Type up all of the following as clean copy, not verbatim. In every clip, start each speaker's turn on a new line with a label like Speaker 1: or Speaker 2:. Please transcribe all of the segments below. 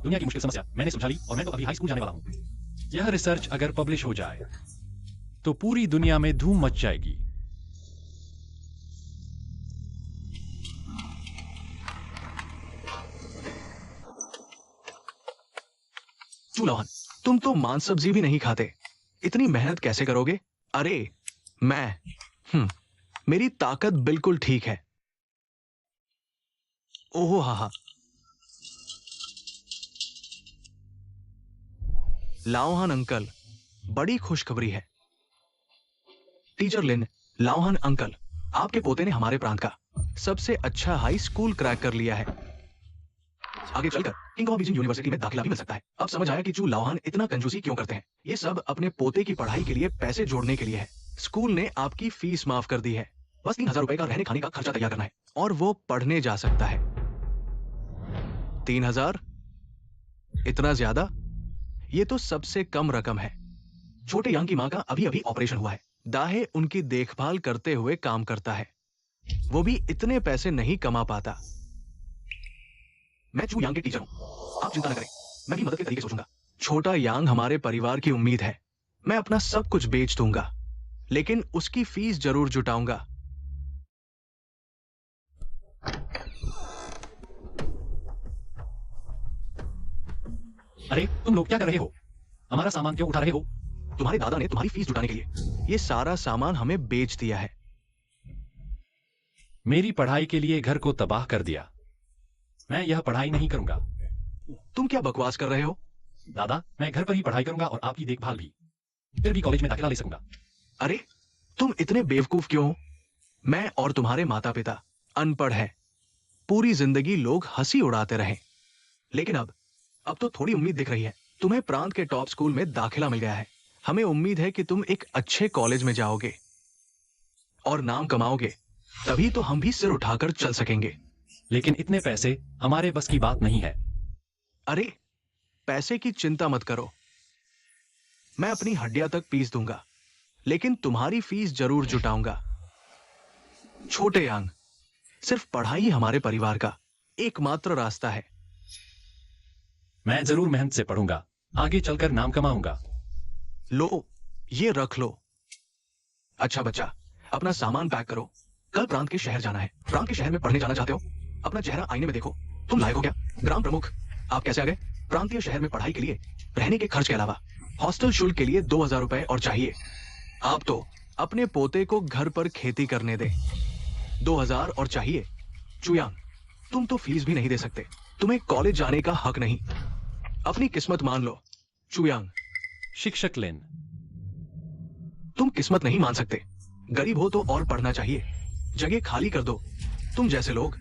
Speaker 1: दुनिया की मुश्किल समस्या मैंने सुलझा ली और मैं तो अभी हाई स्कूल जाने वाला हूँ। यह रिसर्च अगर पब्लिश हो जाए तो पूरी दुनिया में धूम मच जाएगी।
Speaker 2: चू लाओहान, तुम तो मांस सब्जी भी नहीं खाते, इतनी मेहनत कैसे करोगे? अरे मैं मेरी ताकत बिल्कुल ठीक है। ओहो हा। लाओहान अंकल, बड़ी खुशखबरी है। टीचर लिन, लाओहान अंकल, आपके पोते ने हमारे प्रांत का सबसे अच्छा हाई स्कूल क्रैक कर लिया है। आगे चलकर किंग ऑफ बीजिंग यूनिवर्सिटी में दाखिला भी मिल सकता है। अब समझ आया कि चू लाओहान इतना कंजूसी क्यों करते हैं। ये सब अपने पोते की पढ़ाई के लिए पैसे जोड़ने के लिए है। स्कूल ने आपकी फीस माफ कर दी है, बस 3,000 रुपए का रहने खाने का खर्चा तैयार करना है और वो पढ़ने जा सकता है। 3,000? इतना ज्यादा? ये तो सबसे कम रकम है। छोटे यांग की माँ का अभी अभी ऑपरेशन हुआ है। दाहे उनकी देखभाल करते हुए काम करता है, वो भी इतने पैसे नहीं कमा पाता। मैं चू यांग के टीचर हूं, आप चिंता न करें, मैं भी मदद के तरीके सोचूंगा। छोटा यांग हमारे परिवार की उम्मीद है। मैं अपना सब कुछ बेच दूंगा, लेकिन उसकी फीस जरूर जुटाऊंगा।
Speaker 1: अरे तुम लोग क्या कर रहे हो? हमारा सामान क्यों उठा रहे हो?
Speaker 2: तुम्हारे दादा ने तुम्हारी फीस जुटाने के लिए ये सारा सामान हमें बेच दिया है।
Speaker 1: मेरी पढ़ाई के लिए घर को तबाह कर दिया। मैं यह पढ़ाई नहीं करूंगा।
Speaker 2: तुम क्या बकवास कर रहे हो?
Speaker 1: दादा, मैं घर पर ही पढ़ाई करूंगा और आपकी देखभाल भी, फिर भी कॉलेज में दाखिला ले सकूंगा।
Speaker 2: अरे तुम इतने बेवकूफ क्यों हो? मैं और तुम्हारे माता पिता अनपढ़ हैं। पूरी जिंदगी लोग हंसी उड़ाते रहे, लेकिन अब तो थोड़ी उम्मीद दिख रही है। तुम्हें प्रांत के टॉप स्कूल में दाखिला मिल गया है। हमें उम्मीद है कि तुम एक अच्छे कॉलेज में जाओगे और नाम कमाओगे, तभी तो हम भी सिर उठाकर चल सकेंगे।
Speaker 1: लेकिन इतने पैसे हमारे बस की बात नहीं है।
Speaker 2: अरे पैसे की चिंता मत करो, मैं अपनी हड्डियां तक पीस दूंगा, लेकिन तुम्हारी फीस जरूर जुटाऊंगा। छोटे यांग, सिर्फ पढ़ाई ही हमारे परिवार का एकमात्र रास्ता है।
Speaker 1: मैं जरूर मेहनत से पढ़ूंगा, आगे चलकर नाम कमाऊंगा।
Speaker 2: लो, ये रख लो। अच्छा बच्चा, अपना सामान पैक करो, कल प्रांत के शहर जाना है। प्रांत के शहर में पढ़ने जाना चाहते हो? अपना चेहरा आईने में देखो, तुम लायक हो क्या? ग्राम प्रमुख, आप कैसे आ गए? प्रांतीय शहर में पढ़ाई के लिए रहने के खर्च के अलावा हॉस्टल शुल्क के लिए 2,000 रुपए और चाहिए। आप तो अपने पोते को घर पर खेती करने दे। 2,000 और चाहिए। चुयांग, तुम तो फीस भी नहीं दे सकते, तुम्हें कॉलेज जाने का हक नहीं। अपनी किस्मत मान लो। चुयांग,
Speaker 1: शिक्षक लिन,
Speaker 2: तुम किस्मत नहीं मान सकते। गरीब हो तो और पढ़ना चाहिए, जगह खाली कर दो। तुम जैसे लोग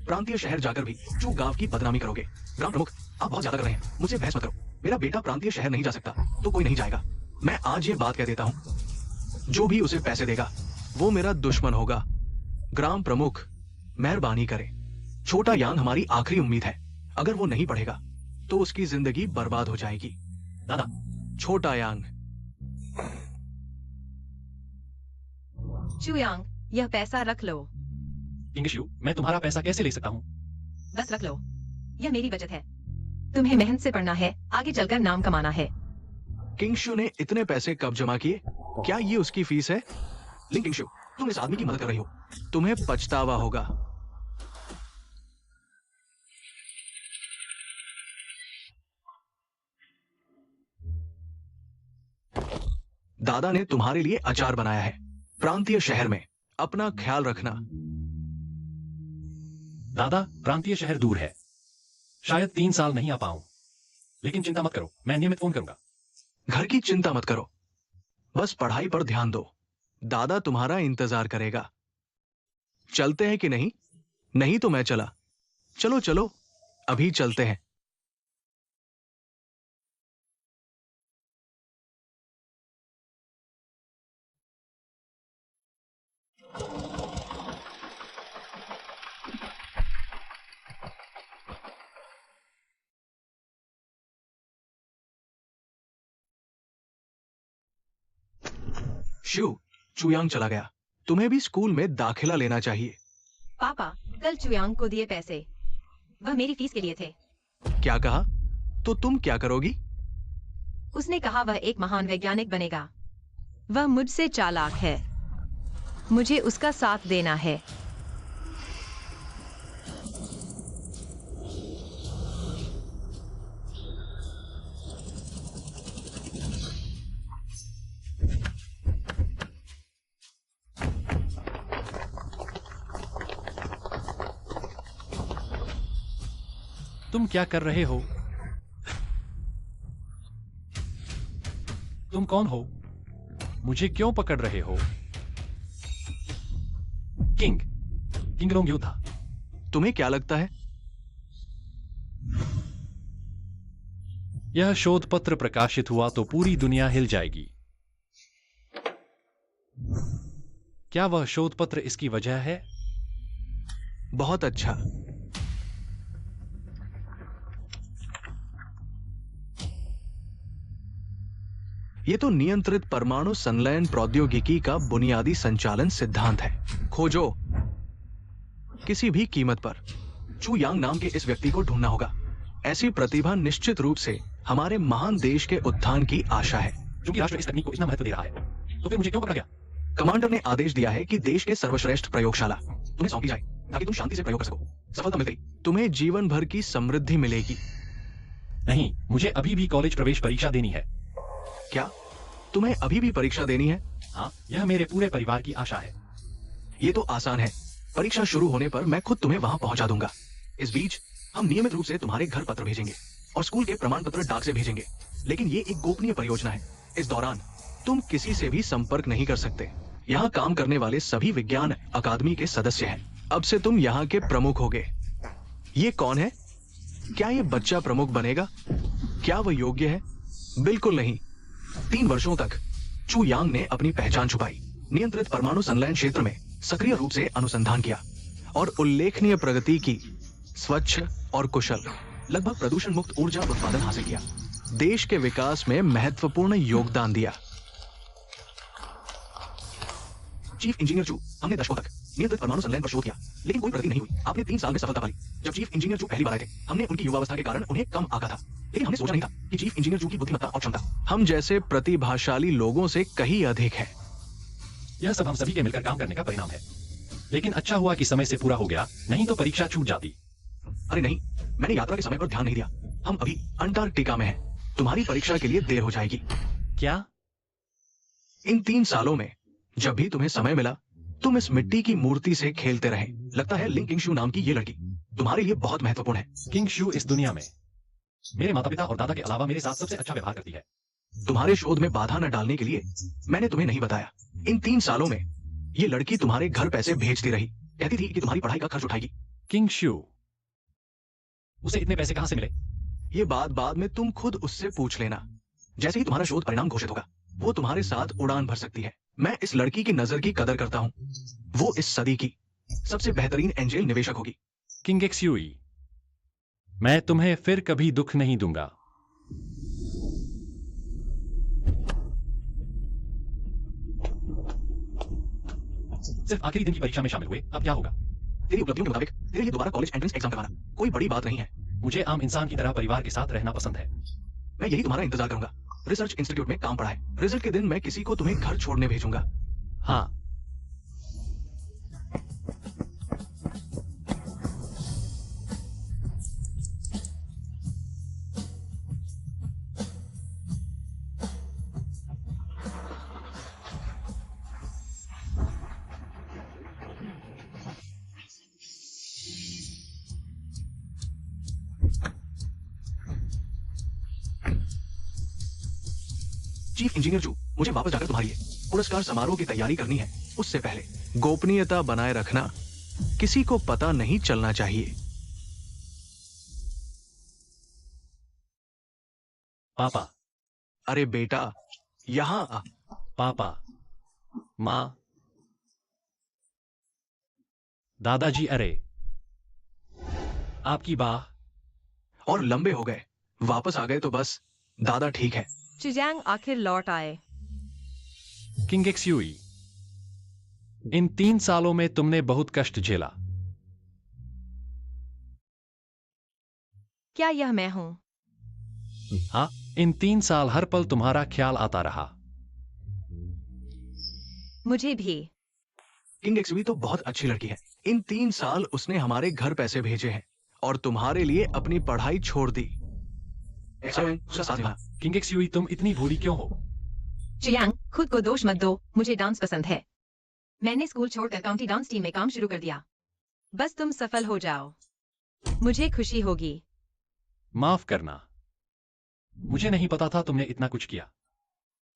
Speaker 2: प्रांतीय शहर जाकर भी चू गांव की बदनामी करोगे। ग्राम प्रमुख, आप बहुत ज्यादा कर रहे हैं, मुझसे बहस मत करो। मेरा बेटा प्रांतीय शहर नहीं जा सकता तो कोई नहीं जाएगा। मैं आज ये बात कह देता हूं, जो भी उसे पैसे देगा वो मेरा दुश्मन होगा। ग्राम प्रमुख, मेहरबानी करें। छोटा यांग हमारी आखिरी उम्मीद है, अगर वो नहीं पढ़ेगा तो उसकी जिंदगी बर्बाद हो जाएगी।
Speaker 1: दादा,
Speaker 2: छोटा यांग।
Speaker 3: चुयांग, यह पैसा रख लो।
Speaker 1: किंगशु, मैं तुम्हारा पैसा कैसे ले सकता हूँ?
Speaker 3: बस रख लो, यह मेरी बचत है। तुम्हें मेहनत से पढ़ना है, आगे चलकर नाम कमाना है।
Speaker 2: किंगशु ने इतने पैसे कब जमा किए? क्या ये उसकी फीस है? लिंग किंगशु, तुम इस आदमी की मदद कर रही हो, तुम्हें पछतावा होगा। दादा ने तुम्हारे लिए अचार बनाया है। प्रांतीय शहर में अपना ख्याल रखना।
Speaker 1: दादा, प्रांतीय शहर दूर है, शायद 3 साल नहीं आ पाऊं, लेकिन चिंता मत करो, मैं नियमित फोन करूंगा।
Speaker 2: घर की चिंता मत करो, बस पढ़ाई पर ध्यान दो। दादा तुम्हारा इंतजार करेगा। चलते हैं कि नहीं? नहीं तो मैं चला। चलो चलो, अभी चलते हैं। शिव, चुयांग चला गया। तुम्हें भी स्कूल में दाखिला लेना चाहिए।
Speaker 3: पापा, कल चुयांग को दिए पैसे, वह मेरी फीस के लिए थे।
Speaker 2: क्या कहा? तो तुम क्या करोगी?
Speaker 3: उसने कहा वह एक महान वैज्ञानिक बनेगा। वह मुझसे चालाक है। मुझे उसका साथ देना है।
Speaker 1: तुम क्या कर रहे हो? तुम कौन हो? मुझे क्यों पकड़ रहे हो? किंग लोंग योद्धा।
Speaker 2: तुम्हें क्या लगता है?
Speaker 1: यह शोध पत्र प्रकाशित हुआ तो पूरी दुनिया हिल जाएगी। क्या वह शोध पत्र इसकी वजह है?
Speaker 2: बहुत अच्छा। ये तो नियंत्रित परमाणु संलयन प्रौद्योगिकी का बुनियादी संचालन सिद्धांत है। खोजो, किसी भी कीमत पर चू यांग नाम के इस व्यक्ति को ढूंढना होगा। ऐसी प्रतिभा निश्चित रूप से हमारे महान देश के उत्थान की आशा है।
Speaker 1: क्योंकि राष्ट्र इस तकनीक को इतना महत्व दे रहा है, तो फिर मुझे क्यों पकड़ा गया?
Speaker 2: कमांडर ने आदेश दिया है कि देश के सर्वश्रेष्ठ प्रयोगशाला तुम्हें सौंपी जाए ताकि तुम शांति से प्रयोग कर सको। सफलता मिल गई, तुम्हें जीवन भर की समृद्धि मिलेगी।
Speaker 1: नहीं, मुझे अभी भी कॉलेज प्रवेश परीक्षा देनी है।
Speaker 2: क्या तुम्हें अभी भी परीक्षा देनी है?
Speaker 1: हाँ, यह मेरे पूरे परिवार की आशा है।
Speaker 2: ये तो आसान है। परीक्षा शुरू होने पर मैं खुद तुम्हें वहां पहुंचा दूंगा। इस बीच हम नियमित रूप से तुम्हारे घर पत्र भेजेंगे और स्कूल के प्रमाण पत्र डाक से भेजेंगे। लेकिन ये एक गोपनीय परियोजना है। इस दौरान तुम किसी से भी संपर्क नहीं कर सकते। यहाँ काम करने वाले सभी विज्ञान अकादमी के सदस्य हैं। अब से तुम यहाँ के प्रमुख होगे। ये कौन है? क्या ये बच्चा प्रमुख बनेगा? क्या वह योग्य है? बिल्कुल नहीं। 3 वर्षों तक चू यांग ने अपनी पहचान छुपाई, नियंत्रित परमाणु संलयन क्षेत्र में सक्रिय रूप से अनुसंधान किया और उल्लेखनीय प्रगति की। स्वच्छ और कुशल, लगभग प्रदूषण मुक्त ऊर्जा उत्पादन हासिल किया। देश के विकास में महत्वपूर्ण योगदान दिया। चीफ इंजीनियर चू, हमने दशकों तक नियंत्रित परमाणु संलयन पर शोध किया, लेकिन कोई प्रगति नहीं हुई। आपने 3 साल में सफलता पाई। जब चीफ इंजीनियर चू पहली बार आए थे, हमने उनकी युवावस्था के कारण उन्हें कम आंका था, लेकिन हमने सोचा नहीं था कि चीफ इंजीनियर चू की बुद्धिमत्ता और क्षमता हम जैसे प्रतिभाशाली लोगों से कहीं अधिक है।
Speaker 1: यह सब हम सभी के मिलकर काम करने का परिणाम है। लेकिन अच्छा हुआ कि समय से पूरा हो गया, नहीं तो परीक्षा छूट जाती।
Speaker 2: अरे नहीं, मैंने यात्रा के समय पर ध्यान नहीं दिया। हम अभी अंटार्कटिका में हैं। तुम्हारी परीक्षा के लिए देर हो जाएगी।
Speaker 1: क्या?
Speaker 2: इन 3 सालों में जब भी तुम्हें समय मिला, तुम इस मिट्टी की मूर्ति से खेलते रहे। लगता है लिंग किंगशू नाम की ये लड़की तुम्हारे लिए बहुत महत्वपूर्ण है।
Speaker 1: किंग शू इस दुनिया में मेरे माता पिता और दादा के अलावा मेरे साथ सबसे अच्छा व्यवहार करती है।
Speaker 2: तुम्हारे शोध में बाधा न डालने के लिए मैंने तुम्हें नहीं बताया। इन 3 सालों में ये लड़की तुम्हारे घर पैसे भेजती रही। कहती थी कि तुम्हारी पढ़ाई का खर्च उठाएगी।
Speaker 1: किंग शू, उसे इतने पैसे कहां से मिले?
Speaker 2: ये बात बाद में तुम खुद उससे पूछ लेना। जैसे ही तुम्हारा शोध परिणाम घोषित होगा, वो तुम्हारे साथ उड़ान भर सकती है। मैं इस लड़की की नजर की कदर करता हूँ। वो इस सदी की सबसे बेहतरीन एंजेल निवेशक होगी।
Speaker 1: किंग एक्सयूई, मैं तुम्हें फिर कभी दुख नहीं दूंगा। सिर्फ आखिरी दिन की परीक्षा में शामिल हुए, अब क्या होगा?
Speaker 2: तेरी उपलब्धियों के मुताबिक तेरे लिए दोबारा कॉलेज एंट्रेंस एग्जाम करवाना कोई बड़ी बात नहीं है।
Speaker 1: मुझे आम इंसान की तरह परिवार के साथ रहना पसंद है।
Speaker 2: मैं यही तुम्हारा इंतजार करूंगा। रिसर्च इंस्टीट्यूट में काम पड़ा है। रिजल्ट के दिन मैं किसी को तुम्हें घर छोड़ने भेजूंगा।
Speaker 1: हाँ,
Speaker 2: चीफ इंजीनियर चू, मुझे वापस जाकर तुम्हारी पुरस्कार समारोह की तैयारी करनी है। उससे पहले गोपनीयता बनाए रखना, किसी को पता नहीं चलना चाहिए।
Speaker 1: पापा।
Speaker 2: अरे बेटा, यहां आ।
Speaker 1: पापा, माँ, दादाजी, अरे आपकी बाह।
Speaker 2: और लंबे हो गए, वापस आ गए तो बस। दादा ठीक है।
Speaker 3: चुजैंग आखिर लौट आए।
Speaker 1: किंग एक्सयूई, इन 3 सालों में तुमने बहुत कष्ट झेला।
Speaker 3: क्या यह मैं हूं?
Speaker 1: हाँ, इन 3 साल हर पल तुम्हारा ख्याल आता रहा।
Speaker 3: मुझे भी।
Speaker 2: किंग एक्सवी तो बहुत अच्छी लड़की है। इन 3 साल उसने हमारे घर पैसे भेजे हैं और तुम्हारे लिए अपनी पढ़ाई छोड़ दी। उसका साथ निभाया।
Speaker 1: किंग एक्सयूई, तुम इतनी भोली क्यों हो?
Speaker 3: चियांग, खुद को दोष मत दो, मुझे डांस पसंद है। मैंने स्कूल छोड़कर काउंटी डांस टीम में काम शुरू कर दिया। बस तुम सफल हो जाओ, मुझे खुशी होगी।
Speaker 1: माफ करना, मुझे नहीं पता था तुमने इतना कुछ किया।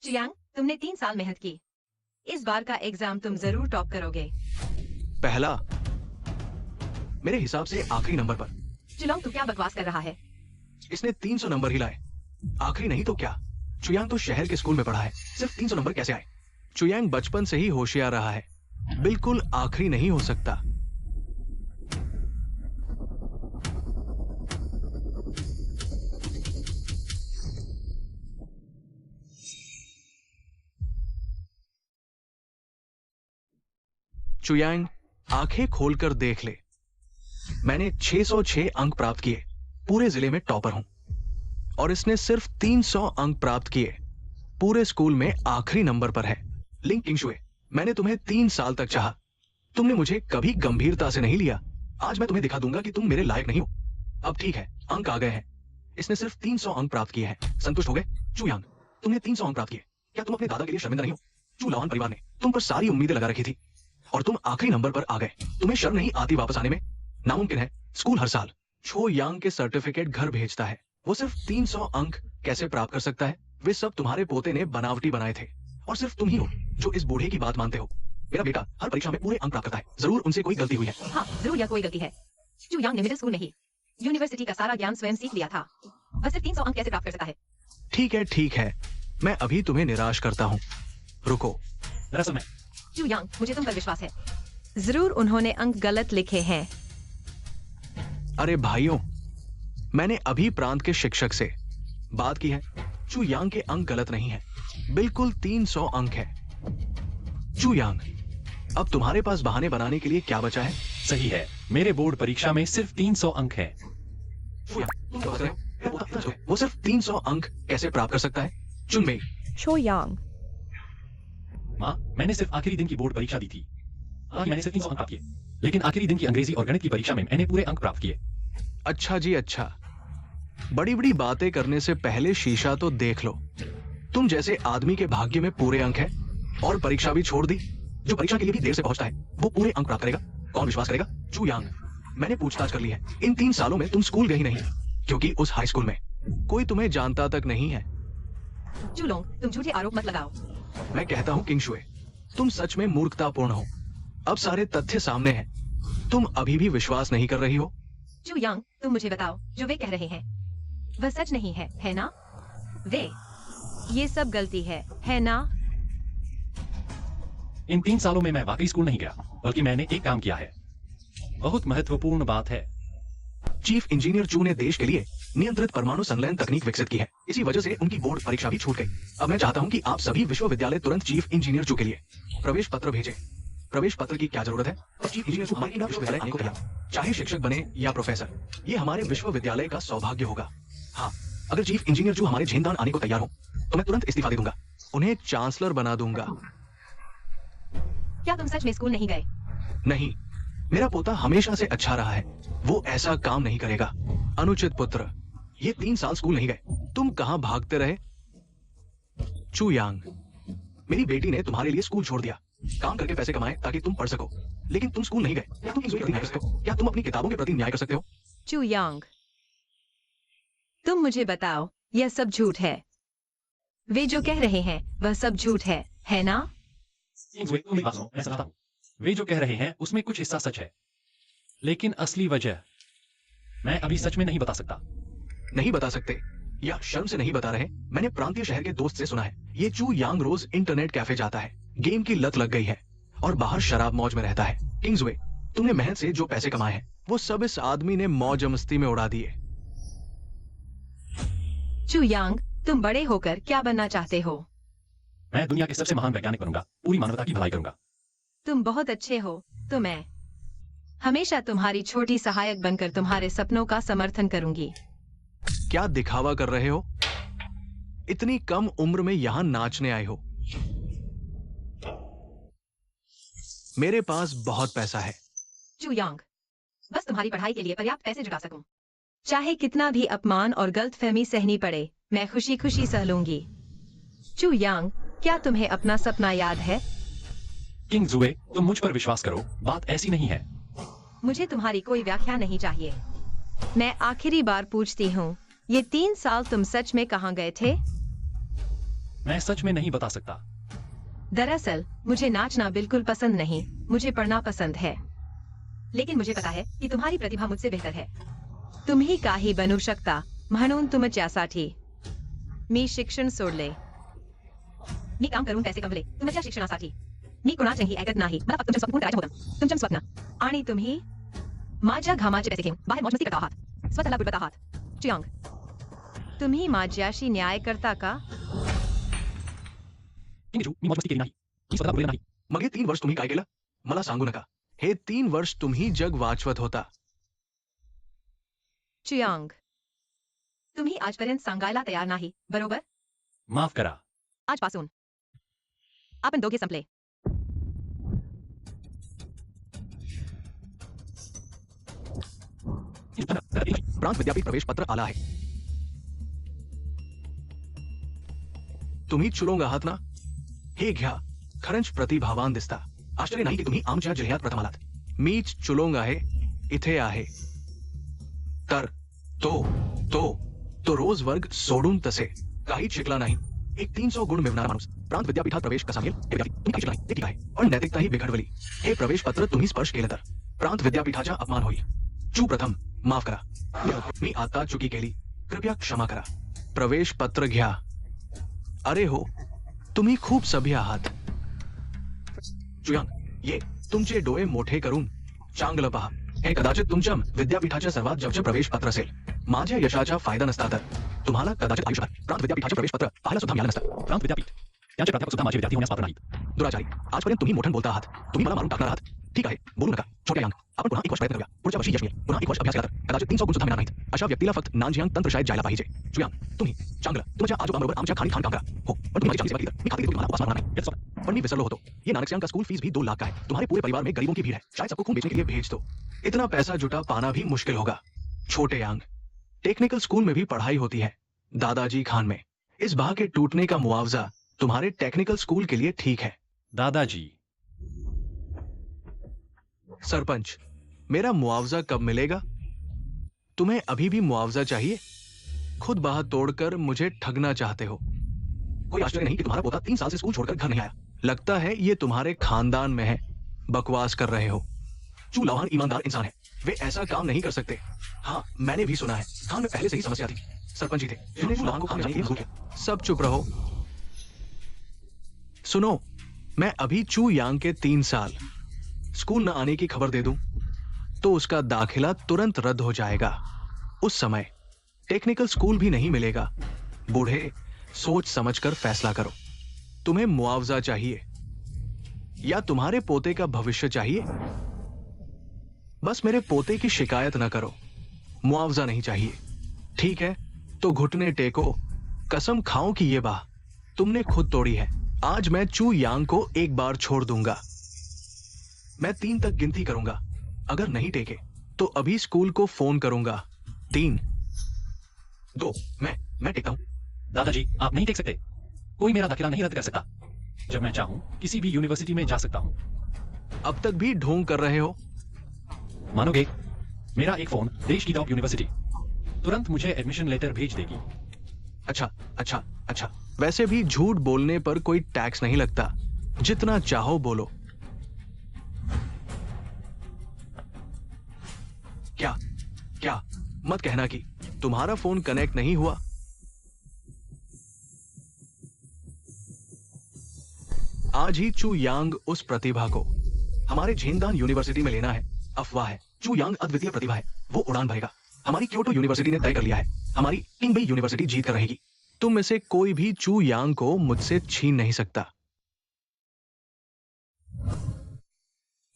Speaker 3: चियांग, तुमने 3 साल मेहनत की। इस बार का एग्जाम तुम जरूर टॉप करोगे।
Speaker 2: पहला, मेरे हिसाब से आखिरी नंबर पर।
Speaker 3: चियांग, तू क्या बकवास कर रहा है?
Speaker 2: इसने 300 नंबर ही लाए। आखिरी नहीं तो क्या? चुयांग तो शहर के स्कूल में पढ़ा है, सिर्फ 300 नंबर कैसे आए? चुयांग बचपन से ही होशियार रहा है, बिल्कुल आखिरी नहीं हो सकता। चुयांग, आंखें खोलकर देख ले। मैंने 606 अंक प्राप्त किए, पूरे जिले में टॉपर हूं। और इसने सिर्फ 300 अंक प्राप्त किए, पूरे स्कूल में आखिरी नंबर पर है। लिंग किंगशुए, मैंने तुम्हें 3 साल तक चाहा, तुमने मुझे कभी गंभीरता से नहीं लिया। आज मैं तुम्हें दिखा दूंगा कि तुम मेरे लायक नहीं हो। अब ठीक है, अंक आ गए हैं। इसने सिर्फ 300 अंक प्राप्त किए हैं। संतुष्ट हो गए? चुयांग, तुमने 300 अंक प्राप्त किए, क्या तुम अपने दादा के लिए शर्मिंदा नहीं हो? चू लावान परिवार ने तुम पर सारी उम्मीदें लगा रखी थी और तुम आखिरी नंबर पर आ गए। तुम्हें शर्म नहीं आती वापस आने में? नामुमकिन है। स्कूल हर साल छो यांग के सर्टिफिकेट घर भेजता है। वो सिर्फ 300 अंक कैसे प्राप्त कर सकता है? वे सब तुम्हारे पोते ने बनावटी बनाए थे और सिर्फ तुम ही हो जो इस बूढ़े की बात मानते हो। मेरा बेटा हर परीक्षा में पूरे अंक प्राप्त करता है। जरूर उनसे कोई गलती हुई है।
Speaker 3: हाँ, जरूर यह कोई गलती है। चू यांग ने मिडिल स्कूल में ही यूनिवर्सिटी का सारा ज्ञान स्वयं सीख लिया था। बस सिर्फ 300 अंक कैसे प्राप्त कर सकता है?
Speaker 2: ठीक है, मैं अभी तुम्हें निराश करता हूँ। रुको।
Speaker 1: दरअसल मैं
Speaker 3: चू यांग, मुझे तुम पर विश्वास है। जरूर उन्होंने अंक गलत लिखे हैं।
Speaker 2: अरे भाइयों, मैंने अभी प्रांत के शिक्षक से बात की है। चू यांग के अंक गलत नहीं है, बिल्कुल 300 अंक है। चू यांग, अब तुम्हारे पास बहाने बनाने के लिए क्या बचा है?
Speaker 1: सही है, मेरे बोर्ड परीक्षा में सिर्फ 300 अंक है।
Speaker 2: चू यांग, तुम क्या बात कर रहे हो? वो सिर्फ 300 अंक कैसे प्राप्त कर सकता है? चुन में
Speaker 4: Cho Yang.
Speaker 1: माँ, मैंने सिर्फ आखिरी दिन की बोर्ड परीक्षा दी थी। हालांकि मैंने सिर्फ 300 अंक प्राप्त किए, लेकिन आखिरी दिन की अंग्रेजी और गणित की परीक्षा में मैंने पूरे अंक प्राप्त किए।
Speaker 2: अच्छा जी अच्छा, बड़ी बड़ी बातें करने से पहले शीशा तो देख लो। तुम जैसे आदमी के भाग्य में पूरे अंक है और परीक्षा भी छोड़ दी। जो परीक्षा के लिए भी देर से पहुंचता है वो पूरे अंक प्राप्त करेगा। कौन विश्वास करेगा? चू यांग, मैंने पूछताछ कर ली है। इन 3 सालों में तुम स्कूल गई नहीं, क्योंकि उस हाई स्कूल में कोई तुम्हें जानता तक नहीं है।
Speaker 3: चू लोंग, तुम झूठे आरोप मत लगाओ।
Speaker 2: मैं कहता हूँ किंगशुए, तुम सच में मूर्खतापूर्ण हो। अब सारे तथ्य सामने हैं, तुम अभी भी विश्वास नहीं कर रही हो।
Speaker 3: चू यांग, तुम मुझे बताओ, जो वे कह रहे हैं वह सच नहीं है ना? वे ये सब गलती है ना?
Speaker 1: इन 3 सालों में मैं वाकई स्कूल नहीं गया, बल्कि मैंने एक काम किया है। बहुत महत्वपूर्ण बात है।
Speaker 2: चीफ इंजीनियर चू ने देश के लिए नियंत्रित परमाणु संलयन तकनीक विकसित की है। इसी वजह से उनकी बोर्ड परीक्षा भी छूट गई। अब मैं चाहता हूं कि आप सभी विश्वविद्यालय तुरंत चीफ इंजीनियर चू के लिए प्रवेश पत्र भेजें। प्रवेश पत्र की क्या जरूरत है? चीफ इंजीनियर चू हमारे विश्वविद्यालय आने को तैयार, चाहे शिक्षक बने या प्रोफेसर। ये हमारे विश्वविद्यालय का सौभाग्य होगा। हाँ, अगर चीफ इंजीनियर चू हमारे झेनदान आने को तैयार हो तो मैं तुरंत इस्तीफा दे दूंगा, उन्हें चांसलर बना दूंगा।
Speaker 3: क्या तुम सच में स्कूल नहीं गए?
Speaker 2: नहीं, मेरा पोता हमेशा से अच्छा रहा है, वो ऐसा काम नहीं करेगा। अनुचित पुत्र, ये 3 साल स्कूल नहीं गए, तुम कहां भागते रहे? चू यांग, मेरी बेटी ने तुम्हारे लिए स्कूल छोड़ दिया, काम करके पैसे कमाए ताकि तुम पढ़ सको, लेकिन तुम स्कूल नहीं गए। क्या तुम न्याय कर सकते हो? क्या तुम अपनी किताबों के प्रति न्याय कर सकते हो?
Speaker 3: चू यांग, तुम मुझे बताओ, यह सब झूठ है। वे जो कह रहे हैं वह सब झूठ है ना?
Speaker 1: मैं समझता हूँ, वे जो कह रहे हैं उसमें कुछ हिस्सा सच है, लेकिन असली वजह मैं अभी सच में नहीं बता सकता।
Speaker 2: नहीं बता सकते या शर्म से नहीं बता रहे? मैंने प्रांतीय शहर के दोस्त से सुना है, ये चू यांग रोज इंटरनेट कैफे जाता है, गेम की लत लग गई है और बाहर शराब मौज में रहता है। किंग्सवे, तुमने मेहनत से जो पैसे कमाए हैं वो सब इस आदमी ने मौज मस्ती में उड़ा दिए।
Speaker 3: चू यांग, तुम बड़े होकर क्या बनना चाहते हो?
Speaker 1: मैं दुनिया के सबसे महान वैज्ञानिक बनूंगा, पूरी मानवता की भलाई करूंगा।
Speaker 3: तुम बहुत अच्छे हो, तो मैं हमेशा तुम्हारी छोटी सहायक बनकर तुम्हारे सपनों का समर्थन करूंगी।
Speaker 2: क्या दिखावा कर रहे हो? इतनी कम उम्र में यहां नाचने आए हो। मेरे पास बहुत पैसा है।
Speaker 3: चू यांग, बस तुम्हारी पढ़ाई के लिए पर्याप्त पैसे जुटा सकूं। चाहे कितना भी अपमान और गलतफहमी सहनी पड़े, मैं खुशी खुशी सह लूंगी। चू यांग, क्या तुम्हें अपना सपना याद है?
Speaker 1: किंग जुए, तुम मुझ पर विश्वास करो, बात ऐसी नहीं है।
Speaker 3: मुझे तुम्हारी कोई व्याख्या नहीं चाहिए। मैं आखिरी बार पूछती हूँ, ये 3 साल तुम सच में कहाँ गए थे?
Speaker 1: मैं सच में नहीं बता सकता।
Speaker 3: दरअसल मुझे नाचना बिल्कुल पसंद नहीं, मुझे पढ़ना पसंद है। लेकिन मुझे पता है कि तुम्हारी प्रतिभा मुझसे बेहतर है। तुम्ही काही बनू शकता म्हणून तुमच्यासाठी मी शिक्षण सोडले। मी काम करून पैसे कमवले तुमच्या शिक्षणासाठी। मी कुणाचेही ऐकत नाही, मला फक्त तुमचं स्वप्न पूर्ण करायचं होतं, तुमचं स्वप्न। आणि तुम्ही माझ्या घामाचे पैसे घेऊन बाहेर मौज मस्ती करता आहात, स्वतःला बुडवत आहात। चियांग, तुम्ही माझ्याशी न्याय करता का?
Speaker 1: किंग जू, मी मौज मस्ती केली नाही, मी स्वतःला बुडवले नाही।
Speaker 2: मग हे 3 वर्ष तुम्ही काय केलं मला सांगू नका। हे 3 वर्ष तुम्ही जग वाचवत होता।
Speaker 3: चियांग, तुम्ही आजपर्यंत सांगायला तयार नाही, बरोबर?
Speaker 1: माफ करा।
Speaker 3: आजपासून आपण दोघे संपले।
Speaker 2: प्रांत विद्यापीठ प्रवेश पत्र आला आहे। तुम्ही चुलोंग आहात ना? हे घ्या, खरंच प्रतिभावान दिसता। आश्चर्य नाही की तुम्ही आमच्या जिल्ह्यात प्रथम आलात। मीच चुलोंग आहे, इथे आहे। तर तो रोज वर्ग सोडून तसे काहीच शिकला नाही। एक 300 गुण मिळवणारा माणूस प्रांत विद्यापीठात प्रवेश कसा मिळेल हे तुम्ही काही शिकला नाही, ते ठीक आहे, पण नैतिकताही बिघडवली। हे प्रवेश पत्र तुम्ही स्पर्श केलं तर प्रांत विद्यापीठाचा अपमान होईल। चू प्रथम माफ करा, मी आता चुकी केली, कृपया क्षमा करा। प्रवेश पत्र घ्या। अरे हो, तुम्ही खूप सभ्य आहात। चुयांग, ये तुमचे डोळे मोठे करून चांगलं पहा। हे कदाचित तुमच्या विद्यापीठाच्या सर्वात जवळचे प्रवेश पत्र असेल। माझ्या यशाचा फायदा नसता तर तुम्हाला कदाचित आयुष्यात प्रांत विद्यापीठाचे प्रवेश पत्र पाहायला सुद्धा मिळालं नसतं।
Speaker 1: प्रांत विद्यापीठ, त्यांचे प्राध्यापक सुद्धा माझे विद्यार्थी होण्यास पात्र नाहीत।
Speaker 2: दुराचारी, आजपर्यंत तुम्ही मोठं बोलता आहात, तुम्ही मला मारून टाकणार आहात। ठीक आहे, बोलू नका। छोट्या यांग, आपण पुन्हा एक वर्ष प्रयत्न करूया, पुढच्या वर्षी यश मिळेल। पुन्हा एक वर्ष अभ्यास केला तर कदाचित 300 गुण सुद्धा मिळणार नाहीत। अशा व्यक्तीला फक्त नानजियांग तंत्रशाळेत जायला पाहिजे। चुयांग, तुम्ही चांगलं तुमच्या आजोबांबरोबर आमच्या खाणी खाण काम करा। हो, पण तुम्ही माझी चांगली सेवा केली तर मी खात्री देतो तुम्हाला वापस मारणार नाही, याचं स्वप्न। पण मी विसरलो होतो, ये नानक सियांग का स्कूल फीस भी 2 लाख का है। तुम्हारे पूरे परिवार में गरीबों की भीड़ है, शायद सबको खून बेचने के लिए भेज दो। इतना पैसा जुटा पाना भी मुश्किल होगा। छोटे यांग, टेक्निकल स्कूल में भी पढ़ाई होती है, दादाजी खान में। इस बाह के टूटने का मुआवजा तुम्हारे टेक्निकल स्कूल के लिए ठीक है।
Speaker 1: दादाजी,
Speaker 2: सरपंच, मेरा मुआवजा कब मिलेगा? तुम्हें अभी भी मुआवजा चाहिए? खुद बाह तोड़कर मुझे ठगना चाहते हो। कोई आश्चर्य नहीं कि तुम्हारा पोता 3 साल से स्कूल छोड़कर घर नहीं आया। लगता है ये तुम्हारे खानदान में है। बकवास कर रहे हो। चू लवान ईमानदार इंसान है, वे ऐसा काम नहीं कर सकते। हाँ, मैंने भी सुना है, खान में पहले से ही समस्या थी। सरपंच जी थे जिन्होंने चू लवान को खान में जाने के लिए मजबूर किया। सब चुप रहो। सुनो, मैं अभी चू यांग के 3 साल स्कूल न आने की खबर दे दूं तो उसका दाखिला तुरंत रद्द हो जाएगा। उस समय टेक्निकल स्कूल भी नहीं मिलेगा। बूढ़े, सोच समझकर फैसला करो। तुम्हें मुआवजा चाहिए या तुम्हारे पोते का भविष्य चाहिए? बस मेरे पोते की शिकायत न करो, मुआवजा नहीं चाहिए। ठीक है, तो घुटने टेको, कसम खाओ कि ये बाह तुमने खुद तोड़ी है। आज मैं चू यांग को एक बार छोड़ दूंगा। मैं 3 तक गिनती करूंगा, अगर नहीं टेके तो अभी स्कूल को फोन करूंगा। 3, 2, मैं टेकता हूं।
Speaker 1: दादाजी, आप नहीं टेक सकते। कोई मेरा दाखिला नहीं रद्द कर सकता। जब मैं चाहूं किसी भी यूनिवर्सिटी में जा सकता हूं।
Speaker 2: अब तक भी ढोंग कर रहे हो?
Speaker 1: मानोगे, मेरा एक फोन देश की टॉप यूनिवर्सिटी तुरंत मुझे एडमिशन लेटर भेज देगी।
Speaker 2: अच्छा। वैसे भी झूठ बोलने पर कोई टैक्स नहीं लगता, जितना चाहो बोलो। क्या मत कहना कि तुम्हारा फोन कनेक्ट नहीं हुआ। आज ही चू यांग उस प्रतिभा को हमारे झेनदान यूनिवर्सिटी में लेना है। अफवाह है, चू यांग अद्वितीय प्रतिभा है, वो उड़ान भरेगा। हमारी क्योटो यूनिवर्सिटी ने तय कर लिया है, हमारी किंगबेई यूनिवर्सिटी जीत कर रहेगी। तुम में से कोई भी चू यांग को मुझसे छीन नहीं सकता।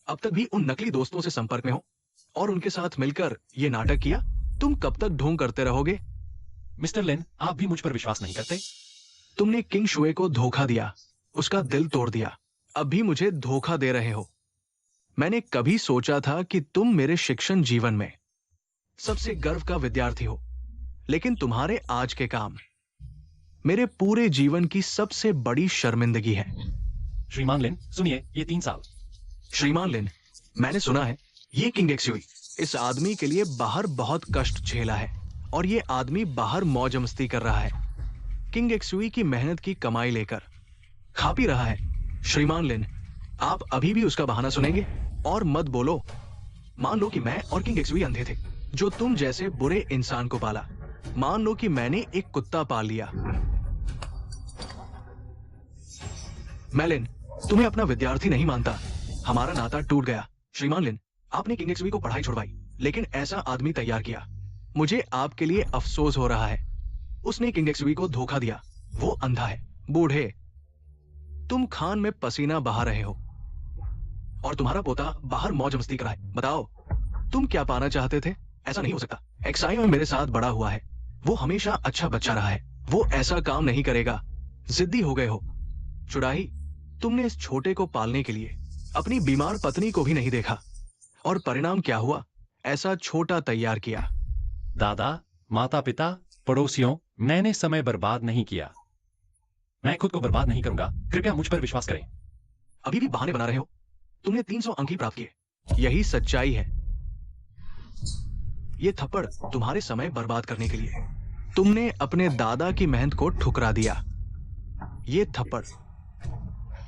Speaker 2: अब तक भी उन नकली दोस्तों से संपर्क में हो और उनके साथ मिलकर ये नाटक किया। तुम कब तक ढोंग करते रहोगे?
Speaker 1: मिस्टर लिन, आप भी मुझ पर विश्वास नहीं करते?
Speaker 2: तुमने किंग शुए को धोखा दिया, उसका दिल तोड़ दिया। अब भी मुझे धोखा दे रहे हो। मैंने कभी सोचा था कि तुम मेरे शिक्षण जीवन में सबसे गर्व का विद्यार्थी हो, लेकिन तुम्हारे आज के काम मेरे पूरे जीवन की सबसे बड़ी शर्मिंदगी है।
Speaker 1: श्रीमान लिन, सुनिए, ये 3 साल।
Speaker 2: श्रीमान लिन, मैंने सुना है ये किंग एक्सुई इस आदमी के लिए बाहर बहुत कष्ट झेला है और ये आदमी बाहर मौज मस्ती कर रहा है। किंग एक्सुई की मेहनत की कमाई लेकर खा पी रहा है। श्रीमान लिन, आप अभी भी उसका बहाना सुनेंगे? और मत बोलो। मान लो कि मैं और किंग एक्सुई अंधे थे, जो तुम जैसे बुरे इंसान को पाला। मान लो कि मैंने एक कुत्ता पाल लिया। मैं लिन, तुम्हें अपना विद्यार्थी नहीं मानता। हमारा नाता टूट गया। श्रीमान लिन, आपने किंग एक्सुई को पढ़ाई छुड़वाई, लेकिन ऐसा आदमी तैयार किया। मुझे आपके लिए अफसोस हो रहा है। उसने किंग एक्सुई को धोखा दिया। वो अंधा है। बूढ़े, तुम खान में पसीना बहा रहे हो और तुम्हारा पोता बाहर मौज मस्ती कराए। बताओ, तुम क्या पाना चाहते थे? ऐसा नहीं हो सकता। एक्साई में मेरे साथ बड़ा हुआ है। वो हमेशा अच्छा बच्चा रहा है। वो ऐसा काम नहीं करेगा। जिद्दी हो गए हो। चुड़ाही, तुमने इस छोटे को पालने के लिए अपनी बीमार पत्नी को भी नहीं देखा, और परिणाम क्या हुआ? ऐसा छोटा तैयार किया।
Speaker 1: दादा, माता पिता, पड़ोसियों, मैंने समय बर्बाद नहीं किया। मैं खुद को बर्बाद नहीं करूंगा। कृपया मुझ पर विश्वास करें।
Speaker 2: अभी भी बहाने बना रहे हो। तुमने 300 अंक ही प्राप्त किए। यही सच्चाई है। ये थप्पड़ तुम्हारे समय बर्बाद करने के लिए। तुमने अपने दादा की मेहनत को ठुकरा दिया। ये थप्पड़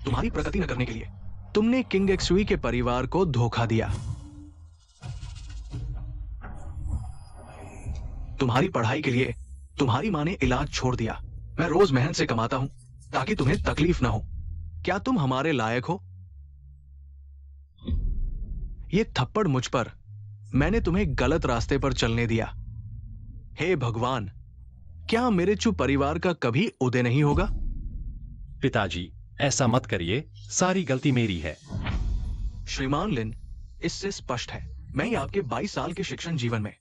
Speaker 2: तुम्हारी प्रगति न करने के लिए। तुमने किंग एक्सुई के परिवार को धोखा दिया। तुम्हारी पढ़ाई के लिए तुम्हारी मां ने इलाज छोड़ दिया। मैं रोज मेहनत से कमाता हूं ताकि तुम्हें तकलीफ ना हो। क्या तुम हमारे लायक हो? ये थप्पड़ मुझ पर। मैंने तुम्हें गलत रास्ते पर चलने दिया। हे भगवान, क्या मेरे चु परिवार का कभी उदय नहीं होगा?
Speaker 1: पिताजी, ऐसा मत करिए। सारी गलती मेरी है।
Speaker 2: श्रीमान लिन, इससे स्पष्ट है मैं ही आपके 22 साल के शिक्षण जीवन में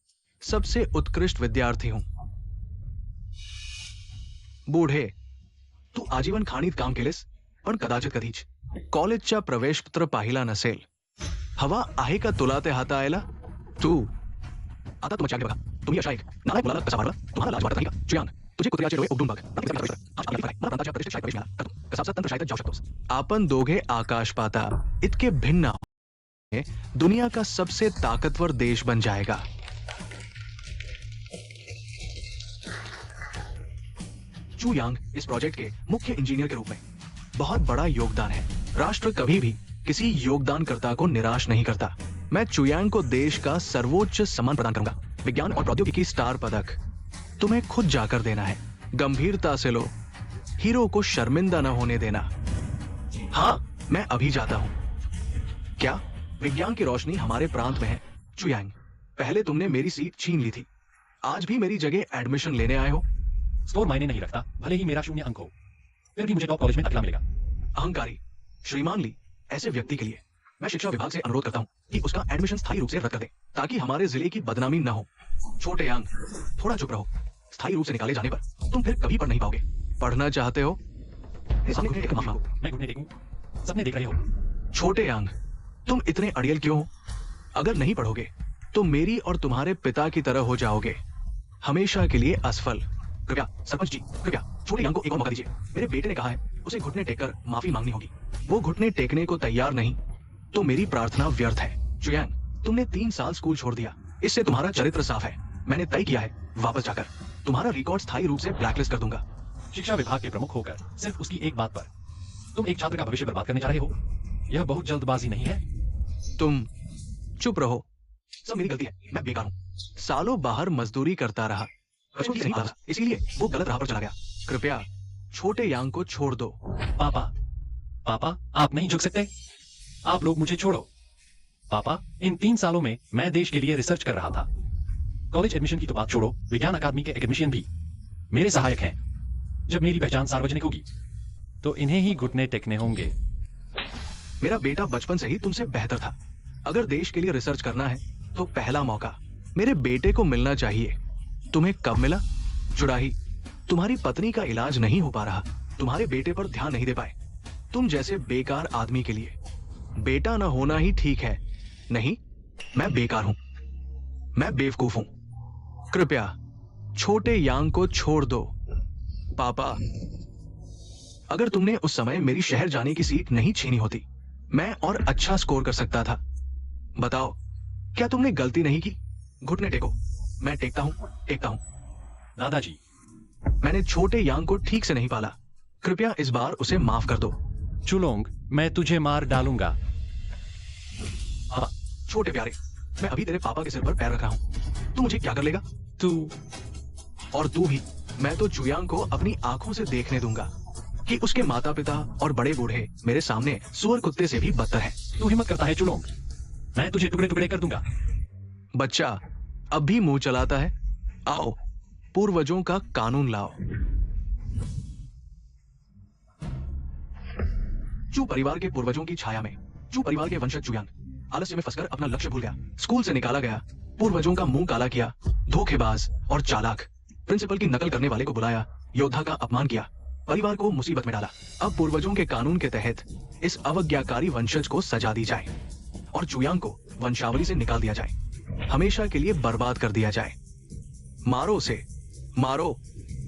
Speaker 2: सबसे उत्कृष्ट विद्यार्थी हूं। बूढ़े, तू आजीवन खाणीत काम केलेस, पण कदाचित कधीच कॉलेजच्या प्रवेशपत्र पाहिला नसेल। हवा आहे का तुला ते हाताळायला? तू आता तुमच्या बघा, तुम्ही अशा एक नालायक मुलाला कसा मारला? तुम्हाला लाज वाटत नाही का? चुयांग, तुझे कुत्र्याचे डोळे उघडून बघ. मला प्रांताच्या प्रतिष्ठित शाळेत प्रवेश मिळाला तर तू कसा तंत्र शाळेत जाऊ शकतोस. आपण दोघे आकाश पाता इतके भिन्न दुनिया का सबसे ताकतवर देश बन जाएगा। चू यांग इस प्रोजेक्ट के मुख्य इंजीनियर के रूप में बहुत बड़ा योगदान है। राष्ट्र कभी भी किसी योगदानकर्ता को निराश नहीं करता। मैं चुयांग को देश का सर्वोच्च सम्मान प्रदान करूंगा, विज्ञान और प्रौद्योगिकी स्टार पदक। तुम्हें खुद जाकर देना है। गंभीरता से लो। हीरो को शर्मिंदा न होने देना। हाँ, मैं अभी जाता हूं। क्या विज्ञान की रोशनी हमारे प्रांत में है? चुयांग, पहले तुमने मेरी सीट छीन ली थी, आज भी मेरी जगह एडमिशन लेने आए हो।
Speaker 1: स्कोर मायने नहीं रखता, भले ही मेरा 0 अंक हो, फिर भी मुझे टॉप कॉलेज में दाखिला मिलेगा।
Speaker 2: अहंकारी श्रीमान ली, ऐसे व्यक्ति के लिए मैं शिक्षा विभाग से अनुरोध करता हूं कि उसका एडमिशन स्थायी रूप से रद्द कर दे, ताकि हमारे जिले की बदनामी न हो। छोटे यांग, थोड़ा चुप रहो। स्थायी रूप से निकाले जाने पर तुम फिर कभी पढ़ नहीं पाओगे। पढ़ना चाहते हो?
Speaker 1: मैं घुटने टेकूं, सबने देख रहे हो।
Speaker 2: छोटे यांग, तुम इतने अड़ियल क्यों हो? अगर नहीं पढ़ोगे तो मेरी और तुम्हारे पिता की तरह हो जाओगे, हमेशा के लिए असफल। कृपया सरपंच जी, कृपया छोटे यांग को एक और मौका दीजिए। मेरे बेटे ने कहा है उसे घुटने टेककर माफी मांगनी होगी। वो घुटने टेकने को तैयार नहीं तो मेरी प्रार्थना व्यर्थ है। चुयांग, तुमने 3 साल स्कूल छोड़ दिया, इससे तुम्हारा चरित्र साफ है। मैंने तय किया है वापस जाकर तुम्हारा रिकॉर्ड स्थायी रूप से ब्लैकलिस्ट कर दूंगा।
Speaker 1: शिक्षा विभाग के प्रमुख होकर सिर्फ उसकी एक बात पर तुम एक छात्र का भविष्य बर्बाद करने जा रहे हो। यह बहुत जल्दबाजी नहीं है?
Speaker 2: तुम चुप रहो। सब मेरी गलती है, मैं बेकार हूं। सालों बाहर मजदूरी करता रहा, बचपन की नहीं पाला, इसीलिए वो गलत राह पर चला गया। कृपया छोटे यांग को छोड़ दो।
Speaker 1: पापा, पापा, आप नहीं झुक सकते? आप लोग मुझे छोड़ो। पापा, इन 3 सालों में मैं देश के लिए रिसर्च कर रहा था। कॉलेज एडमिशन की तो बात छोड़ो, विज्ञान अकादमी के एकेडमिशियन भी मेरे सहायक हैं। जब मेरी पहचान सार्वजनिक होगी तो इन्हें ही घुटने टेकने होंगे।
Speaker 2: मेरा बेटा बचपन से ही तुमसे बेहतर था। अगर देश के लिए रिसर्च करना है तो पहला मौका मेरे बेटे को मिलना चाहिए। तुम्हें कब मिला? चुड़ाही, तुम्हारी पत्नी का इलाज नहीं हो पा रहा, तुम्हारे बेटे पर ध्यान नहीं दे पाए। तुम जैसे बेकार आदमी के लिए बेटा न होना ही ठीक है। नहीं, मैं बेकार हूं, मैं बेवकूफ हूं। कृपया छोटे यांग को छोड़ दो। पापा, अगर तुमने उस समय मेरी शहर जाने की सीट नहीं छीनी होती, मैं और अच्छा स्कोर कर सकता था। बताओ, क्या तुमने गलती नहीं की? घुटने टेको। मैं टेकता हूं।
Speaker 1: दादाजी,
Speaker 2: मैंने छोटे यांग को ठीक से नहीं पाला। कृपया इस बार उसे माफ कर दो।
Speaker 1: चुलोंग, मैं तुझे मार डालूंगा।
Speaker 2: हाँ, छोटे प्यारे, मैं अभी तेरे पापा के सिर पर पैर रख रहा हूं। तू मुझे क्या कर लेगा?
Speaker 1: तू
Speaker 2: और तू भी। मैं तो चुयांग को अपनी आंखों से देखने दूंगा कि उसके माता पिता और बड़े बूढ़े मेरे सामने सुअर कुत्ते से भी बदतर हैं।
Speaker 1: तू हिम्मत करता है चुलोंग, मैं तुझे टुकड़े टुकड़े कर दूंगा।
Speaker 2: बच्चा अब भी मुंह चलाता है। आओ, पूर्वजों का कानून लाओ। चू परिवार के पूर्वजों की छाया में चू परिवार के वंशज चुयांग आलस्य में फंसकर अपना लक्ष्य भूल गया। स्कूल से निकाला गया, पूर्वजों का मुंह काला किया, धोखेबाज और चालाक प्रिंसिपल की नकल करने वाले को बुलाया, योद्धा का अपमान किया, परिवार को मुसीबत में डाला। अब पूर्वजों के कानून के तहत इस अवज्ञाकारी वंशज को सजा दी जाए और चुयांग को वंशावली से निकाल दिया जाए, हमेशा के लिए बर्बाद कर दिया जाए। मारो उसे, मारो,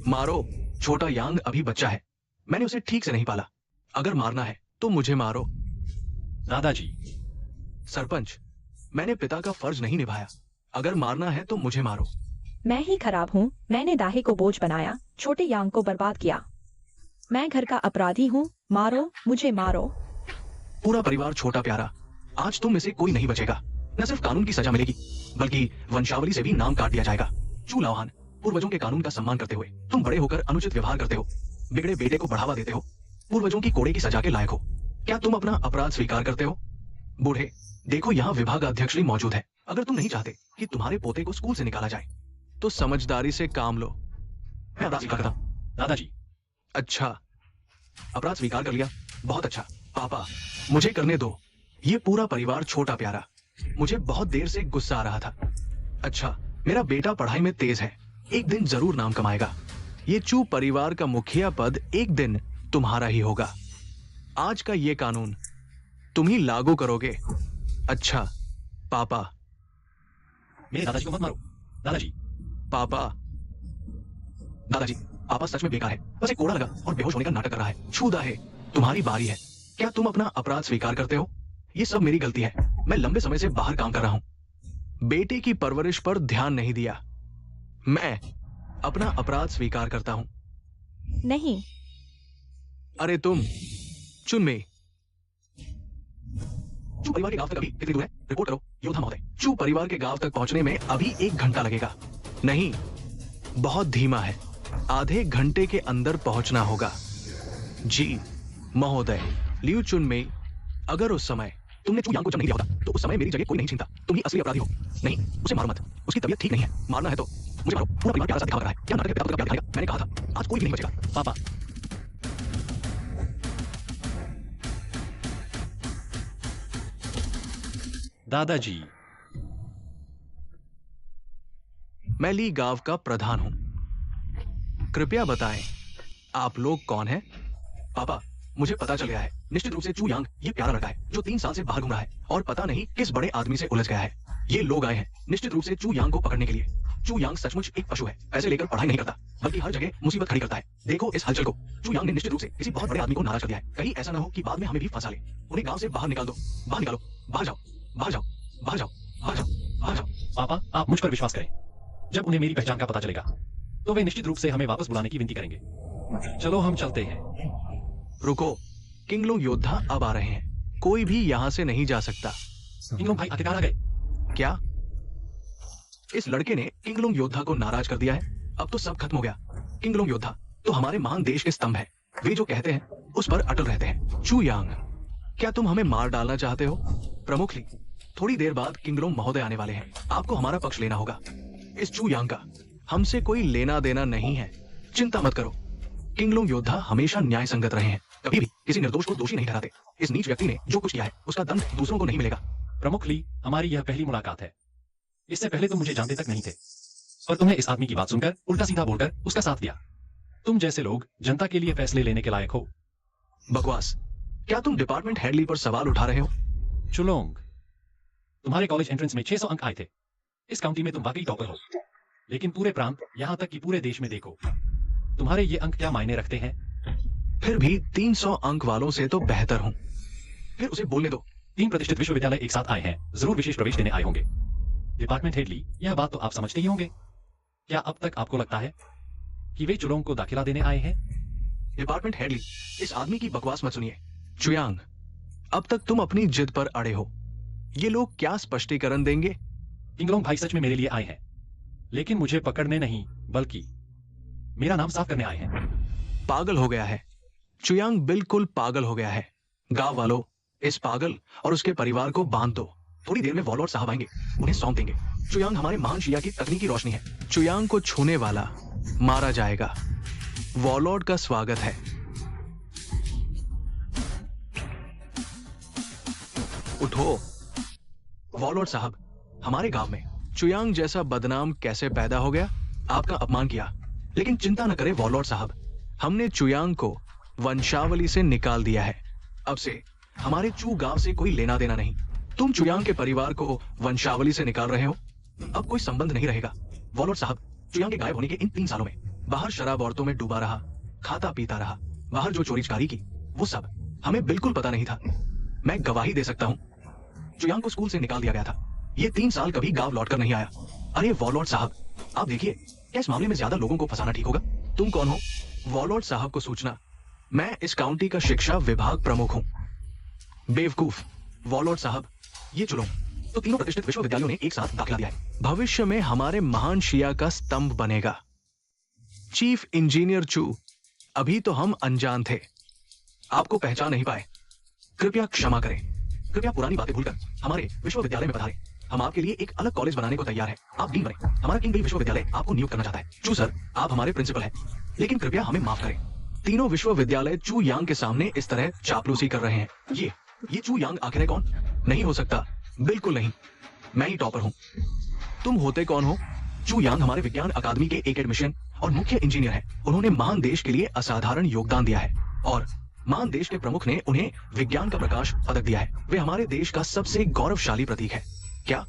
Speaker 2: मारो। छोटा यांग अभी बच्चा है, मैंने उसे ठीक से नहीं पाला। अगर मारना है तो मुझे मारो।
Speaker 1: दादाजी,
Speaker 2: सरपंच, मैंने पिता का फर्ज नहीं निभाया। अगर मारना है तो मुझे मारो।
Speaker 4: मैं ही खराब हूँ, मैंने दाहे को बोझ बनाया, छोटे यांग को बर्बाद किया। मैं घर का अपराधी हूँ, मारो, मुझे मारो।
Speaker 2: पूरा परिवार छोटा प्यारा, आज तुम में से कोई नहीं बचेगा। न सिर्फ कानून की सजा मिलेगी, बल्कि वंशावली से भी नाम काट दिया जाएगा। चू लाओहान, पूर्वजों के कानून का सम्मान करते हुए तुम बड़े होकर अनुचित व्यवहार करते हो, बिगड़े बेटे को बढ़ावा देते हो, पूर्वजों की कोड़े की सजा के लायक हो। क्या तुम अपना अपराध स्वीकार करते हो? बूढ़े, देखो यहाँ विभाग अध्यक्ष भी मौजूद है। अगर तुम नहीं चाहते कि तुम्हारे पोते को स्कूल से निकाला जाए तो समझदारी से काम लो। मैं अपराध स्वीकार करता हूं।
Speaker 1: दादाजी,
Speaker 2: अच्छा, अपराध स्वीकार कर लिया, बहुत अच्छा। पापा, मुझे करने दो। ये पूरा परिवार छोटा प्यारा, मुझे बहुत देर से गुस्सा आ रहा था। अच्छा, मेरा बेटा पढ़ाई में तेज है, एक दिन जरूर नाम कमाएगा। ये चू परिवार का मुखिया पद एक दिन तुम्हारा ही होगा। आज का ये कानून तुम ही लागू करोगे। अच्छा पापा।
Speaker 1: मेरे दादाजी को मत मारो। दादाजी,
Speaker 2: पापा, दादाजी, पापा सच में बेकार है, बस एक कोड़ा लगा और बेहोश होने का नाटक कर रहा है। छूदा है, तुम्हारी बारी है। क्या तुम अपना अपराध स्वीकार करते हो? ये सब मेरी गलती है, मैं लंबे समय से बाहर काम कर रहा हूं, बेटे की परवरिश पर ध्यान नहीं दिया। मैं अपना अपराध स्वीकार करता हूं।
Speaker 4: नहीं,
Speaker 2: अरे तुम, चुनमे। चू परिवार के गांव तक अभी कितनी दूर है? रिपोर्ट करो योद्धा महोदय। चू परिवार के गांव तक पहुंचने में अभी 1 घंटा लगेगा। नहीं, बहुत धीमा है, आधे घंटे के अंदर पहुंचना होगा। जी महोदय। लियू चुनमे, अगर उस समय तुमने चू यांग को जन्म नहीं दिया होता तो उस समय मेरी जगह कोई नहीं छीनता। तुम ही असली अपराधी हो। नहीं, उसे मारो मत, उसकी तबीयत ठीक नहीं है। मारना है तो मुझे मारो। पूरा परिवार प्यारा सा दिखा रहा है। क्या नाटक के पिता का प्यार दिखाएगा? मैंने कहा था आज कोई भी नहीं बचेगा।
Speaker 1: पापा, दादाजी,
Speaker 2: मैं ली गांव का प्रधान हूं। कृपया बताएं, आप लोग कौन हैं? पापा, मुझे पता चल गया है। निश्चित रूप से चू यांग ये प्यारा लड़का है जो 3 साल से बाहर घूम रहा है और पता नहीं किस बड़े आदमी से उलझ गया है। ये लोग आए हैं निश्चित रूप से चू यांग को पकड़ने के लिए। चू यांग सचमुच एक पशु है, पैसे लेकर पढ़ाई नहीं करता बल्कि हर जगह मुसीबत खड़ी करता है। देखो इस हलचल को। चू यांग ने निश्चित रूप से किसी बहुत बड़े आदमी को नाराज कर दिया है। कहीं ऐसा ना हो कि बाद में हमें भी फंसा ले। उन्हें गांव से बाहर निकाल दो। बाहर निकालो, बाहर जाओ, बाहर जाओ, बाहर जाओ, बाहर जाओ, बाहर जाओ।
Speaker 1: पापा, आप मुझ पर विश्वास करें। जब उन्हें मेरी पहचान का पता चलेगा तो वे निश्चित रूप से हमें वापस बुलाने की विनती करेंगे। चलो हम चलते हैं।
Speaker 2: रुको, किंगलुंग योद्धा अब आ रहे हैं। कोई भी यहाँ से नहीं जा सकता।
Speaker 1: किंगलुंग भाई आखिरकार आ गए।
Speaker 2: क्या इस लड़के ने किंगलुंग योद्धा को नाराज कर दिया है? अब तो सब खत्म हो गया। किंगलुंग योद्धा तो हमारे महान देश के स्तंभ है। वे जो कहते हैं उस पर अटल रहते हैं। चू यांग, क्या तुम हमें मार डालना चाहते हो? प्रमुख ली, थोड़ी देर बाद किंगलुंग महोदय आने वाले हैं। आपको हमारा पक्ष लेना होगा। इस चू यांग का हमसे कोई लेना देना नहीं है। चिंता मत करो। किंगलुंग योद्धा हमेशा न्याय संगत रहे हैं, कभी भी किसी निर्दोष को दोषी नहीं ठहराते। इस नीच व्यक्ति ने जो कुछ किया है उसका दंड दूसरों को नहीं मिलेगा।
Speaker 1: प्रमुख ली, हमारी यह पहली मुलाकात है। इससे पहले तुम मुझे जानते तक नहीं थे, पर तुमने इस आदमी की बात सुनकर उल्टा सीधा बोलकर उसका साथ दिया। तुम जैसे लोग जनता के लिए फैसले लेने के लायक हो।
Speaker 2: बकवास। क्या तुम डिपार्टमेंट हेडली पर सवाल उठा रहे हो?
Speaker 1: चुलोंग, तुम्हारे कॉलेज एंट्रेंस में 600 अंक आए थे। इस काउंटी में तुम वाकई टॉपर हो, लेकिन पूरे प्रांत, यहाँ तक कि पूरे देश में देखो, तुम्हारे ये अंक क्या मायने रखते हैं?
Speaker 2: फिर भी 300 अंक वालों से तो बेहतर हूं। फिर उसे बोलने दो।
Speaker 1: 3 प्रतिष्ठित विश्वविद्यालय एक साथ आए हैं, जरूर विशेष प्रवेश देने आए होंगे। डिपार्टमेंट हेडली, यह बात तो आप समझते ही होंगे। क्या अब तक आपको लगता है कि वे चुलोंग को दाखिला देने आए हैं?
Speaker 2: डिपार्टमेंट हेडली, इस आदमी की बकवास मत सुनिए। चुयांग, अब तक तुम अपनी जिद पर अड़े हो। ये लोग क्या स्पष्टीकरण देंगे?
Speaker 1: इंगलोंग भाई सच में मेरे लिए आए हैं, लेकिन मुझे पकड़ने नहीं, बल्कि मेरा नाम साफ करने आए हैं।
Speaker 2: पागल हो गया है। चुयांग बिल्कुल पागल हो गया है। गांव वालों, इस पागल और उसके परिवार को बांध दो। थोड़ी देर में वॉलॉर्ड साहब आएंगे, उन्हें सौंप देंगे। चुयांग हमारे महान शिया की तकनीकी रोशनी है। चुयांग को छूने वाला मारा जाएगा। वॉलॉर्ड का स्वागत है। उठो। वॉलॉर्ड साहब, हमारे गांव में चुयांग जैसा बदनाम कैसे पैदा हो गया? आपका अपमान किया, लेकिन चिंता न करें वॉलॉर्ड साहब, हमने चुयांग को वंशावली से निकाल दिया है। अब से हमारे चू गांव से कोई लेना देना नहीं। तुम चुयांग के परिवार को वंशावली से निकाल रहे हो, अब कोई संबंध नहीं रहेगा। वॉलॉर्ड साहब, चुयांग के गायब होने के इन 3 सालों में बाहर शराब औरतों में डूबा रहा, खाता पीता रहा। बाहर जो चोरी चकारी की, वो सब हमें बिल्कुल पता नहीं था। मैं गवाही दे सकता हूं, चुयांग को स्कूल से निकाल दिया गया था। ये 3 साल कभी गांव लौटकर नहीं आया। अरे वॉलॉर्ड साहब, आप देखिए, क्या इस मामले में ज्यादा लोगों को फंसाना ठीक होगा? तुम कौन हो? वॉलॉर्ड साहब को सूचना, मैं इस काउंटी का शिक्षा विभाग प्रमुख हूं। बेवकूफ। वॉलॉर्ड साहब, ये चुलो तो 3 प्रतिष्ठित विश्वविद्यालयों ने एक साथ दाखिला दिया है। भविष्य में हमारे महान शिया का स्तंभ बनेगा। चीफ इंजीनियर चू, अभी तो हम अनजान थे, आपको पहचान नहीं पाए। कृपया क्षमा करें। कृपया पुरानी बातें भूलकर हमारे विश्वविद्यालय में पधारें। हम आपके लिए एक अलग कॉलेज बनाने को तैयार है। आप डीन बने। हमारा किंगडे विश्वविद्यालय आपको नियुक्त करना चाहता है। चू सर, आप हमारे प्रिंसिपल हैं, लेकिन कृपया हमें माफ करें। तीनों विश्वविद्यालय चू यांग के सामने इस तरह चापलूसी कर रहे हैं। ये चू यांग आखिर है कौन? नहीं हो सकता, बिल्कुल नहीं। मैं ही टॉपर हूं। तुम होते कौन हो? चू यांग हमारे विज्ञान अकादमी के एकेडमिशियन और मुख्य इंजीनियर है। उन्होंने महान देश के लिए असाधारण योगदान दिया है और महान देश के प्रमुख ने उन्हें विज्ञान का प्रकाश पदक दिया है। वे हमारे देश का सबसे गौरवशाली प्रतीक है। क्या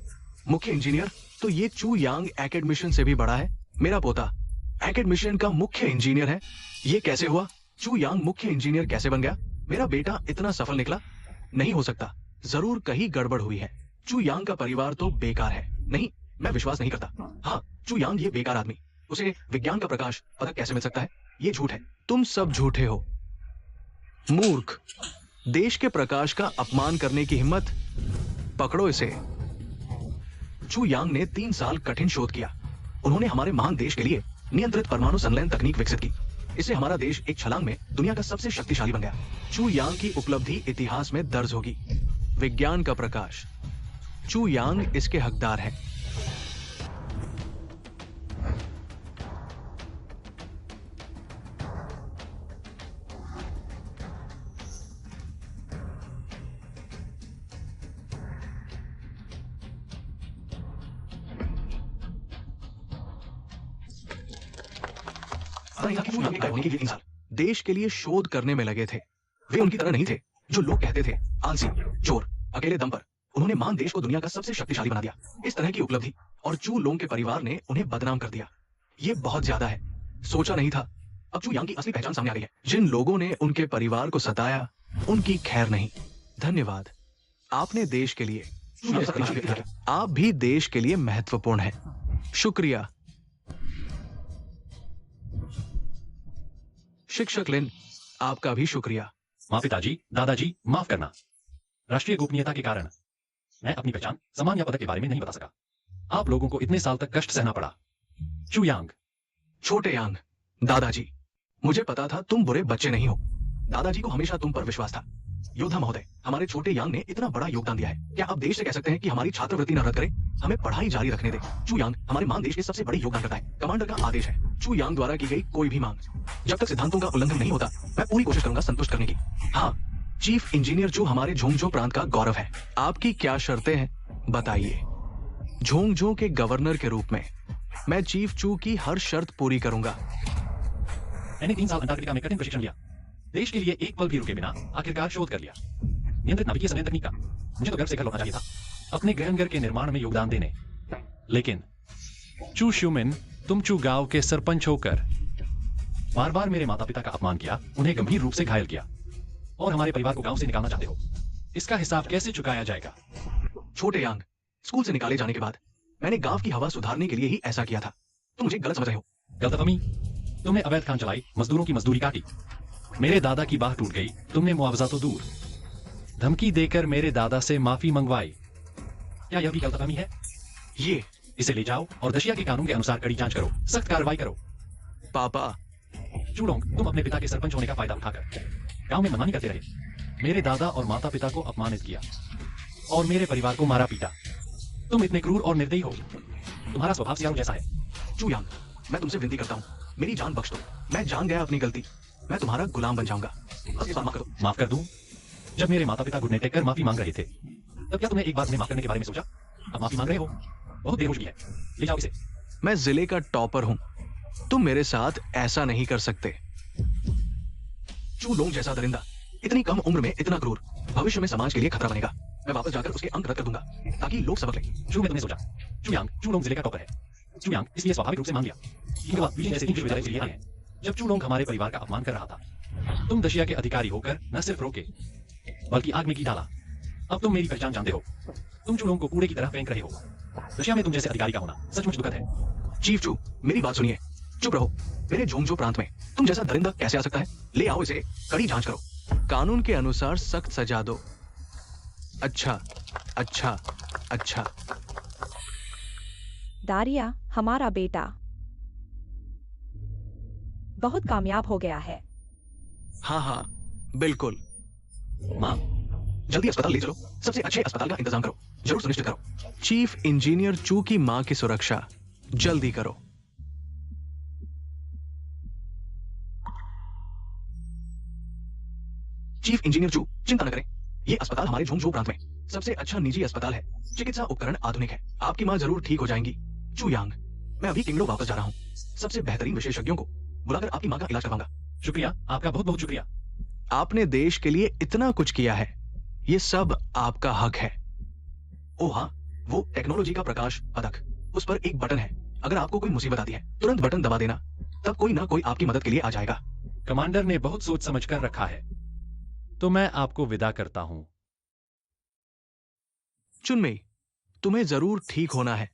Speaker 2: मुख्य इंजीनियर? तो ये चू यांग एकेडमिशियन से भी बड़ा है। मेरा पोता एकेडमिशियन का मुख्य इंजीनियर है। ये कैसे हुआ? चू यांग मुख्य इंजीनियर कैसे बन गया? मेरा बेटा इतना सफल निकला? नहीं हो सकता, जरूर कहीं गड़बड़ हुई है। चू यांग का परिवार तो बेकार है। नहीं, मैं विश्वास नहीं करता। हाँ, चू यांग ये बेकार आदमी, उसे विज्ञान का प्रकाश पदक कैसे मिल सकता है? ये झूठ है। तुम सब झूठे हो। मूर्ख। देश के प्रकाश का अपमान करने की हिम्मत? पकड़ो इसे। चू यांग ने 3 साल कठिन शोध किया। उन्होंने हमारे महान देश के लिए नियंत्रित परमाणु संलयन तकनीक विकसित की। इससे हमारा देश एक छलांग में दुनिया का सबसे शक्तिशाली बन गया। चू यांग की उपलब्धि इतिहास में दर्ज होगी। विज्ञान का प्रकाश, चू यांग इसके हकदार है। देश के लिए शोध करने में लगे थे। वे उनकी तरह नहीं थे जो लोग कहते थे आलसी, चोर, अकेले दम पर। उन्होंने महान देश को दुनिया का सबसे शक्तिशाली बना दिया। इस तरह की उपलब्धि और चू लोंग के परिवार ने उन्हें बदनाम कर दिया। ये बहुत ज्यादा है। सोचा नहीं था। अब चू यांग की असली पहचान सामने आ गई है। जिन लोगों ने उनके परिवार को सताया, उनकी खैर नहीं। धन्यवाद, आपने देश के लिए, आप भी देश के लिए महत्वपूर्ण हैं। शुक्रिया। शिक्षक लिन, आपका भी शुक्रिया।
Speaker 1: माँ पिताजी, दादाजी, माफ करना। राष्ट्रीय गोपनीयता के कारण मैं अपनी पहचान, सम्मान या पदक के बारे में नहीं बता सका। आप लोगों को इतने साल तक कष्ट सहना पड़ा। चू यांग।
Speaker 2: छोटे यांग, दादाजी, मुझे पता था तुम बुरे बच्चे नहीं हो। दादाजी को हमेशा तुम पर विश्वास था। योद्धा महोदय, हमारे छोटे यांग ने इतना बड़ा योगदान दिया है। क्या आप देश से कह सकते हैं कि हमारी छात्रवृत्ति न रद्द करें? हमें पढ़ाई जारी रखने दें। चू यांग हमारे महान देश के सबसे बड़े योगदानकर्ता है। कमांडर का आदेश है, चू यांग द्वारा की गई कोई भी मांग, जब तक सिद्धांतों का उल्लंघन नहीं होता, मैं पूरी कोशिश करूंगा संतुष्ट करने की। हाँ, चीफ इंजीनियर चू हमारे झोंगझो प्रांत का गौरव है। आपकी क्या शर्तें हैं, बताइए। झोंगझो के गवर्नर के रूप में मैं चीफ चू की हर शर्त पूरी करूंगा।
Speaker 1: मैंने 3 साल अंटार्कटिका में कठिन प्रशिक्षण लिया, देश के लिए एक पल भी रुके बिना आखिरकार शोध कर लिया, नियंत्रित नाभिकीय संयंत्र तकनीक का। मुझे तो गर्व से घर लौटना चाहिए था, अपने ग्रहणघर के निर्माण में योगदान देने। लेकिन चू श्यूमिन, तुम चू गांव के सरपंच होकर बार बार मेरे माता पिता का अपमान किया, उन्हें गंभीर रूप से घायल किया, और हमारे परिवार को गांव से निकालना चाहते हो। इसका हिसाब कैसे चुकाया जाएगा?
Speaker 2: छोटे यांग, स्कूल से निकाले जाने के बाद मैंने गांव की हवा सुधारने के लिए ही ऐसा किया था। तुम मुझे गलत समझ रहे हो।
Speaker 1: गलतफहमी, तुमने अवैध खान चलाई, मजदूरों की मजदूरी काटी, मेरे दादा की बाह टूट गई, तुमने मुआवजा तो दूर, धमकी देकर मेरे दादा से माफी मंगवाई। क्या यह भी गलतफहमी है?
Speaker 2: ये
Speaker 1: इसे ले जाओ और दशिया के कानून के अनुसार कड़ी जांच करो, सख्त कार्रवाई करो।
Speaker 2: पापा,
Speaker 1: चूलोंग, तुम अपने पिता के सरपंच होने का फायदा उठाकर गांव में मनमानी करते रहे, मेरे दादा और माता पिता को अपमानित किया और मेरे परिवार को मारा पीटा। तुम इतने क्रूर और निर्दयी हो, तुम्हारा स्वभाव सियारों जैसा है।
Speaker 2: चू यांग, मैं तुमसे विनती करता हूँ, मेरी जान बख्श दो। मैं जान गया अपनी गलती, मैं तुम्हारा गुलाम बन जाऊंगा। बस इस बार माफ कर दो।
Speaker 1: माफ कर दूं? जब मेरे माता पिता घुटने टेक कर माफी मांग रहे थे, तब क्या तुमने एक बार उन्हें माफ करने के बारे में सोचा? अब माफी मांग रहे हो, बहुत देर हो चुकी है, ले जाओ इसे।
Speaker 2: मैं जिले का टॉपर हूँ, तुम मेरे साथ ऐसा नहीं कर सकते। चू लोंग जैसा दरिंदा इतनी कम उम्र में इतना क्रूर, भविष्य में समाज के लिए खतरा बनेगा। मैं वापस जाकर उसके अंक रद्द कर दूंगा ताकि लोग सबक लें।
Speaker 1: चू, मैं तुमने सोचा, चू यांग, चू लोंग जिले का टॉपर है। चू यांग इसलिए स्वाभाविक रूप से मान लिया। इनके बाद बीजिंग जैसे तीन विश्वविद्यालय से लिए आए हैं। जब चू लोंग हमारे परिवार का अपमान कर रहा था, तुम दशिया के अधिकारी होकर न सिर्फ रोके, बल्कि आग में की डाला। अब तुम मेरी पहचान जानते हो, तुम चू लोंग को कूड़े की तरह फेंक रहे हो। दशिया में तुम जैसे अधिकारी का होना सचमुच दुखद है।
Speaker 2: चीफ चू, मेरी बात सुनिए, चुप रहो। मेरे झोंगजो प्रांत में तुम जैसा दरिंदा कैसे आ सकता है? ले आओ इसे, कड़ी जांच करो, कानून के अनुसार सख्त सजा दो। अच्छा अच्छा अच्छा।
Speaker 4: दारिया, हमारा बेटा बहुत कामयाब हो गया है।
Speaker 2: हाँ हाँ बिल्कुल।
Speaker 1: माँ,
Speaker 2: जल्दी अस्पताल ले चलो, सबसे अच्छे अस्पताल का इंतजाम करो, जरूर सुनिश्चित करो। चीफ इंजीनियर चू की मां की सुरक्षा जल्दी करो। चीफ इंजीनियर चू, चिंता न करें, ये अस्पताल हमारे झोंगझो प्रांत में सबसे अच्छा निजी अस्पताल है। चिकित्सा उपकरण आधुनिक है, आपकी मां जरूर ठीक हो जाएंगी। चू यांग, मैं अभी किंगडो वापस जा रहा हूँ, सबसे बेहतरीन विशेषज्ञों को बुलाकर आपकी मां का इलाज करवाऊंगा।
Speaker 1: शुक्रिया, आपका बहुत बहुत शुक्रिया।
Speaker 2: आपने देश के लिए इतना कुछ किया है, ये सब आपका हक है। ओ हाँ, वो टेक्नोलॉजी का प्रकाश पदक, उस पर एक बटन है। अगर आपको कोई मुसीबत आती है, तुरंत बटन दबा देना, तब कोई ना कोई आपकी मदद के लिए आ जाएगा।
Speaker 1: कमांडर ने बहुत सोच समझ कर रखा है, तो मैं आपको विदा करता हूं।
Speaker 2: चुनमेई, तुम्हें जरूर ठीक होना है।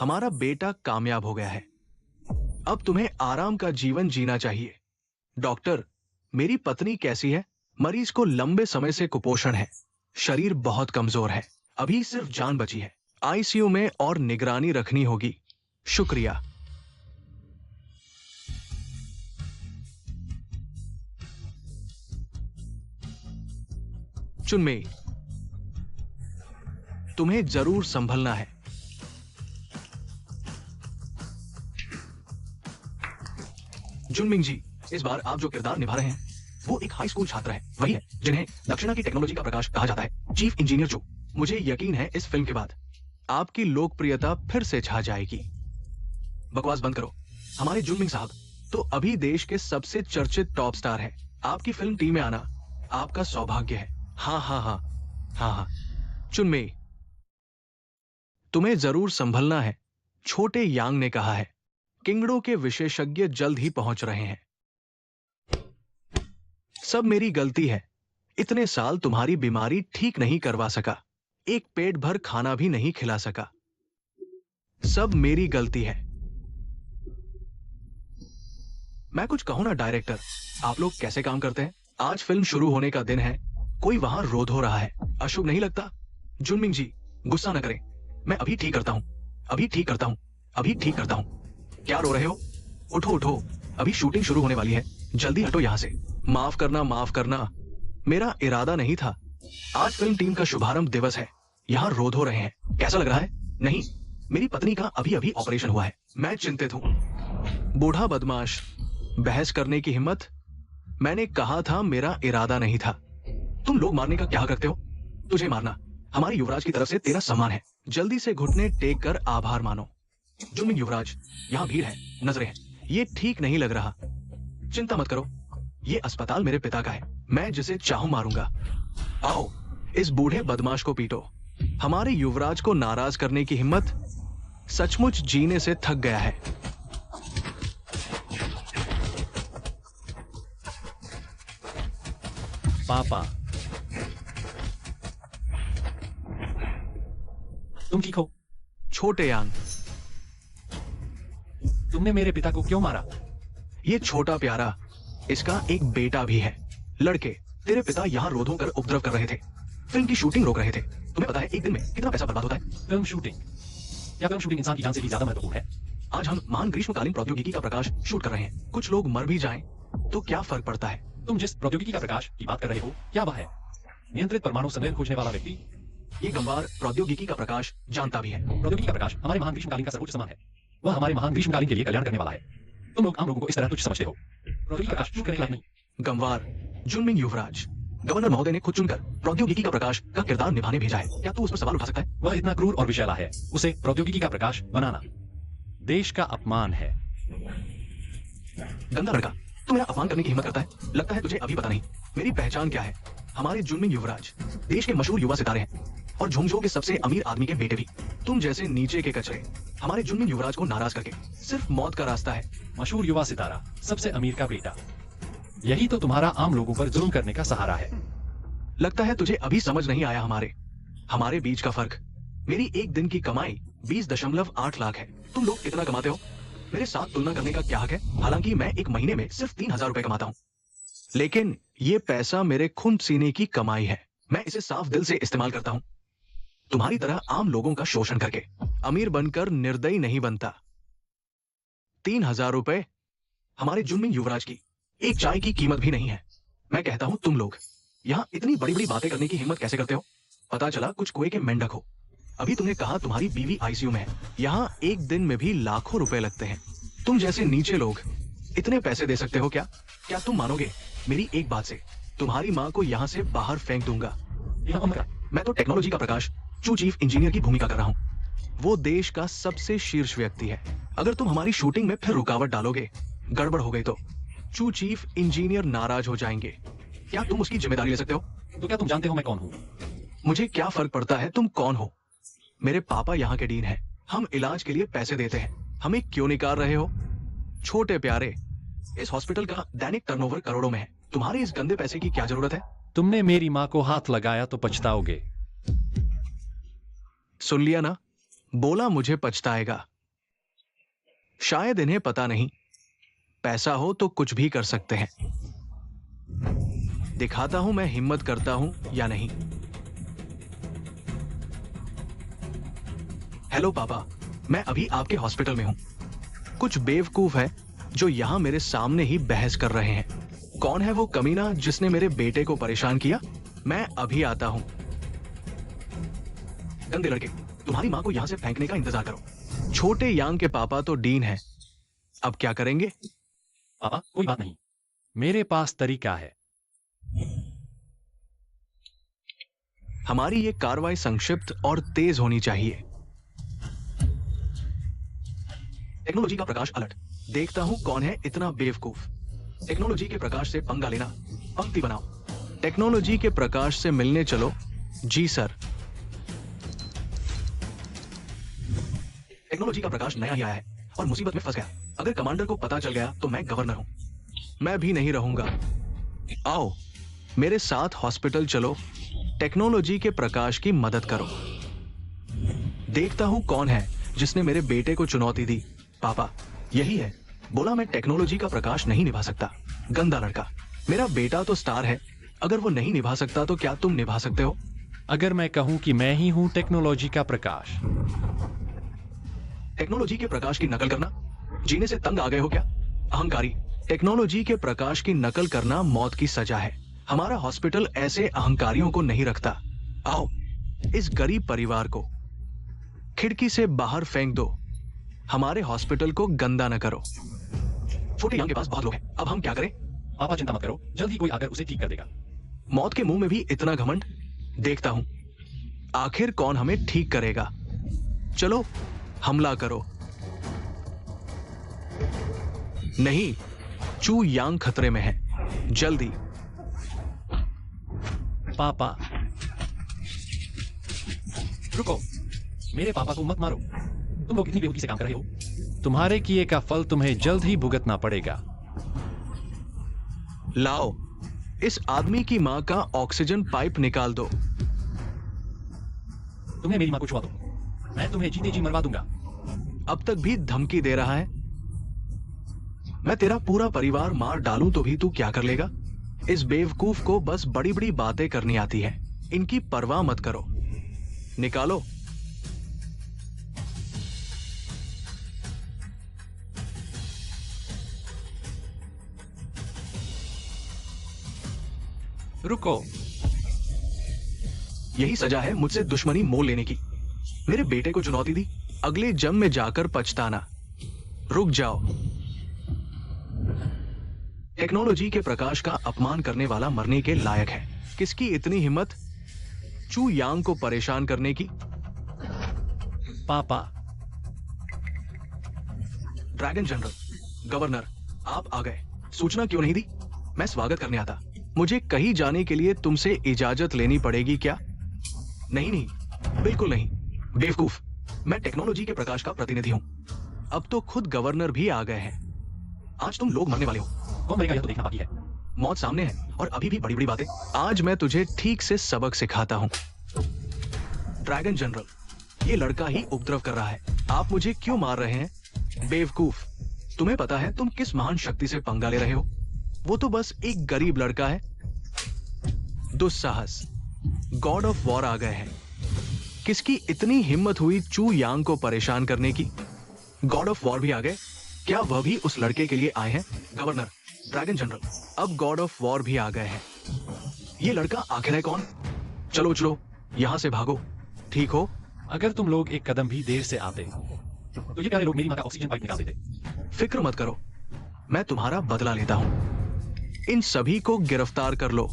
Speaker 2: हमारा बेटा कामयाब हो गया है, अब तुम्हें आराम का जीवन जीना चाहिए। डॉक्टर, मेरी पत्नी कैसी है? मरीज को लंबे समय से कुपोषण है, शरीर बहुत कमजोर है, अभी सिर्फ जान बची है। आईसीयू में और निगरानी रखनी होगी। शुक्रिया। चुनमेई, तुम्हें जरूर संभलना है। जुनमिंग जी, इस बार आप जो किरदार निभा रहे हैं वो एक हाई स्कूल छात्र है, वही है जिन्हें दक्षिणा की टेक्नोलॉजी का प्रकाश कहा जाता है। चीफ इंजीनियर चू, मुझे यकीन है इस फिल्म के बाद आपकी लोकप्रियता फिर से छा जाएगी। बकवास बंद करो। हमारे जुनमिंग साहब तो अभी देश के सबसे चर्चित टॉप स्टार हैं। आपकी फिल्म टीम में आना आपका सौभाग्य है। हाँ हाँ हाँ हाँ हाँ। चुनमेई, तुम्हें जरूर संभलना है, छोटे यांग ने कहा है। किंगडो के विशेषज्ञ जल्द ही पहुंच रहे हैं। सब मेरी गलती है, इतने साल तुम्हारी बीमारी ठीक नहीं करवा सका, एक पेट भर खाना भी नहीं खिला सका, सब मेरी गलती है। मैं कुछ कहूं ना डायरेक्टर, आप लोग कैसे काम करते हैं? आज फिल्म शुरू होने का दिन है, कोई वहां रोध हो रहा है, अशुभ नहीं लगता? जुनमिंग जी, गुस्सा न करें, मैं अभी ठीक करता हूं, अभी ठीक करता हूं, अभी ठीक करता हूं। क्या रो रहे हो? उठो उठो, अभी शूटिंग शुरू होने वाली है, जल्दी हटो यहां से। माफ करना, मेरा इरादा नहीं था। आज फिल्म टीम का शुभारंभ दिवस है, यहां रोध हो रहे हैं, कैसा लग रहा है? नहीं, मेरी पत्नी का अभी अभी ऑपरेशन हुआ है, मैं चिंतित हूं। बूढ़ा बदमाश, बहस करने की हिम्मत? मैंने कहा था मेरा इरादा नहीं था। तुम लोग मारने का क्या हक रखते हो? तुझे मारना हमारे युवराज की तरफ से तेरा सम्मान है, जल्दी से घुटने टेक कर आभार मानो। जुनमिंग युवराज, यहाँ भीड़ है, नजरें हैं, ये ठीक नहीं लग रहा। चिंता मत करो, ये अस्पताल मेरे पिता का है, मैं जिसे चाहूं मारूंगा। आओ, इस बूढ़े बदमाश को पीटो। हमारे युवराज को नाराज करने की हिम्मत, सचमुच जीने से थक गया है।
Speaker 1: पापा, तुम ठीक हो?
Speaker 2: छोटे यांग,
Speaker 1: तुमने मेरे पिता को क्यों मारा?
Speaker 2: ये छोटा प्यारा, इसका एक बेटा भी है। लड़के, तेरे पिता यहाँ रोधों कर उपद्रव कर रहे थे, फिल्म की शूटिंग रोक रहे थे। तुम्हें पता है एक दिन में कितना पैसा बर्बाद होता है?
Speaker 1: Film shooting? क्या फिल्म शूटिंग इंसान की जान से भी ज्यादा महत्वपूर्ण है?
Speaker 2: आज हम महान ग्रीष्मकालीन प्रौद्योगिकी का प्रकाश शूट कर रहे हैं। कुछ लोग मर भी जाएं तो क्या फर्क पड़ता है?
Speaker 1: तुम जिस प्रौद्योगिकी का प्रकाश की बात कर रहे हो, क्या वह है? नियंत्रित परमाणु संवेदन खोजने वाला व्यक्ति?
Speaker 2: ये गंवार प्रौद्योगिकी का प्रकाश जानता भी है।
Speaker 1: प्रौद्योगिकी का प्रकाश हमारे महान ग्रीष्मकालीन का सर्वोच्च सम्मान है। वह हमारे महान ग्रीष्मकालीन के लिए कल्याण करने वाला है। तुम लोग आम लोगों को इस तरह तुच्छ समझते हो। प्रौद्योगिकी का प्रकाश शूट करने के लायक नहीं।
Speaker 2: गंवार, जुनमिंग युवराज, गवर्नर महोदय ने खुद चुनकर प्रौद्योगिकी का प्रकाश का किरदार निभाने भेजा है। क्या तू उस पर सवाल उठा सकता है?
Speaker 1: वह इतना क्रूर और विषैला है, उसे प्रौद्योगिकी का प्रकाश बनाना देश का अपमान है।
Speaker 2: गंदा लड़का, तू मेरा अपमान करने की हिम्मत करता है? लगता है तुझे अभी पता नहीं मेरी पहचान क्या है। हमारे जुनमिंग युवराज देश के मशहूर युवा सितारे हैं और झुंझुओं के सबसे अमीर आदमी के बेटे भी। तुम जैसे नीचे के कचरे हमारे जुनमिंग युवराज को नाराज करके सिर्फ मौत का रास्ता है।
Speaker 1: मशहूर युवा सितारा, सबसे अमीर का बेटा, यही तो तुम्हारा आम लोगों पर जुल्म करने का सहारा है।
Speaker 2: लगता है तुझे अभी समझ नहीं आया हमारे बीच का फर्क। मेरी एक दिन की कमाई 20.8 लाख है। तुम लोग कितना कमाते हो? मेरे साथ तुलना करने का क्या हक है? हालांकि मैं एक महीने में सिर्फ 3,000 रुपए कमाता हूँ, लेकिन ये पैसा मेरे खून सीने की कमाई है। मैं इसे साफ दिल से इस्तेमाल करता हूँ। तुम्हारी तरह आम लोगों का शोषण करके अमीर बनकर निर्दयी नहीं बनता। 3,000 रुपए हमारे जुनमिंग युवराज की एक चाय की कीमत भी नहीं है। मैं कहता हूँ, तुम लोग यहाँ इतनी बड़ी बड़ी बातें करने की हिम्मत कैसे करते हो? पता चला कुछ कुएं के मेंढक हो। अभी तुमने कहा तुम्हारी बीवी आईसीयू में है। यहाँ एक दिन में भी लाखों रुपए लगते हैं। तुम जैसे नीचे लोग इतने पैसे दे सकते हो क्या? क्या तुम मानोगे मेरी एक बात से तुम्हारी माँ को यहाँ से बाहर फेंक दूंगा। मैं तो टेक्नोलॉजी का प्रकाश चू चीफ इंजीनियर की भूमिका कर रहा हूँ। वो देश का सबसे शीर्ष व्यक्ति है। अगर तुम हमारी शूटिंग में फिर रुकावट डालोगे, गड़बड़ हो गई तो चू चीफ इंजीनियर नाराज हो जाएंगे। क्या तुम उसकी जिम्मेदारी ले सकते हो?
Speaker 1: तो क्या तुम जानते हो मैं कौन हूँ?
Speaker 2: मुझे क्या फर्क पड़ता है तुम कौन हो? मेरे पापा यहाँ के डीन हैं। हम इलाज के लिए पैसे देते हैं। हमें क्यों निकाल रहे हो? छोटे प्यारे, इस हॉस्पिटल का दैनिक टर्नओवर करोड़ों में है। तुम्हारे इस गंदे पैसे की क्या जरूरत है?
Speaker 1: तुमने मेरी माँ को हाथ लगाया तो पछताओगे।
Speaker 2: सुन लिया ना, बोला मुझे पछताएगा। शायद इन्हें पता नहीं, पैसा हो तो कुछ भी कर सकते हैं। दिखाता हूं मैं हिम्मत करता हूं या नहीं। हेलो पापा, मैं अभी आपके हॉस्पिटल में हूं। कुछ बेवकूफ है जो यहां मेरे सामने ही बहस कर रहे हैं। कौन है वो कमीना जिसने मेरे बेटे को परेशान किया? मैं अभी आता हूं। गंदे लड़के, तुम्हारी मां को यहां से फेंकने का इंतजार करो। छोटे यांग के पापा तो डीन हैं। अब क्या करेंगे?
Speaker 1: पापा, कोई बात नहीं, मेरे पास तरीका है।
Speaker 2: हमारी ये कार्रवाई संक्षिप्त और तेज होनी चाहिए। टेक्नोलॉजी का प्रकाश अलर्ट। देखता हूं कौन है इतना बेवकूफ। टेक्नोलॉजी के प्रकाश से पंगा लेना। पंक्ति बनाओ। टेक्नोलॉजी के प्रकाश से मिलने चलो। जी सर। टेक्नोलॉजी का प्रकाश नया ही आया है और मुसीबत में फंस गया। अगर कमांडर को पता चल गया तो मैं गवर्नर हूं। मैं भी नहीं रहूंगा। आओ मेरे साथ हॉस्पिटल चलो। टेक्नोलॉजी के प्रकाश की मदद करो। देखता हूं कौन है जिसने मेरे बेटे को चुनौती दी। पापा, यही है। बोला मैं टेक्नोलॉजी का प्रकाश नहीं निभा सकता। गंदा लड़का। मेरा बेटा तो स्टार है। अगर वो नहीं निभा सकता तो क्या तुम निभा सकते हो?
Speaker 1: अगर मैं कहूं कि मैं ही हूं टेक्नोलॉजी का प्रकाश।
Speaker 2: टेक्नोलॉजी के प्रकाश की नकल करना? जीने से तंग आ गए हो क्या? अहंकारी। टेक्नोलॉजी के प्रकाश की नकल करना मौत की सजा है। हमारा हॉस्पिटल ऐसे अहंकारियों को नहीं रखता। आओ इस गरीब परिवार को खिड़की से बाहर फेंक दो। हमारे हॉस्पिटल को गंदा न करो। छोटे यांग के पास बहुत लोग हैं। अब हम क्या करें?
Speaker 1: पापा चिंता मत करो, जल्द ही कोई आकर उसे ठीक कर देगा।
Speaker 2: मौत के मुंह में भी इतना घमंड? देखता हूं आखिर कौन हमें ठीक करेगा। चलो हमला करो। नहीं, चू यांग खतरे में है। जल्दी।
Speaker 1: पापा रुको, मेरे पापा को मत मारो। तुम लोग इतनी बेवकूफी से काम कर रहे हो। तुम्हारे किए का फल तुम्हें जल्द ही भुगतना पड़ेगा।
Speaker 2: लाओ, इस आदमी की मां का ऑक्सीजन पाइप निकाल दो।
Speaker 1: तुम्हें मेरी मां को छुआ दो, मैं तुम्हें जीते जी मरवा दूंगा।
Speaker 2: अब तक भी धमकी दे रहा है। मैं तेरा पूरा परिवार मार डालूं तो भी तू क्या कर लेगा? इस बेवकूफ को बस बड़ी बड़ी बातें करनी आती है। इनकी परवाह मत करो। निकालो।
Speaker 1: रुको,
Speaker 2: यही सजा है मुझसे दुश्मनी मोल लेने की। मेरे बेटे को चुनौती दी, अगले जन्म में जाकर पछताना। रुक जाओ। टेक्नोलॉजी के प्रकाश का अपमान करने वाला मरने के लायक है। किसकी इतनी हिम्मत चू यांग को परेशान करने की?
Speaker 1: पापा।
Speaker 2: ड्रैगन जनरल, गवर्नर, आप आ गए। सूचना क्यों नहीं दी? मैं स्वागत करने आता। मुझे कहीं जाने के लिए तुमसे इजाजत लेनी पड़ेगी क्या? नहीं नहीं, बिल्कुल नहीं। बेवकूफ, मैं टेक्नोलॉजी के प्रकाश का प्रतिनिधि हूं। अब तो खुद गवर्नर भी आ गए हैं। आज तुम लोग मरने वाले हो।
Speaker 1: कौन मरेगा यह तो देखना बाकी है।
Speaker 2: मौत सामने है और अभी भी बड़ी बड़ी बातें। आज मैं तुझे ठीक से सबक सिखाता हूं। ड्रैगन जनरल, ये लड़का ही उपद्रव कर रहा है। आप मुझे क्यों मार रहे हैं? बेवकूफ, तुम्हें पता है तुम किस महान शक्ति से पंगा ले रहे हो? वो तो बस एक गरीब लड़का है। दुस्साहस, गॉड ऑफ वॉर आ गए हैं। किसकी इतनी हिम्मत हुई चू यांग को परेशान करने की? गॉड ऑफ वॉर भी आ गए। क्या वह भी उस लड़के के लिए आए हैं? गवर्नर, ड्रैगन जनरल, अब गॉड ऑफ वॉर भी आ गए हैं। ये लड़का आखिर है कौन? चलो चलो, यहां से भागो। ठीक हो?
Speaker 1: अगर तुम लोग एक कदम भी देर से आते तो ये प्यारे लोग मेरी मां का ऑक्सीजन पाइप निकाल देते।
Speaker 2: फिक्र मत करो, मैं तुम्हारा बदला लेता हूं। इन सभी को गिरफ्तार कर लो।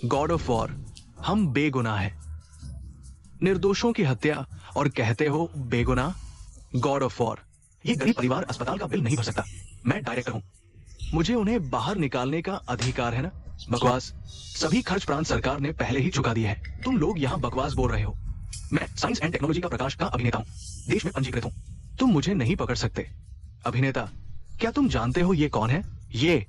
Speaker 2: गॉड ऑफ वॉर, हम बेगुनाह हैं। निर्दोषों की हत्या और कहते हो बेगुनाह? गॉड ऑफ वॉर, ये गरीब परिवार अस्पताल का बिल नहीं भर सकता। मैं डायरेक्टर हूं, मुझे उन्हें बाहर निकालने का अधिकार है ना? बकवास, सभी खर्च प्रांत सरकार ने पहले ही चुका दिया है। तुम लोग यहाँ बकवास बोल रहे हो। मैं साइंस एंड टेक्नोलॉजी का प्रकाश का अभिनेता हूँ, देश में पंजीकृत हूँ। तुम मुझे नहीं पकड़ सकते। अभिनेता, क्या तुम जानते हो ये कौन है? ये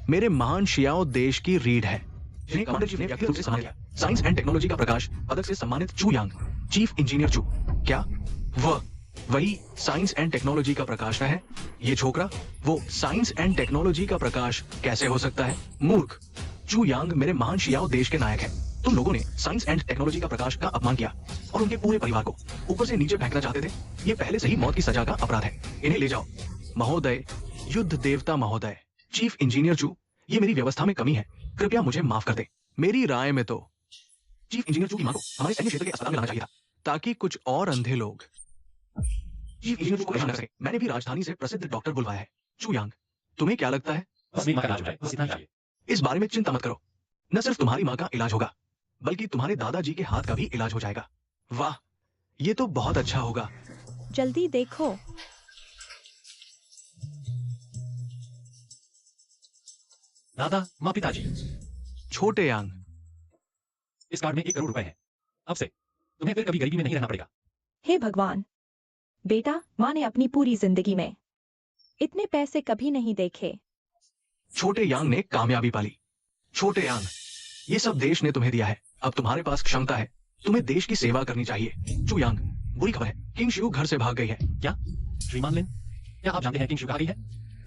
Speaker 2: मेरे महान शियाओ देश की रीढ़ है, जिन्हें कमांडर चीफ ने व्यक्तिगत रूप से सम्मान किया। साइंस एंड टेक्नोलॉजी का प्रकाश पदक से सम्मानित चू यांग, चीफ इंजीनियर चू। क्या वही साइंस एंड टेक्नोलॉजी का प्रकाश है? ये छोकरा वो साइंस एंड टेक्नोलॉजी का प्रकाश कैसे हो सकता है? मूर्ख, चू यांग मेरे महान शियाओ देश के नायक हैं। तुम लोगों ने साइंस एंड टेक्नोलॉजी का प्रकाश का अपमान किया और उनके पूरे परिवार को ऊपर से नीचे फेंकना चाहते थे। ये पहले से ही मौत की सजा का अपराध है। इन्हें ले जाओ। महोदय, युद्ध देवता महोदय, चीफ इंजीनियर चू, ये मेरी व्यवस्था में कमी है, कृपया मुझे माफ कर दे। मेरी राय में तो चीफ इंजीनियर चू की मां को हमारे सैन्य क्षेत्र के अस्पताल में लाना चाहिए था, ताकि कुछ और अंधे लोग चीफ इंजीनियर चू को परेशान कर सके। मैंने भी राजधानी से प्रसिद्ध डॉक्टर बुलवाया है। चू यांग, तुम्हें क्या लगता है?
Speaker 1: बस मेरी मां का इलाज हो जाए, बस इतना ही चाहिए।
Speaker 2: इस बारे में चिंता मत करो। न सिर्फ तुम्हारी मां का इलाज होगा, बल्कि तुम्हारे दादाजी के हाथ का भी इलाज हो जाएगा। वाह, ये तो बहुत अच्छा होगा।
Speaker 4: जल्दी देखो।
Speaker 1: दादा, माँ, पिताजी,
Speaker 2: छोटे यांग,
Speaker 1: इस कार्ड में 1 करोड़ रुपए हैं। अब से तुम्हें फिर कभी गरीबी में नहीं रहना पड़ेगा।
Speaker 4: हे भगवान, बेटा, माँ ने अपनी पूरी जिंदगी में इतने पैसे कभी नहीं देखे।
Speaker 2: छोटे यांग ने कामयाबी पाली। छोटे यांग, ये सब देश ने तुम्हें दिया है। अब तुम्हारे पास क्षमता है, तुम्हें देश की सेवा करनी चाहिए। चू यांग, बुरी खबर है, किंग शियू घर से भाग गई है।
Speaker 1: क्या श्रीमान लिन, क्या आप जानते हैं किंग शियू कहाँ गई है?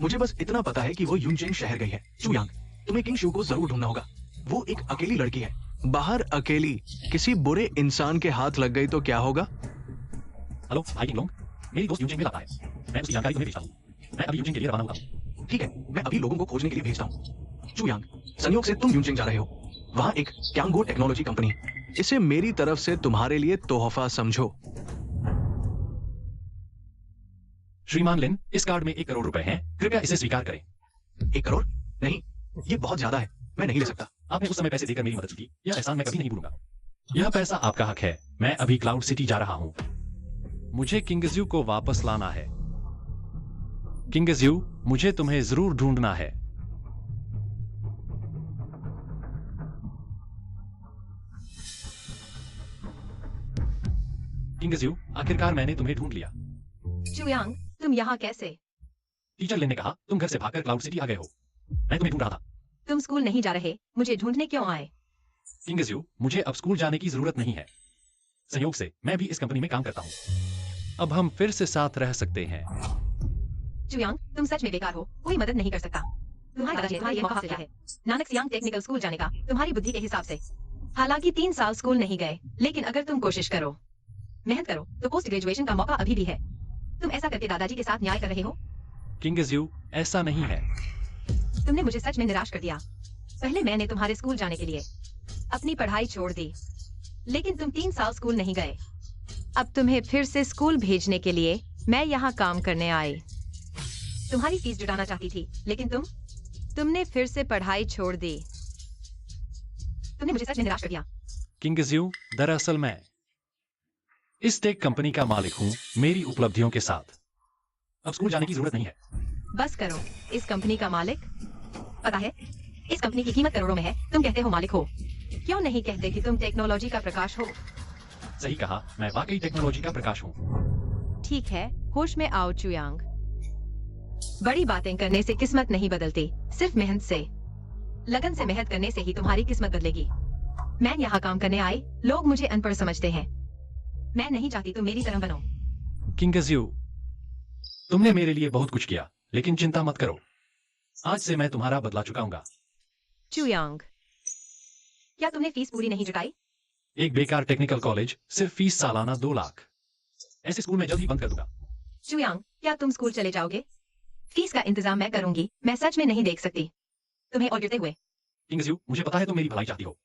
Speaker 2: मुझे बस इतना पता है कि वो यूनचेंग शहर गई है। चू यांग, तुम्हें किंग शियू को जरूर ढूंढना होगा। वो एक अकेली लड़की है, बाहर अकेली। किसी बुरे इंसान के हाथ लग गई तो क्या होगा?
Speaker 1: हेलो भाई किंग लोंग, मेरी दोस्त यूजिंग में लाता है, मैं उसकी जानकारी तुम्हें भेजता हूँ। मैं अभी यूजिंग के लिए रवाना होता हूँ।
Speaker 2: ठीक है, मैं अभी लोगों को खोजने के लिए भेजता हूँ। चू यांग, संयोग से तुम यूनचेंग जा रहे हो। वहां एक क्यांगो टेक्नोलॉजी कंपनी है। इसे मेरी तरफ से तुम्हारे लिए तोहफा समझो।
Speaker 1: श्रीमान लिन, इस कार्ड में 1 करोड़ रुपए हैं, कृपया इसे स्वीकार करें।
Speaker 2: 1 करोड़? नहीं, ये बहुत ज्यादा है, मैं नहीं ले सकता।
Speaker 1: आपने उस समय पैसे देकर मेरी मदद की, यह एहसान मैं कभी नहीं भूलूंगा। यह पैसा आपका हक है। मैं अभी क्लाउड सिटी जा रहा हूँ। मुझे किंगज्यू को वापस लाना है। किंगज्यू, मुझे तुम्हें जरूर ढूंढना है। किंगजू, आखिरकार मैंने तुम्हें ढूंढ लिया।
Speaker 3: चुयांग, तुम यहाँ कैसे?
Speaker 1: टीचर लिन ने कहा तुम घर से भागकर क्लाउड सिटी आ गए हो। मैं तुम्हें ढूंढ रहा था।
Speaker 3: तुम स्कूल नहीं जा रहे, मुझे ढूंढने क्यों आए?
Speaker 1: किंगजू, मुझे अब स्कूल जाने की जरूरत नहीं है। संयोग से मैं भी इस कंपनी में काम करता हूँ। अब हम फिर से साथ रह सकते हैं।
Speaker 3: चुयांग, तुम सच में बेकार हो, कोई मदद नहीं कर सकता। तुम्हारे दादाजी ने तुम्हारा ये मौका हासिल किया है, नानक सियांग टेक्निकल स्कूल जाने का, तुम्हारी बुद्धि के हिसाब से। हालांकि 3 साल स्कूल नहीं गए, लेकिन अगर तुम कोशिश करो, मेहनत करो, तो पोस्ट ग्रेजुएशन का मौका अभी भी है। तुम ऐसा करके दादाजी के साथ न्याय कर रहे हो।
Speaker 1: किंगजू, ऐसा नहीं है।
Speaker 3: तुमने मुझे सच में निराश कर दिया। पहले मैंने तुम्हारे स्कूल जाने के लिए अपनी पढ़ाई छोड़ दी, लेकिन तुम 3 साल स्कूल नहीं गए। अब तुम्हें फिर से स्कूल भेजने के लिए मैं यहाँ काम करने आई। तुम्हारी फीस जुटाना चाहती थी, लेकिन तुमने फिर से पढ़ाई छोड़ दी। तुमने मुझे सच में निराश कर दिया।
Speaker 1: किंगजू, दरअसल मैं इस टेक कंपनी का मालिक हूँ, मेरी उपलब्धियों के साथ। अब स्कूल जाने की जरूरत नहीं है।
Speaker 3: बस करो, इस कंपनी का मालिक? पता है, इस कंपनी की कीमत करोड़ों में है। तुम कहते हो मालिक हो, क्यों नहीं कहते कि तुम टेक्नोलॉजी का प्रकाश हो?
Speaker 1: सही कहा, मैं वाकई टेक्नोलॉजी का प्रकाश हूँ।
Speaker 3: ठीक है, होश में आओ चुयांग। बड़ी बातें करने से किस्मत नहीं बदलती, सिर्फ मेहनत से, लगन से मेहनत करने से ही तुम्हारी किस्मत बदलेगी। मैं यहाँ काम करने आई, लोग मुझे अनपढ़ समझते हैं। मैं नहीं चाहती तुम मेरी तरह बनो।
Speaker 1: किंगजू, तुमने मेरे लिए बहुत कुछ किया, लेकिन चिंता मत करो, आज से मैं तुम्हारा बदला चुकाऊंगा।
Speaker 3: चुयांग, क्या तुमने फीस पूरी नहीं जुटाई?
Speaker 1: एक बेकार टेक्निकल कॉलेज, सिर्फ फीस सालाना 2 लाख। ऐसे स्कूल में जल्द ही बंद कर दूंगा।
Speaker 3: चुयांग, क्या तुम स्कूल चले जाओगे? फीस का इंतजाम मैं करूंगी। मैं सच में नहीं देख सकती तुम्हें और गिरते हुए।
Speaker 1: किंगजू, मुझे पता है तुम मेरी भलाई चाहती हो,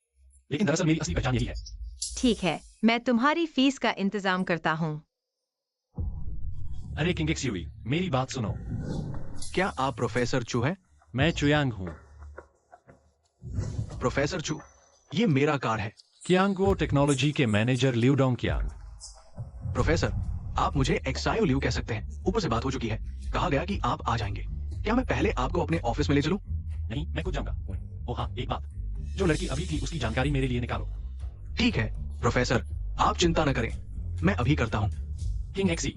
Speaker 1: लेकिन दरअसल मेरी असली पहचान यही है।
Speaker 3: ठीक है, मैं तुम्हारी फीस का इंतजाम करता हूँ।
Speaker 1: अरे किंगजू, मेरी बात सुनो।
Speaker 2: क्या आप प्रोफेसर चू हैं?
Speaker 1: मैं चुयांग हूँ।
Speaker 2: प्रोफेसर चू, ये मेरा कार है।
Speaker 1: कियांगो टेक्नोलॉजी के मैनेजर लिउडोंग कियांग।
Speaker 2: प्रोफेसर, आप मुझे एक्सायो लियू कह सकते हैं। ऊपर से बात हो चुकी है, कहा गया कि आप आ जाएंगे। क्या मैं पहले आपको अपने ऑफिस में ले चलूं?
Speaker 1: नहीं, मैं खुद जाऊंगा। ओ हाँ, एक बात, जो लड़की अभी थी उसकी जानकारी मेरे लिए निकालो।
Speaker 2: ठीक है प्रोफेसर, आप चिंता न करें, मैं अभी करता हूँ।
Speaker 1: किंग एक्सी,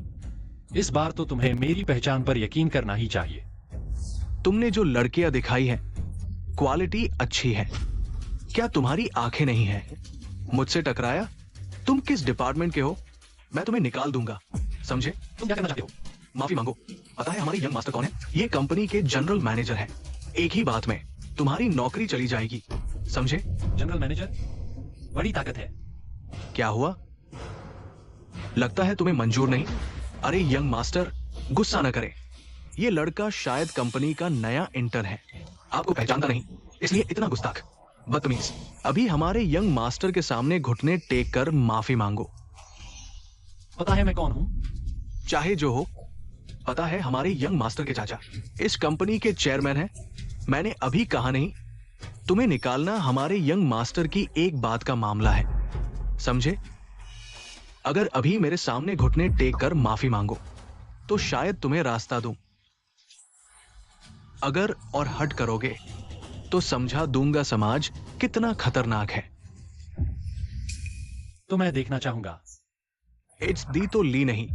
Speaker 1: इस बार तो तुम्हें मेरी पहचान पर यकीन करना ही चाहिए।
Speaker 2: तुमने जो लड़कियां दिखाई हैं, क्वालिटी अच्छी है। क्या तुम्हारी आंखें नहीं हैं? मुझसे टकराया? तुम किस डिपार्टमेंट के हो? मैं तुम्हें निकाल दूंगा, समझे?
Speaker 1: तुम क्या करना चाहते हो?
Speaker 2: माफी मांगो। पता है हमारे यंग मास्टर कौन है? ये कंपनी के जनरल मैनेजर हैं। एक ही बात में तुम्हारी नौकरी चली जाएगी, समझे?
Speaker 1: जनरल मैनेजर, बड़ी ताकत है।
Speaker 2: क्या हुआ? लगता है तुम्हें मंजूर नहीं। अरे यंग मास्टर, गुस्सा न करें। ये लड़का शायद कंपनी का नया इंटर्न है, आपको पहचानता नहीं, इसलिए इतना गुस्ताख, बदतमीज। अभी हमारे यंग मास्टर के सामने घुटने टेक कर माफी मांगो।
Speaker 1: पता है मैं कौन हूँ?
Speaker 2: चाहे जो हो, पता है हमारे यंग मास्टर के चाचा इस कंपनी के चेयरमैन हैं। मैंने अभी कहा नहीं, तुम्हें निकालना हमारे यंग मास्टर की एक बात का मामला है, समझे? अगर अभी मेरे सामने घुटने टेक कर माफी मांगो तो शायद तुम्हें रास्ता दूं। अगर और हट करोगे तो समझा दूंगा समाज कितना खतरनाक है।
Speaker 1: तो मैं देखना चाहूंगा।
Speaker 2: इट्स दी तो ली नहीं,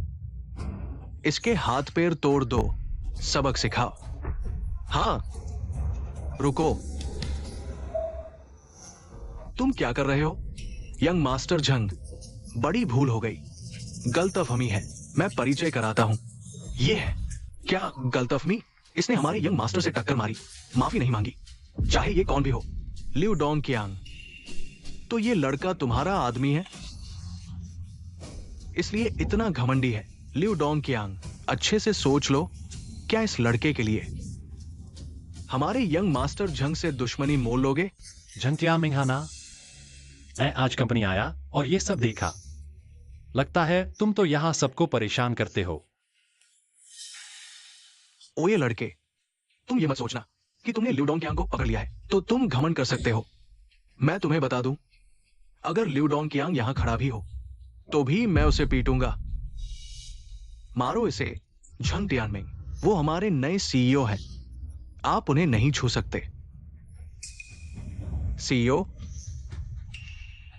Speaker 2: इसके हाथ पैर तोड़ दो, सबक सिखाओ। हाँ, रुको, तुम क्या कर रहे हो? यंग मास्टर झंग, बड़ी भूल हो गई, गलतफहमी है। मैं परिचय कराता हूं, ये है। क्या गलतफहमी? इसने हमारे यंग मास्टर से टक्कर मारी, माफी नहीं मांगी, चाहे ये कौन भी हो। लिu डोंग कियांग, तो ये लड़का तुम्हारा आदमी है, इसलिए इतना घमंडी है। लिu डोंग कियांग, अच्छे से सोच लो, क्या इस लड़के के लिए हमारे यंग मास्टर झंग से दुश्मनी मोल लोगे?
Speaker 1: झंटिया मिंघाना, मैं आज कंपनी आया और ये सब देखा। लगता है तुम तो यहां सबको परेशान करते हो।
Speaker 2: ओ ये लड़के, तुम ये मत सोचना कि तुमने लिu डोंग कियांग को पकड़ लिया है तो तुम घमंड कर सकते हो। मैं तुम्हें बता दूं, अगर लिu डोंग कियांग यहां खड़ा भी हो तो भी मैं उसे पीटूंगा। मारो इसे। झंग टियानमिंग, वो हमारे नए सीईओ हैं, आप उन्हें नहीं छू सकते। सीईओ?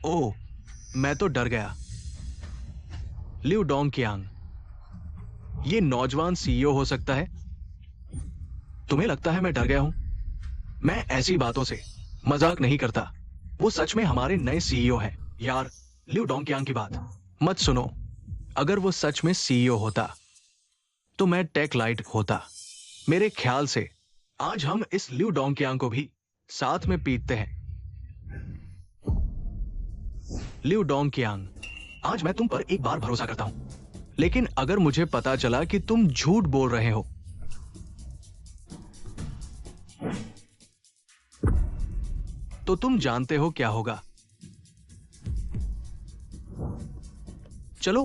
Speaker 2: ओह, मैं तो डर गया। लिu डोंगक्यांग, ये नौजवान सीईओ हो सकता है? तुम्हें लगता है मैं डर गया हूं? मैं ऐसी बातों से मजाक नहीं करता। वो सच में हमारे नए सीईओ हैं। यार, लिu डोंगक्यांग की बात मत सुनो। अगर वो सच में सीईओ होता तो मैं टेक लाइट होता। मेरे ख्याल से आज हम इस लिu डोंगक्यांग को भी साथ में पीटते हैं। लिu डोंगक्यांग, आज मैं तुम पर एक बार भरोसा करता हूं, लेकिन अगर मुझे पता चला कि तुम झूठ बोल रहे हो तो तुम जानते हो क्या होगा। चलो।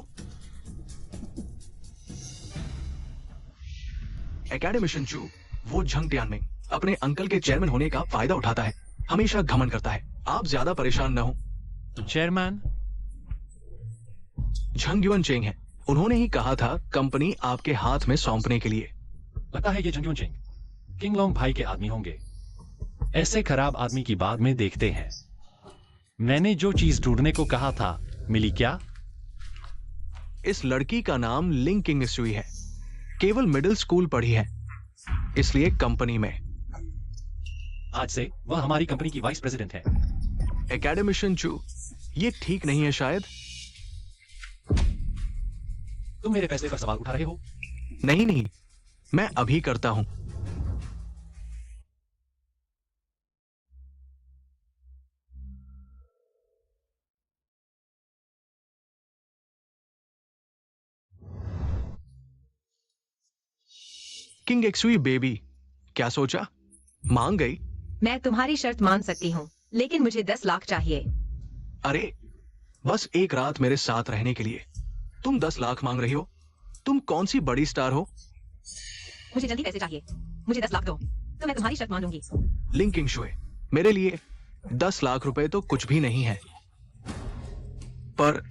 Speaker 2: एकेडमिशन चू, वो झंग टियानमिंग अपने अंकल के चेयरमैन होने का फायदा उठाता है, हमेशा घमंड करता है। आप ज्यादा परेशान न हो।
Speaker 1: चेयरमैन
Speaker 2: झंग युनचेंग है, उन्होंने ही कहा था कंपनी आपके हाथ में सौंपने के लिए।
Speaker 1: लगता है ये झंग युनचेंग किंग लोंग भाई के आदमी होंगे। ऐसे खराब आदमी की बाद में देखते हैं। मैंने जो चीज ढूंढने को कहा था मिली क्या?
Speaker 2: इस लड़की का नाम लिंग किंगसुई है, केवल मिडिल स्कूल पढ़ी है, इसलिए कंपनी में।
Speaker 1: आज से वह हमारी कंपनी की वाइस प्रेसिडेंट है।
Speaker 2: एकेडमिशन चू, ये ठीक नहीं है शायद।
Speaker 1: तुम मेरे फैसले पर सवाल उठा रहे हो?
Speaker 2: नहीं नहीं, मैं अभी करता हूं। किंग एक्सुई बेबी, क्या सोचा? मांग गई?
Speaker 3: मैं तुम्हारी शर्त मान सकती हूँ, लेकिन मुझे 10 लाख चाहिए।
Speaker 2: अरे, बस एक रात मेरे साथ रहने के लिए तुम 10 लाख मांग रही हो? तुम कौन सी बड़ी स्टार हो?
Speaker 3: मुझे जल्दी पैसे चाहिए। मुझे 10 लाख दो तो मैं तुम्हारी शर्त मान लूंगी।
Speaker 2: लिंग किंगशुए, मेरे लिए 10 लाख रुपए तो कुछ भी नहीं है, पर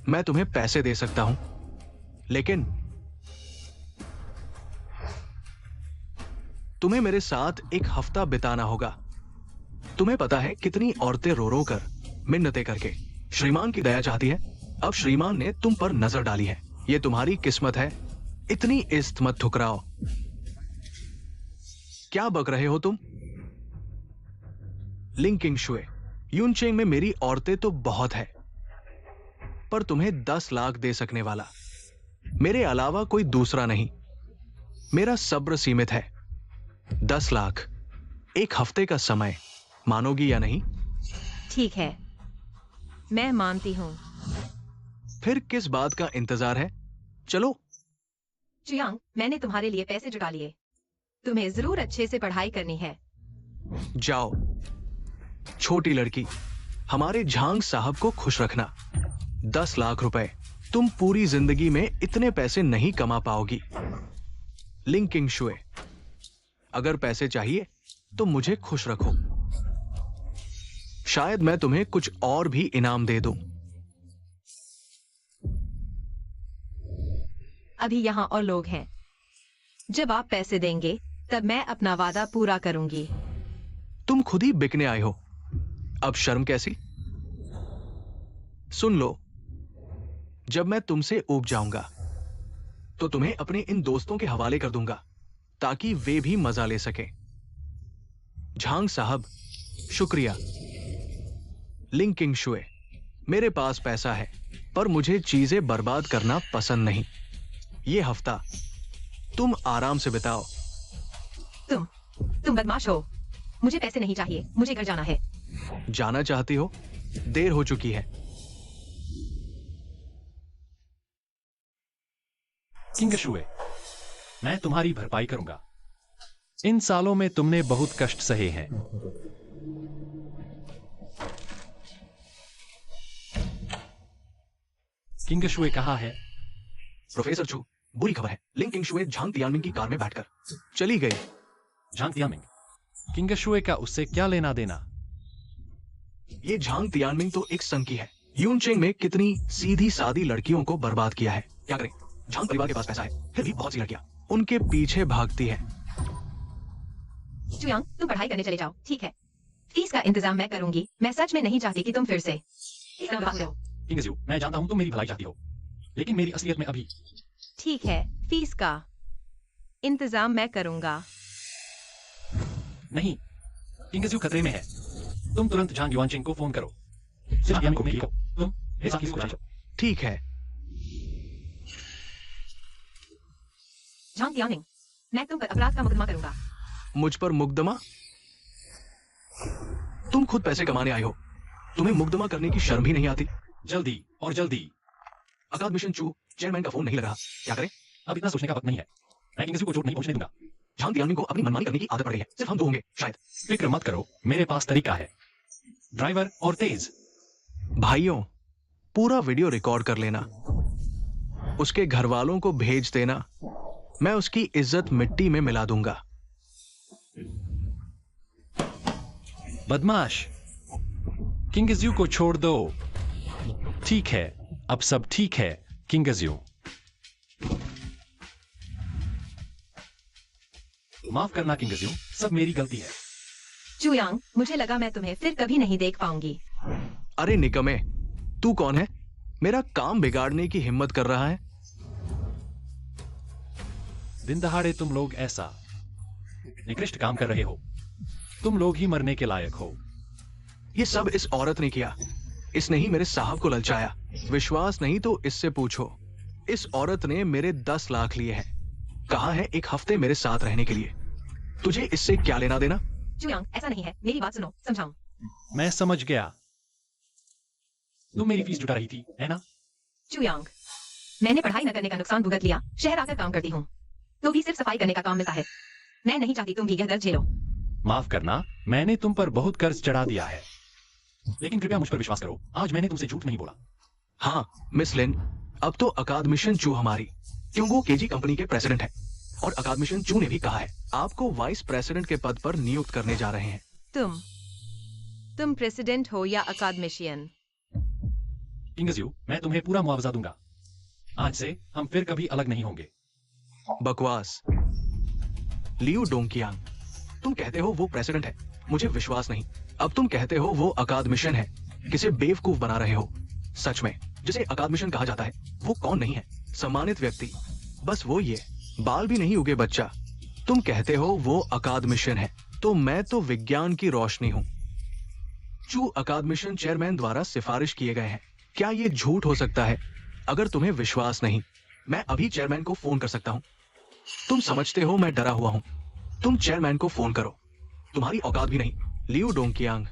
Speaker 2: मैं तुम्हें पैसे दे सकता हूं, लेकिन तुम्हें मेरे साथ एक हफ्ता बिताना होगा। तुम्हें पता है कितनी औरतें रो रो कर, मिन्नतें करके श्रीमान की दया चाहती है। अब श्रीमान ने तुम पर नजर डाली है, ये तुम्हारी किस्मत है। इतनी इज्जत मत ठुकराओ। क्या बक रहे हो तुम? लिंग किंगशुए, यूनचेंग में मेरी औरतें तो बहुत है, पर तुम्हें 10 लाख दे सकने वाला मेरे अलावा कोई दूसरा नहीं। मेरा सब्र सीमित है। 10 लाख, एक हफ्ते का समय, मानोगी या नहीं?
Speaker 3: ठीक है, मैं मानती हूँ।
Speaker 2: फिर किस बात का इंतजार है? चलो।
Speaker 3: चुयांग, मैंने तुम्हारे लिए पैसे जुटा लिए। तुम्हें जरूर अच्छे से पढ़ाई करनी है।
Speaker 2: जाओ। छोटी लड़की, हमारे झांग साहब को खुश रखना। 10 लाख रुपए, तुम पूरी जिंदगी में इतने पैसे नहीं कमा पाओगी। लिंग किंगशुए, अगर पैसे चाहिए तो मुझे खुश रखो। शायद मैं तुम्हें कुछ और भी इनाम दे दूं।
Speaker 3: अभी यहाँ और लोग हैं। जब आप पैसे देंगे तब मैं अपना वादा पूरा करूंगी।
Speaker 2: तुम खुद ही बिकने आए हो, अब शर्म कैसी? सुन लो, जब मैं तुमसे ऊब जाऊंगा तो तुम्हें अपने इन दोस्तों के हवाले कर दूंगा ताकि वे भी मजा ले सकें। झांग साहब, शुक्रिया। लिंग किंगशुए, मेरे पास पैसा है, पर मुझे चीजें बर्बाद करना पसंद नहीं। ये हफ्ता तुम आराम से बिताओ।
Speaker 3: तुम बदमाश हो। मुझे पैसे नहीं चाहिए, मुझे घर जाना है।
Speaker 2: जाना चाहती हो? देर हो चुकी है।
Speaker 1: किंगशुए, मैं तुम्हारी भरपाई करूंगा। इन सालों में तुमने बहुत कष्ट सहे हैं। किंगशुए कहाँ है?
Speaker 2: प्रोफेसर चू, बुरी खबर है। लिंग किंगशुए झांग तियानमिंग की कार में बैठकर चली गई।
Speaker 1: झांग तियानमिंग, किंगशुए का उससे क्या लेना देना?
Speaker 2: ये झांग तियानमिंग तो एक संकी है। यूनचेंग में कितनी सीधी सादी लड़कियों को बर्बाद किया है। क्या करें, झांग परिवार के पास पैसा है, फिर भी बहुत सी लड़कियां उनके पीछे भागती है।
Speaker 3: चुयांग, तुम पढ़ाई करने चले जाओ, ठीक है? फीस का इंतजाम मैं करूंगी। मैं सच में नहीं चाहती कि तुम फिर से इस तरह भाग जाओ।
Speaker 1: किंगशु, मैं जानता हूं तुम मेरी भलाई चाहती हो, लेकिन मेरी असलियत में अभी
Speaker 3: ठीक है, फीस का इंतजाम मैं करूंगा।
Speaker 1: नहीं। किंगजू खतरे में है। तुम तुरंत झांग युआनचेंग को फोन करो। सिर्फ यामी को नहीं लिखो। तुम ऐसा किसी को जानते हो।
Speaker 2: ठीक है।
Speaker 3: झांग यामिंग, मैं तुम पर अपराध का मुकदमा करूंगा।
Speaker 2: मुझ पर मुकदमा? तुम खुद पैसे कमाने आए हो, तुम्हें मुकदमा करने की शर्म भी नहीं आती?
Speaker 1: जल्दी और जल्दी।
Speaker 2: अकाद मिशन चू, चेयरमैन का फोन नहीं लगा, क्या करें?
Speaker 1: अब इतना सोचने का वक्त नहीं है। मैं किंगजू को चोट नहीं पहुंचने दूंगा।
Speaker 2: झांग यामिंग को अपनी मनमानी करने की आदत पड़ गई है। सिर्फ हम दो होंगे शायद।
Speaker 1: फिक्र मत करो, मेरे पास तरीका है। ड्राइवर और तेज।
Speaker 2: भाइयों, पूरा वीडियो रिकॉर्ड कर लेना, उसके घर वालों को भेज देना। मैं उसकी इज्जत मिट्टी में मिला दूंगा।
Speaker 1: बदमाश, किंगजू को छोड़ दो। ठीक है, अब सब ठीक है किंगजू। माफ करना किंगजू, सब मेरी गलती है।
Speaker 3: चुयांग, मुझे लगा मैं तुम्हें फिर कभी नहीं देख पाऊंगी।
Speaker 2: अरे निकमे, तू कौन है? मेरा काम बिगाड़ने की हिम्मत कर रहा है?
Speaker 1: दिन दहाड़े तुम लोग ऐसा निकृष्ट काम कर रहे हो। तुम लोग ही मरने के लायक हो।
Speaker 2: ये सब इस औरत ने किया। इसने ही मेरे साहब को ललचाया। विश्वास नहीं तो इससे पूछो। इस औरत ने मेरे 10 लाख लिए हैं। कहा है 1 हफ्ते मेरे साथ रहने के लिए। तुझे इससे क्या लेना देना?
Speaker 3: चुयांग, ऐसा नहीं है, मेरी बात सुनो, समझाऊं।
Speaker 1: मैं समझ गया। तुम मेरी फीस जुटा रही थी, है ना?
Speaker 3: चुयांग, मैंने पढ़ाई न करने का नुकसान भुगत लिया, शहर आकर काम करती हूँ, तो भी सिर्फ सफाई करने का काम मिलता है। मैं नहीं चाहती तुम भी यह दर्द झेलो।
Speaker 1: माफ करना, मैंने तुम पर बहुत कर्ज चढ़ा दिया है, लेकिन कृपया मुझ पर विश्वास करो। आज मैंने तुमसे झूठ नहीं बोला।
Speaker 2: हाँ मिस लिन, अब तो अकाद मिशन चू हमारी, क्योंकि वो केजी कंपनी के प्रेसिडेंट है। और अकाद मिशन चू ने भी कहा है आपको वाइस प्रेसिडेंट के पद पर नियुक्त करने जा रहे हैं।
Speaker 3: तुम प्रेसिडेंट हो या अकादमिशियन?
Speaker 1: किंगजू, मैं तुम्हें पूरा मुआवजा दूंगा। आज से हम फिर कभी अलग नहीं होंगे।
Speaker 2: बकवास। लियू डोंगकियांग, तुम कहते हो वो प्रेसिडेंट है, मुझे विश्वास नहीं। अब तुम कहते हो वो अकाद मिशन है, किसे बेवकूफ बना रहे हो। सच में जिसे अकाद मिशन कहा जाता है वो कौन नहीं है? सम्मानित व्यक्ति, बस वो ये बाल भी नहीं उगे बच्चा। तुम कहते हो वो अकाद मिशन है, तो मैं तो विज्ञान की रोशनी हूं। चू अकाद मिशन चेयरमैन द्वारा सिफारिश किए गए हैं। क्या ये झूठ हो सकता है? अगर तुम्हें विश्वास नहीं, मैं अभी चेयरमैन को फोन कर सकता हूं। तुम समझते हो मैं डरा हुआ हूं। तुम चेयरमैन को फोन करो। तुम्हारी औकात भी नहीं। लियू डोंगकियांग,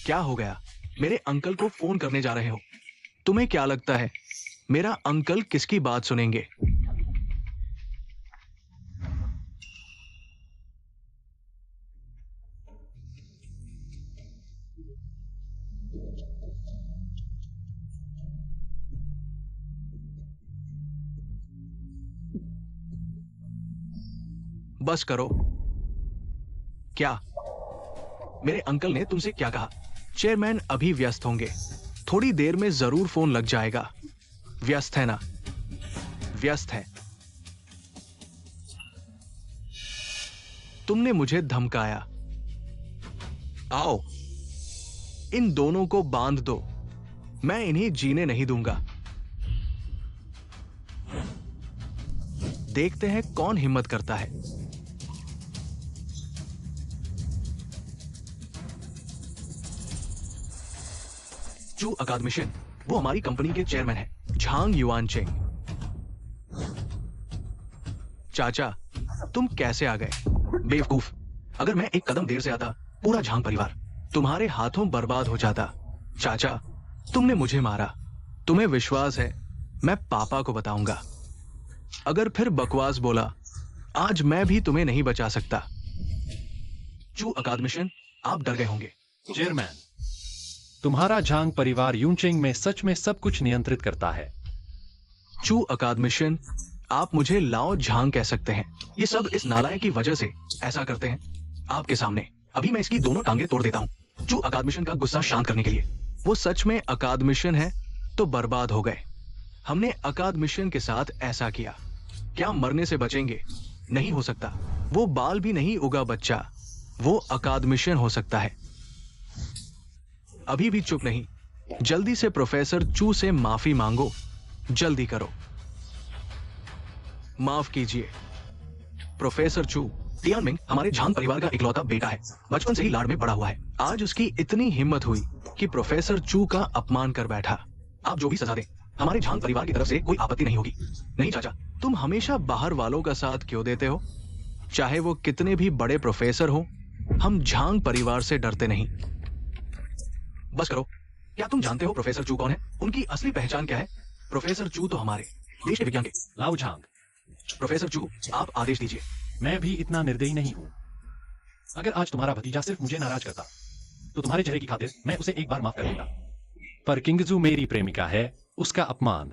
Speaker 2: क्या हो गया? मेरे अंकल को फोन करने जा रहे हो। तुम्हें क्या लगता है मेरा अंकल किसकी बात सुनेंगे? बस करो। क्या? मेरे अंकल ने तुमसे क्या कहा? चेयरमैन अभी व्यस्त होंगे, थोड़ी देर में जरूर फोन लग जाएगा। व्यस्त है ना? व्यस्त है। तुमने मुझे धमकाया। आओ, इन दोनों को बांध दो। मैं इन्हें जीने नहीं दूंगा। देखते हैं कौन हिम्मत करता है। चू अकाद मिशन, वो हमारी कंपनी के चेयरमैन हैं, झांग युआनचेंग। चाचा, तुम कैसे आ गए? बेवकूफ, अगर मैं एक कदम देर से आता, पूरा झांग परिवार तुम्हारे हाथों बर्बाद हो जाता। चाचा, तुमने मुझे मारा। तुम्हें विश्वास है मैं पापा को बताऊंगा। अगर फिर बकवास बोला, आज मैं भी तुम्हें नहीं बचा सकता। चू अकाद मिशन, आप डर गए होंगे।
Speaker 1: चेयरमैन, तुम्हारा झांग परिवार यूनचेंग में सच में सब कुछ नियंत्रित करता है।
Speaker 2: चू अकाद मिशन, आप मुझे लाओ झांग कह सकते हैं। ये सब इस नालायक की वजह से ऐसा करते हैं आपके सामने। अभी मैं इसकी दोनों टांगे तोड़ देता हूं। चू अकाद मिशन का गुस्सा शांत करने के लिए। वो सच में अकाद मिशन है तो बर्बाद हो गए। हमने अकाद मिशन के साथ ऐसा किया। क्या मरने से बचेंगे? नहीं हो सकता। वो बाल भी नहीं उगा बच्चा। वो अकाद मिशन हो सकता है। अभी भी चुप नहीं, जल्दी से प्रोफेसर चू से माफी मांगो। जल्दी करो। माफ कीजिए प्रोफेसर चू, तियानमिंग हमारे झांग परिवार का इकलौता बेटा है। बचपन से ही लाड़ में बड़ा हुआ है। आज उसकी इतनी हिम्मत हुई कि प्रोफेसर चू का अपमान कर बैठा। आप जो भी सजा दें, हमारे झांग परिवार की तरफ से कोई आपत्ति नहीं होगी। नहीं चाचा, तुम हमेशा बाहर वालों का साथ क्यों देते हो? चाहे वो कितने भी बड़े प्रोफेसर हो, हम झांग परिवार से डरते नहीं। बस करो। क्या तुम जानते हो प्रोफेसर चू कौन है? उनकी असली पहचान क्या है? प्रोफेसर चू तो हमारे देश के विज्ञान के।
Speaker 1: लाओ झांग,
Speaker 2: प्रोफेसर चू, आप आदेश दीजिए।
Speaker 1: मैं भी इतना निर्दयी नहीं हूं। अगर आज तुम्हारा भतीजा सिर्फ मुझे नाराज करता तो तुम्हारे चेहरे की खातिर मैं उसे एक बार माफ कर देता। पर किंगजू मेरी प्रेमिका है, उसका अपमान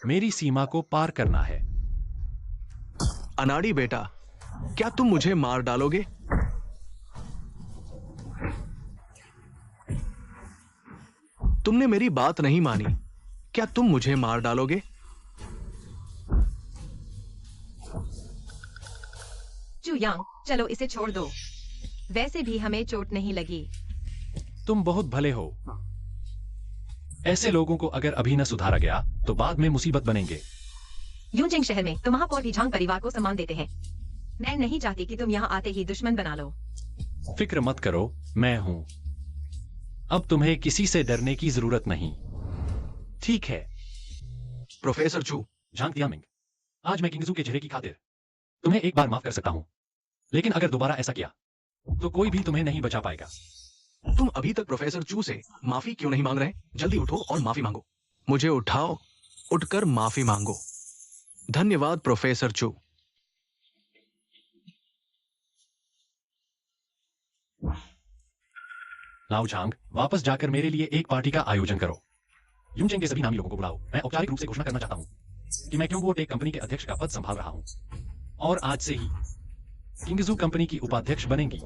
Speaker 1: मेरी सीमा को पार करना है।
Speaker 2: अनाड़ी बेटा, क्या तुम मुझे मार डालोगे? तुमने मेरी बात नहीं मानी। क्या तुम मुझे मार डालोगे?
Speaker 3: चू यांग, चलो इसे छोड़ दो। वैसे भी हमें चोट नहीं लगी।
Speaker 1: तुम बहुत भले हो। ऐसे लोगों को अगर अभी न सुधारा गया तो बाद में मुसीबत बनेंगे।
Speaker 3: यूजिंग शहर में तुम महापौर भी झांग परिवार को सम्मान देते हैं। मैं नहीं चाहती कि तुम यहाँ आते ही दुश्मन बना लो।
Speaker 1: फिक्र मत करो, मैं हूं। अब तुम्हें किसी से डरने की जरूरत नहीं। ठीक है
Speaker 2: प्रोफेसर चू,
Speaker 1: झांग तियानमिंग, आज मैं किंगजू के चेहरे की खातिर तुम्हें एक बार माफ कर सकता हूं, लेकिन अगर दोबारा ऐसा किया तो कोई भी तुम्हें नहीं बचा पाएगा।
Speaker 2: तुम अभी तक प्रोफेसर चू से माफी क्यों नहीं मांग रहे? जल्दी उठो और माफी मांगो। मुझे उठाओ, उठकर माफी मांगो। धन्यवाद प्रोफेसर चू।
Speaker 1: लाओ झांग, वापस जाकर मेरे लिए एक पार्टी का आयोजन करो। यूजिंग के सभी नामी लोगों को बुलाओ। मैं औपचारिक रूप से घोषणा करना चाहता हूं कि मैं क्योंगो टेक कंपनी के अध्यक्ष का पद संभाल रहा हूं और आज से ही किंगजू कंपनी की उपाध्यक्ष बनेंगी।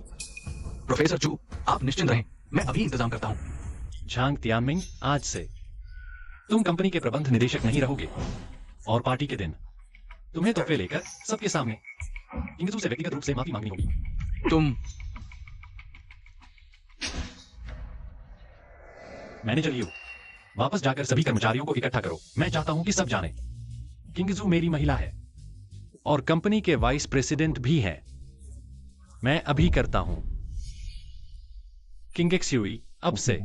Speaker 2: प्रोफेसर चू, आप निश्चिंत रहें, मैं अभी इंतजाम करता हूं।
Speaker 1: झांग तियानमिंग, आज से तुम कंपनी के प्रबंध निदेशक नहीं रहोगे और पार्टी के दिन तुम्हें तोहफे लेकर सबके सामने किंगजू से व्यक्तिगत रूप से माफी मांगनी होगी।
Speaker 2: तुम
Speaker 1: मैनेजर लियो, वापस जाकर सभी कर्मचारियों को इकट्ठा करो। मैं चाहता हूं कि सब जाने किंगजू मेरी महिला है और कंपनी के वाइस प्रेसिडेंट भी हैं। मैं अभी करता हूं। किंगेक्स्यूई, अब से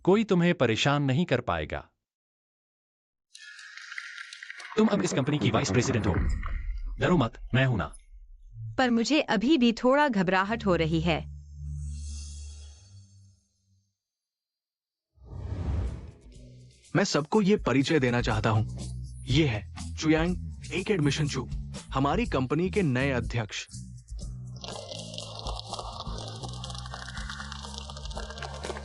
Speaker 1: कोई तुम्हें परेशान नहीं कर पाएगा। तुम अब इस कंपनी की वाइस प्रेसिडेंट हो। डरो मत, मैं हूं ना।
Speaker 3: पर मुझे अभी भी थोड़ा घबराहट हो रही है।
Speaker 2: मैं सबको ये परिचय देना चाहता हूं। ये है चुयांग एक एडमिशन चू, हमारी कंपनी के नए अध्यक्ष।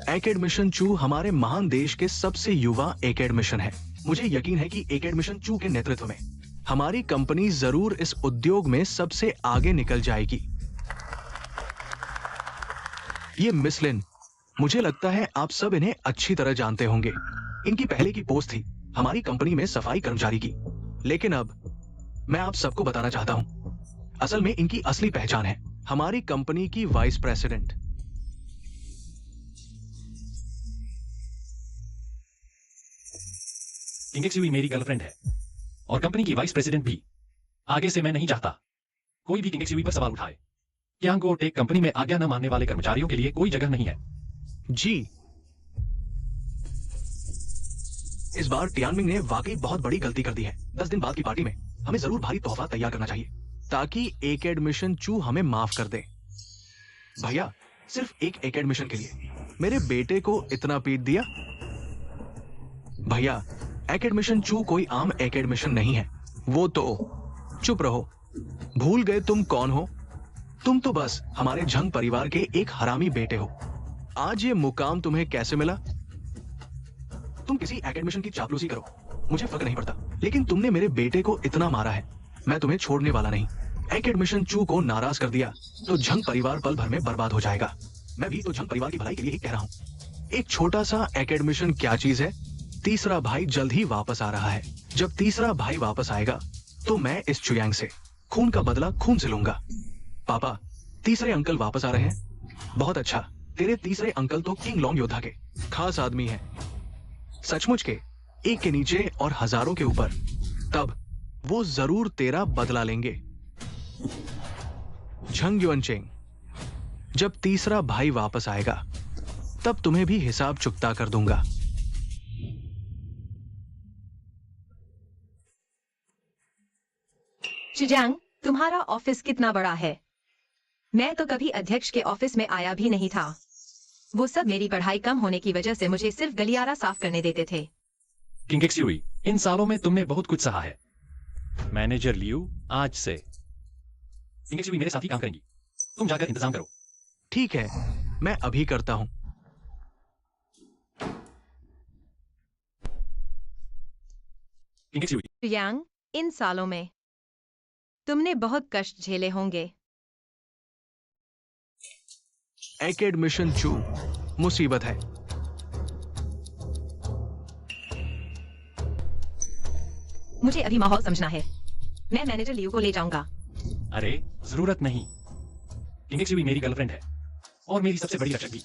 Speaker 2: एकेडमिशन चू हमारे महान देश के सबसे युवा एकेडमिशन है। मुझे यकीन है कि एकेडमिशन चू के नेतृत्व में हमारी कंपनी जरूर इस उद्योग में सबसे आगे निकल जाएगी। ये मिस लिन, मुझे लगता है आप सब इन्हें अच्छी तरह जानते होंगे। इनकी पहले की पोस्ट थी हमारी कंपनी में सफाई कर्मचारी की, लेकिन अब मैं आप सबको बताना चाहता हूं, असल में इनकी असली पहचान है हमारी कंपनी की वाइस प्रेसिडेंट।
Speaker 1: किंगेक्स्यूई मेरी गर्लफ्रेंड है और कंपनी की वाइस प्रेसिडेंट भी। आगे से मैं नहीं चाहता कोई भी किंगेक्स्यूई पर सवाल उठाए। क्यांगो टेक कंपनी में आज्ञा न मानने वाले कर्मचारियों के लिए कोई जगह नहीं है।
Speaker 2: जी, इस बार तियानमिंग ने वाकई बहुत बड़ी गलती कर दी है। 10 दिन बाद की पार्टी में हमें जरूर भारी तोहफा तैयार करना चाहिए ताकि एक एडमिशन चू हमें माफ कर दे। भैया, सिर्फ एक एडमिशन के लिए मेरे बेटे को इतना पीट दिया। भैया, एकेडमिशन चू कोई आम एकेडमिशन नहीं है। वो तो चुप रहो, भूल गए तुम कौन हो? तुम तो बस हमारे झंग परिवार के एक हरामी बेटे हो। आज ये मुकाम तुम्हें कैसे मिला? तुम किसी एकेडमिशन की चापलूसी करो, मुझे फर्क नहीं पड़ता, लेकिन तुमने मेरे बेटे को इतना मारा है, मैं तुम्हें छोड़ने वाला नहीं। एकेडमिशन चू को नाराज कर दिया तो झंग परिवार पल भर में बर्बाद हो जाएगा। मैं भी तो झंग परिवार की भलाई के लिए ही कह रहा हूँ। एक छोटा सा एकेडमिशन क्या चीज है? तीसरा भाई जल्द ही वापस आ रहा है। जब तीसरा भाई वापस आएगा तो मैं इस चुयांग से खून का बदला खून से लूंगा। पापा, तीसरे अंकल वापस आ रहे हैं। बहुत अच्छा, तेरे तीसरे अंकल तो किंग लॉन्ग योद्धा के खास आदमी हैं। सचमुच के एक के नीचे और हजारों के ऊपर, तब वो जरूर तेरा बदला लेंगे। झंग युअनचेंग, जब तीसरा भाई वापस आएगा तब तुम्हें भी हिसाब चुकता कर दूंगा।
Speaker 3: शिजांग, तुम्हारा ऑफिस कितना बड़ा है? मैं तो कभी अध्यक्ष के ऑफिस में आया भी नहीं था। वो सब मेरी पढ़ाई कम होने की वजह से मुझे सिर्फ गलियारा साफ करने देते थे।
Speaker 1: किंग एक्सयूई, इन सालों में तुमने बहुत कुछ सहा है। मैनेजर लियू, आज से किंग एक्सयूई मेरे साथ ही काम करेंगी। तुम जाकर इंतजाम करो।
Speaker 2: ठीक है, मैं अभी करता हूं।
Speaker 1: किंग एक्सयूई,
Speaker 3: शिजांग, इन सालों में तुमने बहुत कष्ट झेले होंगे।
Speaker 2: एकेडमिशन चू, मुसीबत है।
Speaker 3: मुझे अभी माहौल समझना है। मैं मैनेजर लियू को ले जाऊंगा।
Speaker 1: अरे जरूरत नहीं। किंग एक्सयूई मेरी गर्लफ्रेंड है और मेरी सबसे बड़ी रक्षक भी।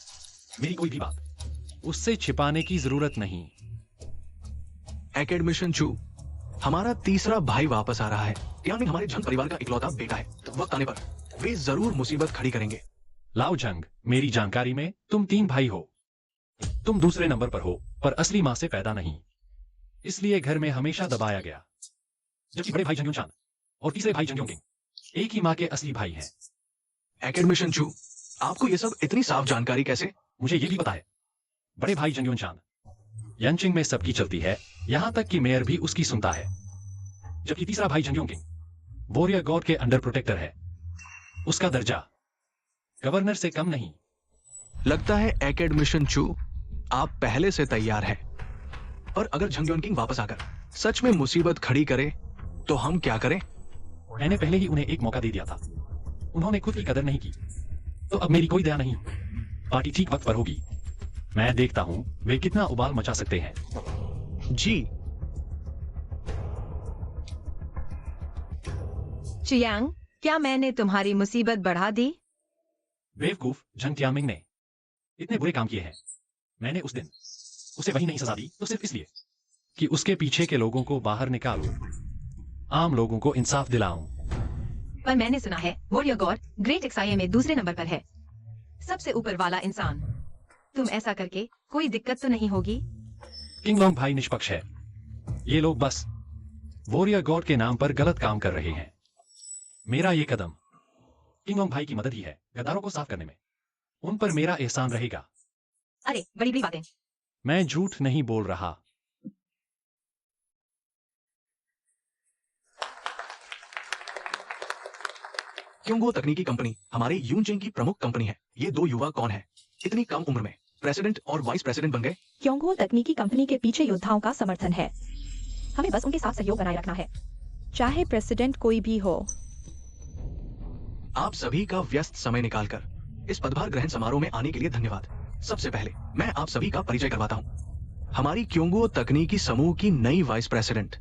Speaker 1: मेरी कोई भी बात उससे छिपाने की जरूरत नहीं।
Speaker 2: एकेडमिशन चू, हमारा तीसरा भाई वापस आ रहा है। यानी हमारे झंग परिवार का इकलौता बेटा है। तो वक्त आने पर वे जरूर मुसीबत खड़ी करेंगे।
Speaker 1: लाओ झंग, मेरी जानकारी में तुम 3 भाई हो। तुम दूसरे नंबर पर हो, पर असली मां से पैदा नहीं, इसलिए घर में हमेशा दबाया गया। जबकि बड़े भाई झंग युनचान और तीसरे भाई झंग योंगिंग एक ही मां के असली भाई हैं।
Speaker 2: एकेडमिशन चू, आपको ये सब इतनी साफ जानकारी कैसे?
Speaker 1: मुझे ये भी पता है। बड़े भाई झंग युनचान यंचिंग में सबकी चलती है, यहां तक कि मेयर भी उसकी सुनता है। जबकि तीसरा भाई झंग योंगिंग वॉरियर गॉड के अंडर प्रोटेक्टर है। उसका दर्जा गवर्नर से कम नहीं।
Speaker 2: लगता है एकेडमिशन चू, आप पहले से तैयार हैं। और अगर झंग युनकिंग वापस आकर सच में मुसीबत खड़ी करे तो हम क्या करें?
Speaker 1: मैंने पहले ही उन्हें एक मौका दे दिया था। उन्होंने खुद की कदर नहीं की, तो अब मेरी कोई दया नहीं। पार्टी ठीक वक्त पर होगी। मैं देखता हूं वे कितना उबाल मचा सकते हैं।
Speaker 2: जी।
Speaker 3: चियांग, क्या मैंने तुम्हारी मुसीबत बढ़ा दी?
Speaker 1: बेवकूफ झंग त्यामिंग ने इतने बुरे काम किए हैं। मैंने उस दिन उसे वही नहीं सजा दी तो सिर्फ इसलिए कि उसके पीछे के लोगों को बाहर निकालूं, आम लोगों को इंसाफ दिलाऊं।
Speaker 3: पर मैंने सुना है वॉरियर गॉड ग्रेट एक्साई में दूसरे नंबर पर है, सबसे ऊपर वाला इंसान। तुम ऐसा करके कोई दिक्कत तो नहीं होगी?
Speaker 1: किंग लॉन्ग भाई निष्पक्ष है। ये लोग बस वॉरियर गॉड के नाम पर गलत काम कर रहे हैं। मेरा ये कदम किंग लॉन्ग भाई की मदद ही है गद्दारों को साफ करने में। उन पर मेरा एहसान रहेगा।
Speaker 3: अरे बड़ी बड़ी बातें।
Speaker 1: मैं झूठ नहीं बोल रहा।
Speaker 2: क्योंगो तकनीकी कंपनी हमारे यूनचेंग की प्रमुख कंपनी है। ये 2 युवा कौन है, इतनी कम उम्र में प्रेसिडेंट और वाइस प्रेसिडेंट बन गए?
Speaker 4: क्योंगो तकनीकी कंपनी के पीछे योद्धाओं का समर्थन है। हमें बस उनके साथ सहयोग बनाए रखना है, चाहे प्रेसिडेंट कोई भी हो।
Speaker 2: आप सभी का व्यस्त समय निकालकर इस पदभार ग्रहण समारोह में आने के लिए धन्यवाद। सबसे पहले मैं आप सभी का परिचय करवाता हूं। हमारी क्योंगो तकनीकी समूह की नई वाइस प्रेसिडेंट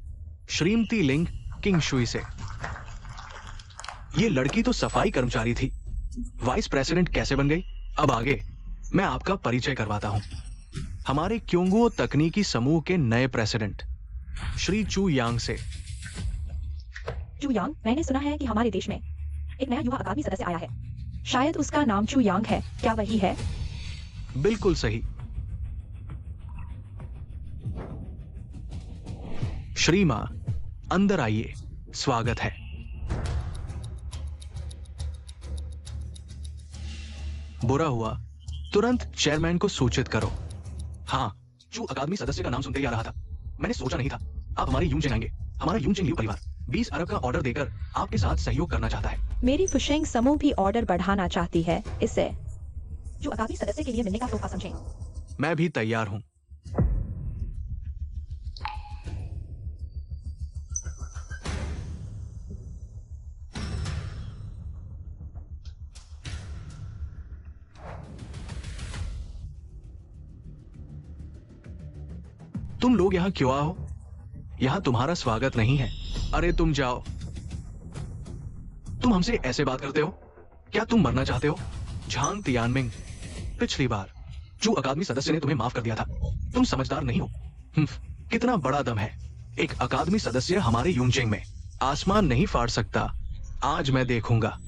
Speaker 2: श्रीमती लिंग किंगशुई से। ये लड़की तो सफाई कर्मचारी थी, वाइस प्रेसिडेंट कैसे बन गई? अब आगे मैं आपका परिचय करवाता हूं। हमारे क्योंगो तकनीकी समूह के नए प्रेसिडेंट श्री चू यांग से।
Speaker 4: चू यांग, मैंने सुना है कि हमारे देश में एक नया युवा अकादमी सदस्य आया है। शायद उसका नाम चू यांग है, क्या वही है?
Speaker 2: बिल्कुल सही। श्रीमा, अंदर आइए, स्वागत है। बुरा हुआ, तुरंत चेयरमैन को सूचित करो। हाँ, चू अकादमी सदस्य का नाम सुनते ही आ रहा था। मैंने सोचा नहीं था आप हमारे यूनचेंग आएंगे। हमारा यूनचेंग लियू परिवार 20 अरब का ऑर्डर देकर आपके साथ सहयोग करना चाहता है।
Speaker 4: मेरी फुशेंग समूह भी ऑर्डर बढ़ाना चाहती है। इससे जो अकादमी सदस्य के लिए मिलने का तोहफा समझें।
Speaker 2: मैं भी तैयार हूं। तुम लोग यहां क्यों आओ? यहां तुम्हारा स्वागत नहीं है। अरे तुम जाओ। तुम हमसे ऐसे बात करते हो? क्या तुम मरना चाहते हो? झांग तियानमिंग, पिछली बार चू अकादमी सदस्य ने तुम्हें माफ कर दिया था। तुम समझदार नहीं हो। कितना बड़ा दम है। एक अकादमी सदस्य हमारे यूनचेंग में आसमान नहीं फाड़ सकता। आज मैं देखूंगा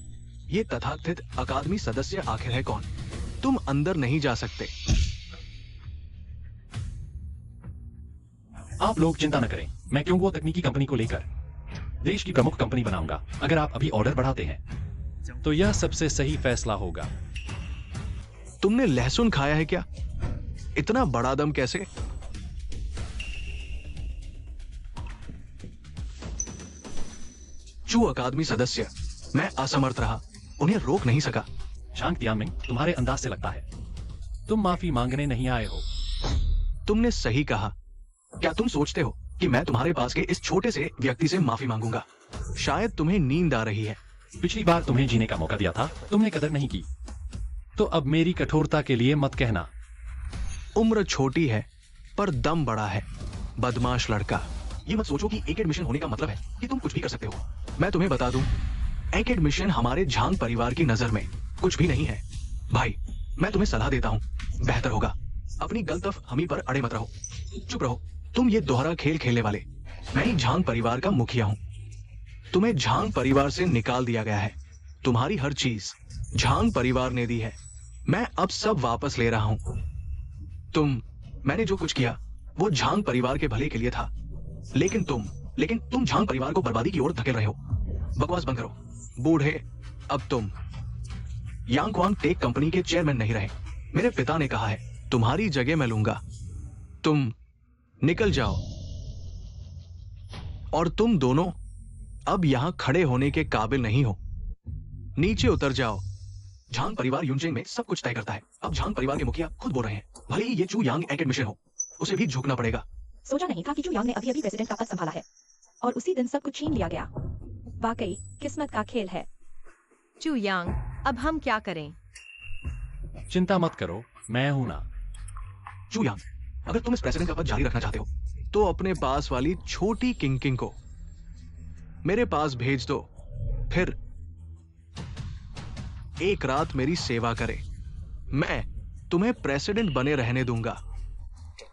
Speaker 2: ये तथाकथित अकादमी सदस्य आखिर है कौन। तुम अंदर नहीं जा सकते।
Speaker 1: आप लोग चिंता न करें, मैं क्योंगो तकनीकी कंपनी को लेकर देश की प्रमुख कंपनी बनाऊंगा। अगर आप अभी ऑर्डर बढ़ाते हैं तो यह सबसे सही फैसला होगा।
Speaker 2: तुमने लहसुन खाया है क्या? इतना बड़ा दम कैसे? चू अकादमी सदस्य, मैं असमर्थ रहा, उन्हें रोक नहीं सका।
Speaker 1: शांग तियानमिंग, तुम्हारे अंदाज से लगता है तुम माफी मांगने नहीं आए हो।
Speaker 2: तुमने सही कहा। क्या तुम सोचते हो कि मैं तुम्हारे पास के इस छोटे से व्यक्ति से माफी मांगूंगा? शायद तुम्हें नींद आ रही है।
Speaker 1: पिछली बार तुम्हें जीने का मौका दिया था, तुमने कदर नहीं की, तो अब मेरी कठोरता के लिए मत कहना।
Speaker 2: उम्र छोटी है पर दम बड़ा है, बदमाश लड़का। ये मत सोचो कि एक एडमिशन होने का मतलब है कि तुम कुछ भी कर सकते हो। मैं तुम्हें बता दूं, एक एडमिशन हमारे झांग परिवार की नजर में कुछ भी नहीं है। भाई, मैं तुम्हें सलाह देता हूं, बेहतर होगा अपनी गलतफ हमी पर अड़े मत रहो। चुप रहो, तुम ये दोहरा खेल खेलने वाले। मैं ही झांग परिवार का मुखिया हूं। तुम्हें झांग परिवार से निकाल दिया गया है। तुम्हारी हर चीज झांग परिवार ने दी है। मैं अब सब वापस ले रहा हूं। मैंने जो कुछ किया वो झांग परिवार के भले के लिए था, लेकिन तुम झांग परिवार को बर्बादी की ओर धकेल रहे हो। बकवास बंद करो बूढ़े। अब तुम यांगक्वांग टेक कंपनी के चेयरमैन नहीं रहे। मेरे पिता ने कहा है तुम्हारी जगह मैं लूंगा। तुम निकल जाओ, और तुम दोनों अब यहां खड़े होने के काबिल नहीं हो। नीचे उतर जाओ। झांग परिवार यूनचेंग में सब कुछ तय करता है। अब झांग परिवार के मुखिया खुद बोल रहे हैं, भले ही ये चू यांग एक एडमिशन हो, उसे भी झुकना पड़ेगा।
Speaker 4: सोचा नहीं था कि चू यांग ने अभी अभी प्रेसिडेंट का पद संभाला है और उसी दिन सब कुछ छीन लिया गया। वाकई किस्मत का खेल है।
Speaker 3: चू यांग, अब हम क्या करें?
Speaker 1: चिंता मत करो, मैं हूं ना।
Speaker 2: चू यांग, अगर तुम इस प्रेसिडेंट का पद जारी रखना चाहते हो तो अपने पास वाली छोटी किंग को मेरे पास भेज दो। फिर एक रात मेरी सेवा करे। मैं तुम्हें प्रेसिडेंट बने रहने दूंगा।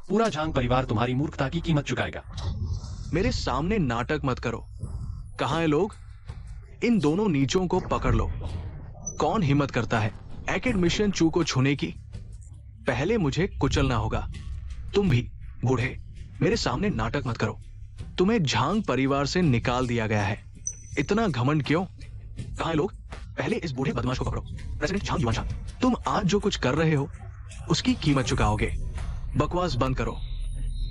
Speaker 1: पूरा झांग परिवार तुम्हारी मूर्खता की कीमत चुकाएगा।
Speaker 2: मेरे सामने नाटक मत करो। कहां है लोग? इन दोनों नीचों को पकड़ लो। कौन हिम्मत करता है एकेडमिशन चू को छूने की? पहले मुझे कुचलना होगा। तुम भी बूढ़े, मेरे सामने नाटक मत करो। तुम्हें झांग परिवार से निकाल दिया गया है। इतना घमंड क्यों? कहां है लोग? पहले इस बूढ़े बदमाश को पकड़ो। प्रेसिडेंट झांग युवानशान, तुम आज जो कुछ कर रहे हो उसकी कीमत चुकाओगे। बकवास बंद करो,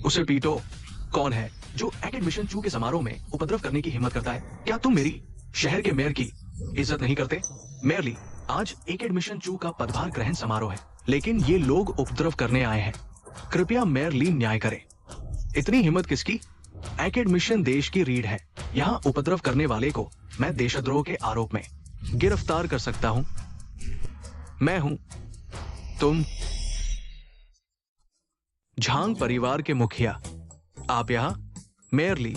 Speaker 2: उसे पीटो। कौन है जो एकेडमिशन चू के समारोह में उपद्रव करने की हिम्मत करता है? क्या तुम मेरी शहर के मेयर की इज्जत नहीं करते? मेयर ली, आज एकेडमिशन चू का पदभार ग्रहण समारोह है, लेकिन ये लोग उपद्रव करने आए हैं। कृपया मेयर ली न्याय करें। इतनी हिम्मत किसकी? एकेडमिशन देश की रीढ़ है। यहाँ उपद्रव करने वाले को मैं देशद्रोह के आरोप में गिरफ्तार कर सकता हूं। मैं हूं तुम झांग परिवार के मुखिया। आप यहां? मेयर ली,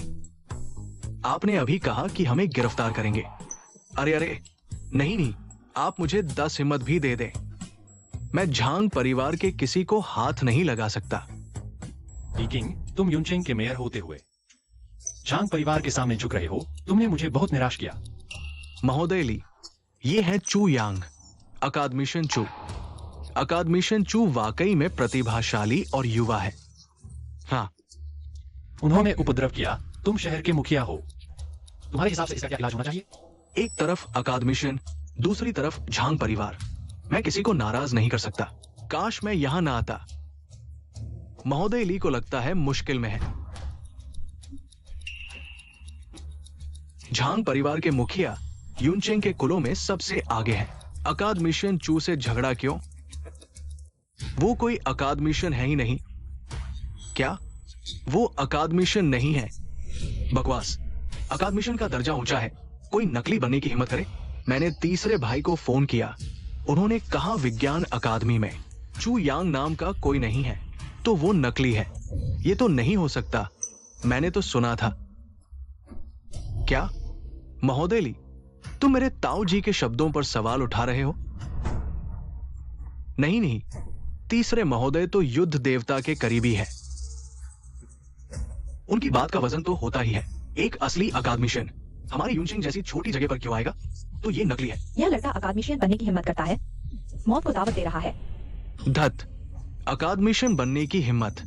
Speaker 2: आपने अभी कहा कि हमें गिरफ्तार करेंगे। अरे नहीं, आप मुझे 10 हिम्मत भी दे दें, मैं झांग परिवार के किसी को हाथ नहीं लगा सकता।
Speaker 1: किंग, तुम यूनचेंग के मेयर होते हुए झांग परिवार के सामने झुक रहे हो। तुमने मुझे बहुत निराश किया।
Speaker 2: महोदय ली, ये है चू यांग, अकादमिशन चू। अकादमिशन चू वाकई में प्रतिभाशाली और युवा है। हाँ,
Speaker 1: उन्होंने उपद्रव किया। तुम शहर के मुखिया हो, तुम्हारे हिसाब से इसका क्या इलाज होना चाहिए?
Speaker 2: एक तरफ अकादमिशन, दूसरी तरफ झांग परिवार। मैं किसी को नाराज नहीं कर सकता। काश मैं यहां ना आता। महोदय ली को लगता है मुश्किल में है। झांग परिवार के मुखिया यूनचेंग के कुलों में सबसे आगे हैं। अकादमिशन चू से झगड़ा क्यों? वो कोई अकादमिशन है ही नहीं। क्या वो अकादमिशन नहीं है? बकवास। अकादमिशन का दर्जा ऊंचा है। कोई नकली बनने की हिम्मत करे? मैंने तीसरे भाई को फोन किया, उन्होंने कहा विज्ञान अकादमी में चू यांग नाम का कोई नहीं है, तो वो नकली है। ये तो नहीं हो सकता, मैंने तो सुना था। क्या महोदय ली, तुम मेरे ताऊ जी के शब्दों पर सवाल उठा रहे हो? नहीं, तीसरे महोदय तो युद्ध देवता के करीबी है। उनकी बात का वजन तो होता ही है। एक असली अकादमिशियन हमारे यूनचेंग जैसी छोटी जगह पर क्यों आएगा? तो ये नकली है।
Speaker 4: यह लड़का अकादमिशियन बनने की हिम्मत करता है, मौत को दावत दे रहा है।
Speaker 2: धत, अकादमिशियन बनने की हिम्मत।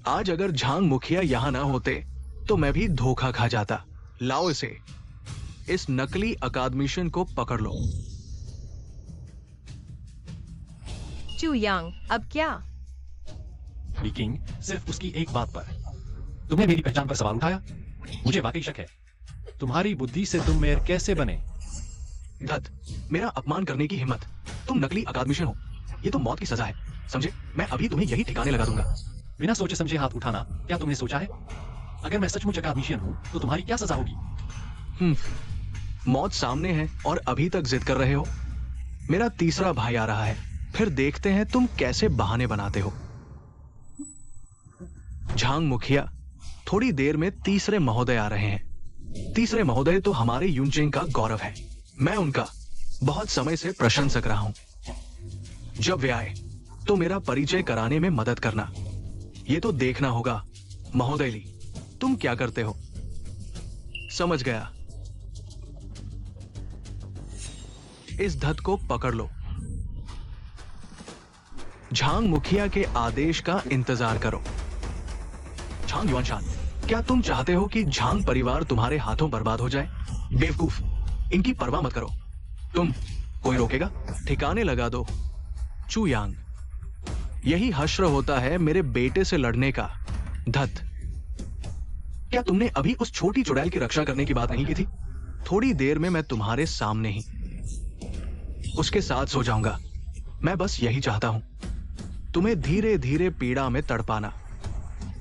Speaker 2: आज अगर झांग मुखिया यहाँ ना होते तो मैं भी धोखा खा जाता। लाओ इसे, इस नकली अकादमिशियन को पकड़ लो।
Speaker 3: चू यांग, अब क्या?
Speaker 1: ली किंग सिर्फ उसकी एक बात पर, तुमने मेरी पहचान पर सवाल उठाया। मुझे वाकई शक है, तुम्हारी बुद्धि से तुम मेयर कैसे बने?
Speaker 2: धत, मेरा अपमान करने की हिम्मत। तुम नकली अकादमिशियन हो, ये तो मौत की सजा है, समझे? मैं अभी तुम्हें यही ठिकाने लगा दूंगा।
Speaker 1: बिना सोचे समझे हाथ उठाना क्या तुमने सोचा है? अगर मैं सचमुच अकादमिशियन हूं तो तुम्हारी क्या सजा होगी?
Speaker 2: मौत सामने है और अभी तक जिद कर रहे हो। मेरा तीसरा भाई आ रहा है, फिर देखते हैं तुम कैसे बहाने बनाते हो। झांग मुखिया, थोड़ी देर में तीसरे महोदय आ रहे हैं। तीसरे महोदय तो हमारे यूनचेंग का गौरव है। मैं उनका बहुत समय से प्रशंसक रहा हूं। जब वे आए तो मेरा परिचय कराने में मदद करना। ये तो देखना होगा महोदय ली, तुम क्या करते हो। समझ गया। इस धत को पकड़ लो। झांग मुखिया के आदेश का इंतजार करो। झांग युआनशान, क्या तुम चाहते हो कि झांग परिवार तुम्हारे हाथों बर्बाद हो जाए? बेवकूफ, इनकी परवाह मत करो। तुम, कोई रोकेगा? ठिकाने लगा दो। चू यांग, यही हश्र होता है मेरे बेटे से लड़ने का। धत, क्या तुमने अभी उस छोटी चुड़ैल की रक्षा करने की बात नहीं की थी? थोड़ी देर में मैं तुम्हारे सामने ही उसके साथ सो जाऊंगा। मैं बस यही चाहता हूं, तुम्हें धीरे धीरे पीड़ा में तड़पाना,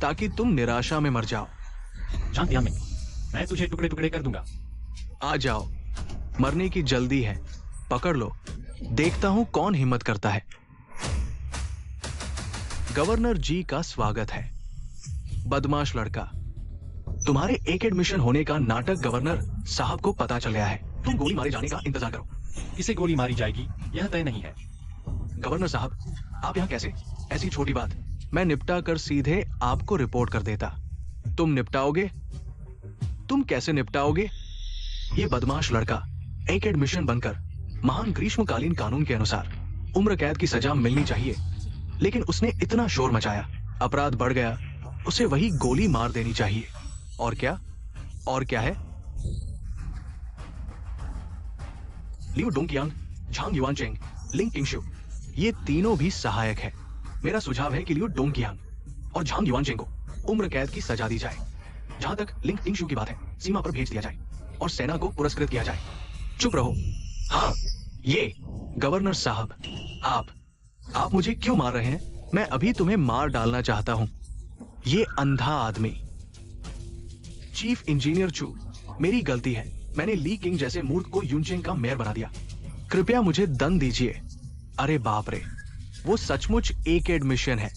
Speaker 2: ताकि तुम निराशा में मर जाओ।
Speaker 1: झांग तियानमिंग, मैं तुझे टुकड़े टुकड़े कर दूंगा।
Speaker 2: आ जाओ, मरने की जल्दी है। पकड़ लो, देखता हूं कौन हिम्मत करता है। गवर्नर जी का स्वागत है। बदमाश लड़का, तुम्हारे एक एडमिशन होने का नाटक गवर्नर साहब को पता चल गया है। तुम गोली मारे जाने का इंतजार करो।
Speaker 1: किसे गोली मारी जाएगी यह तय नहीं है।
Speaker 2: गवर्नर साहब, आप यहां कैसे? ऐसी छोटी बात मैं निपटा कर सीधे आपको रिपोर्ट कर देता। तुम निपटाओगे? तुम कैसे निपटाओगे? ये बदमाश लड़का एक एडमिशन बनकर महान ग्रीष्मकालीन कानून के अनुसार उम्र कैद की सजा मिलनी चाहिए, लेकिन उसने इतना शोर मचाया, अपराध बढ़ गया, उसे वही गोली मार देनी चाहिए। और क्या? और क्या है? लियू डोंगकियांग, झांग युआनचेंग, लिंग किंगशु, ये तीनों भी सहायक है। मेरा सुझाव है कि लियू डोंगकियांग और झांग युआनचेंग को उम्र कैद की सजा दी जाए। जहां तक लिंग किंगशु की बात है, सीमा पर भेज दिया जाए और सेना को पुरस्कृत किया जाए। चुप रहो। हाँ, ये गवर्नर साहब, आप मुझे क्यों मार रहे हैं? मैं अभी तुम्हें मार डालना चाहता हूं। ये अंधा आदमी। चीफ इंजीनियर चू, मेरी गलती है। मैंने ली किंग जैसे मूर्ख को यूनचेंग का मेयर बना दिया। कृपया मुझे दंड दीजिए। अरे बाप रे, वो सचमुच एक एडमिशन है।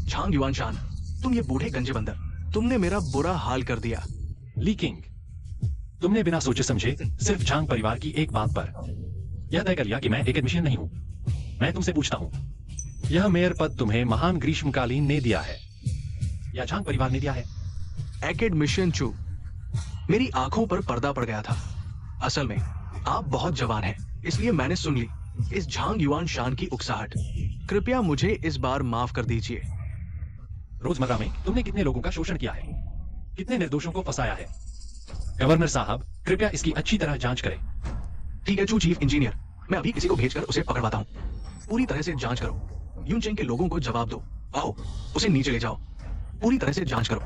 Speaker 2: झांग युआनशान, तुम ये बूढ़े गंजे बंदर, तुमने मेरा बुरा हाल कर दिया।
Speaker 1: ली किंग, तुमने बिना सोचे समझे सिर्फ झांग परिवार की एक बात पर यह तय कर लिया कि मैं एक एडमिशन नहीं हूं। मैं तुमसे पूछता हूं, यह मेयर पद तुम्हें महान ग्रीष्मकालीन ने दिया है या झांग परिवार ने दिया है?
Speaker 2: एकेडमिशियन चू, मेरी आंखों पर पर्दा पड़ गया था। असल में आप बहुत जवान हैं, इसलिए मैंने सुन ली इस झांग युआनशान की उकसाहट। कृपया मुझे इस बार माफ कर दीजिए।
Speaker 1: रोजमर्रा में तुमने कितने लोगों का शोषण किया है, कितने निर्दोषों को फंसाया है? गवर्नर साहब, कृपया इसकी अच्छी तरह जांच करें।
Speaker 2: ठीक है चू चीफ इंजीनियर, मैं अभी किसी को भेजकर उसे पकड़वाता हूँ। पूरी तरह से जांच करो। यूनचेंग के लोगों को जवाब दो। आओ, उसे नीचे ले जाओ। पूरी तरह से जांच करो।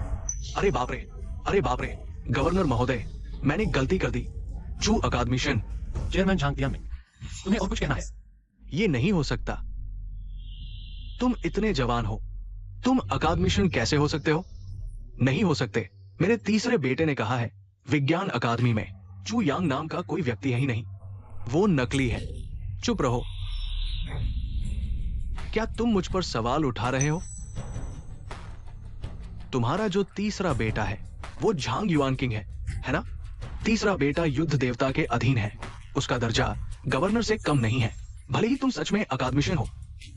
Speaker 2: अरे बाप रे, अरे बाप रे, गवर्नर महोदय, मैंने गलती कर दी। चू अकादमिशियन।
Speaker 1: चेयरमैन झांग तियानमिंग, तुम्हें और कुछ कहना है?
Speaker 2: ये नहीं हो सकता। तुम इतने जवान हो, तुम अकादमिशियन कैसे हो सकते हो? नहीं हो सकते। मेरे तीसरे बेटे ने कहा है, विज्ञान अकादमी में चू यांग नाम का कोई व्यक्ति है ही नहीं, वो नकली है। चुप रहो। क्या तुम मुझ पर सवाल उठा रहे हो? तुम्हारा जो तीसरा बेटा है वो झांग युआनकिंग है ना? तीसरा बेटा युद्ध देवता के अधीन है, उसका दर्जा गवर्नर से कम नहीं है। भले ही तुम सच में अकादमिशियन हो,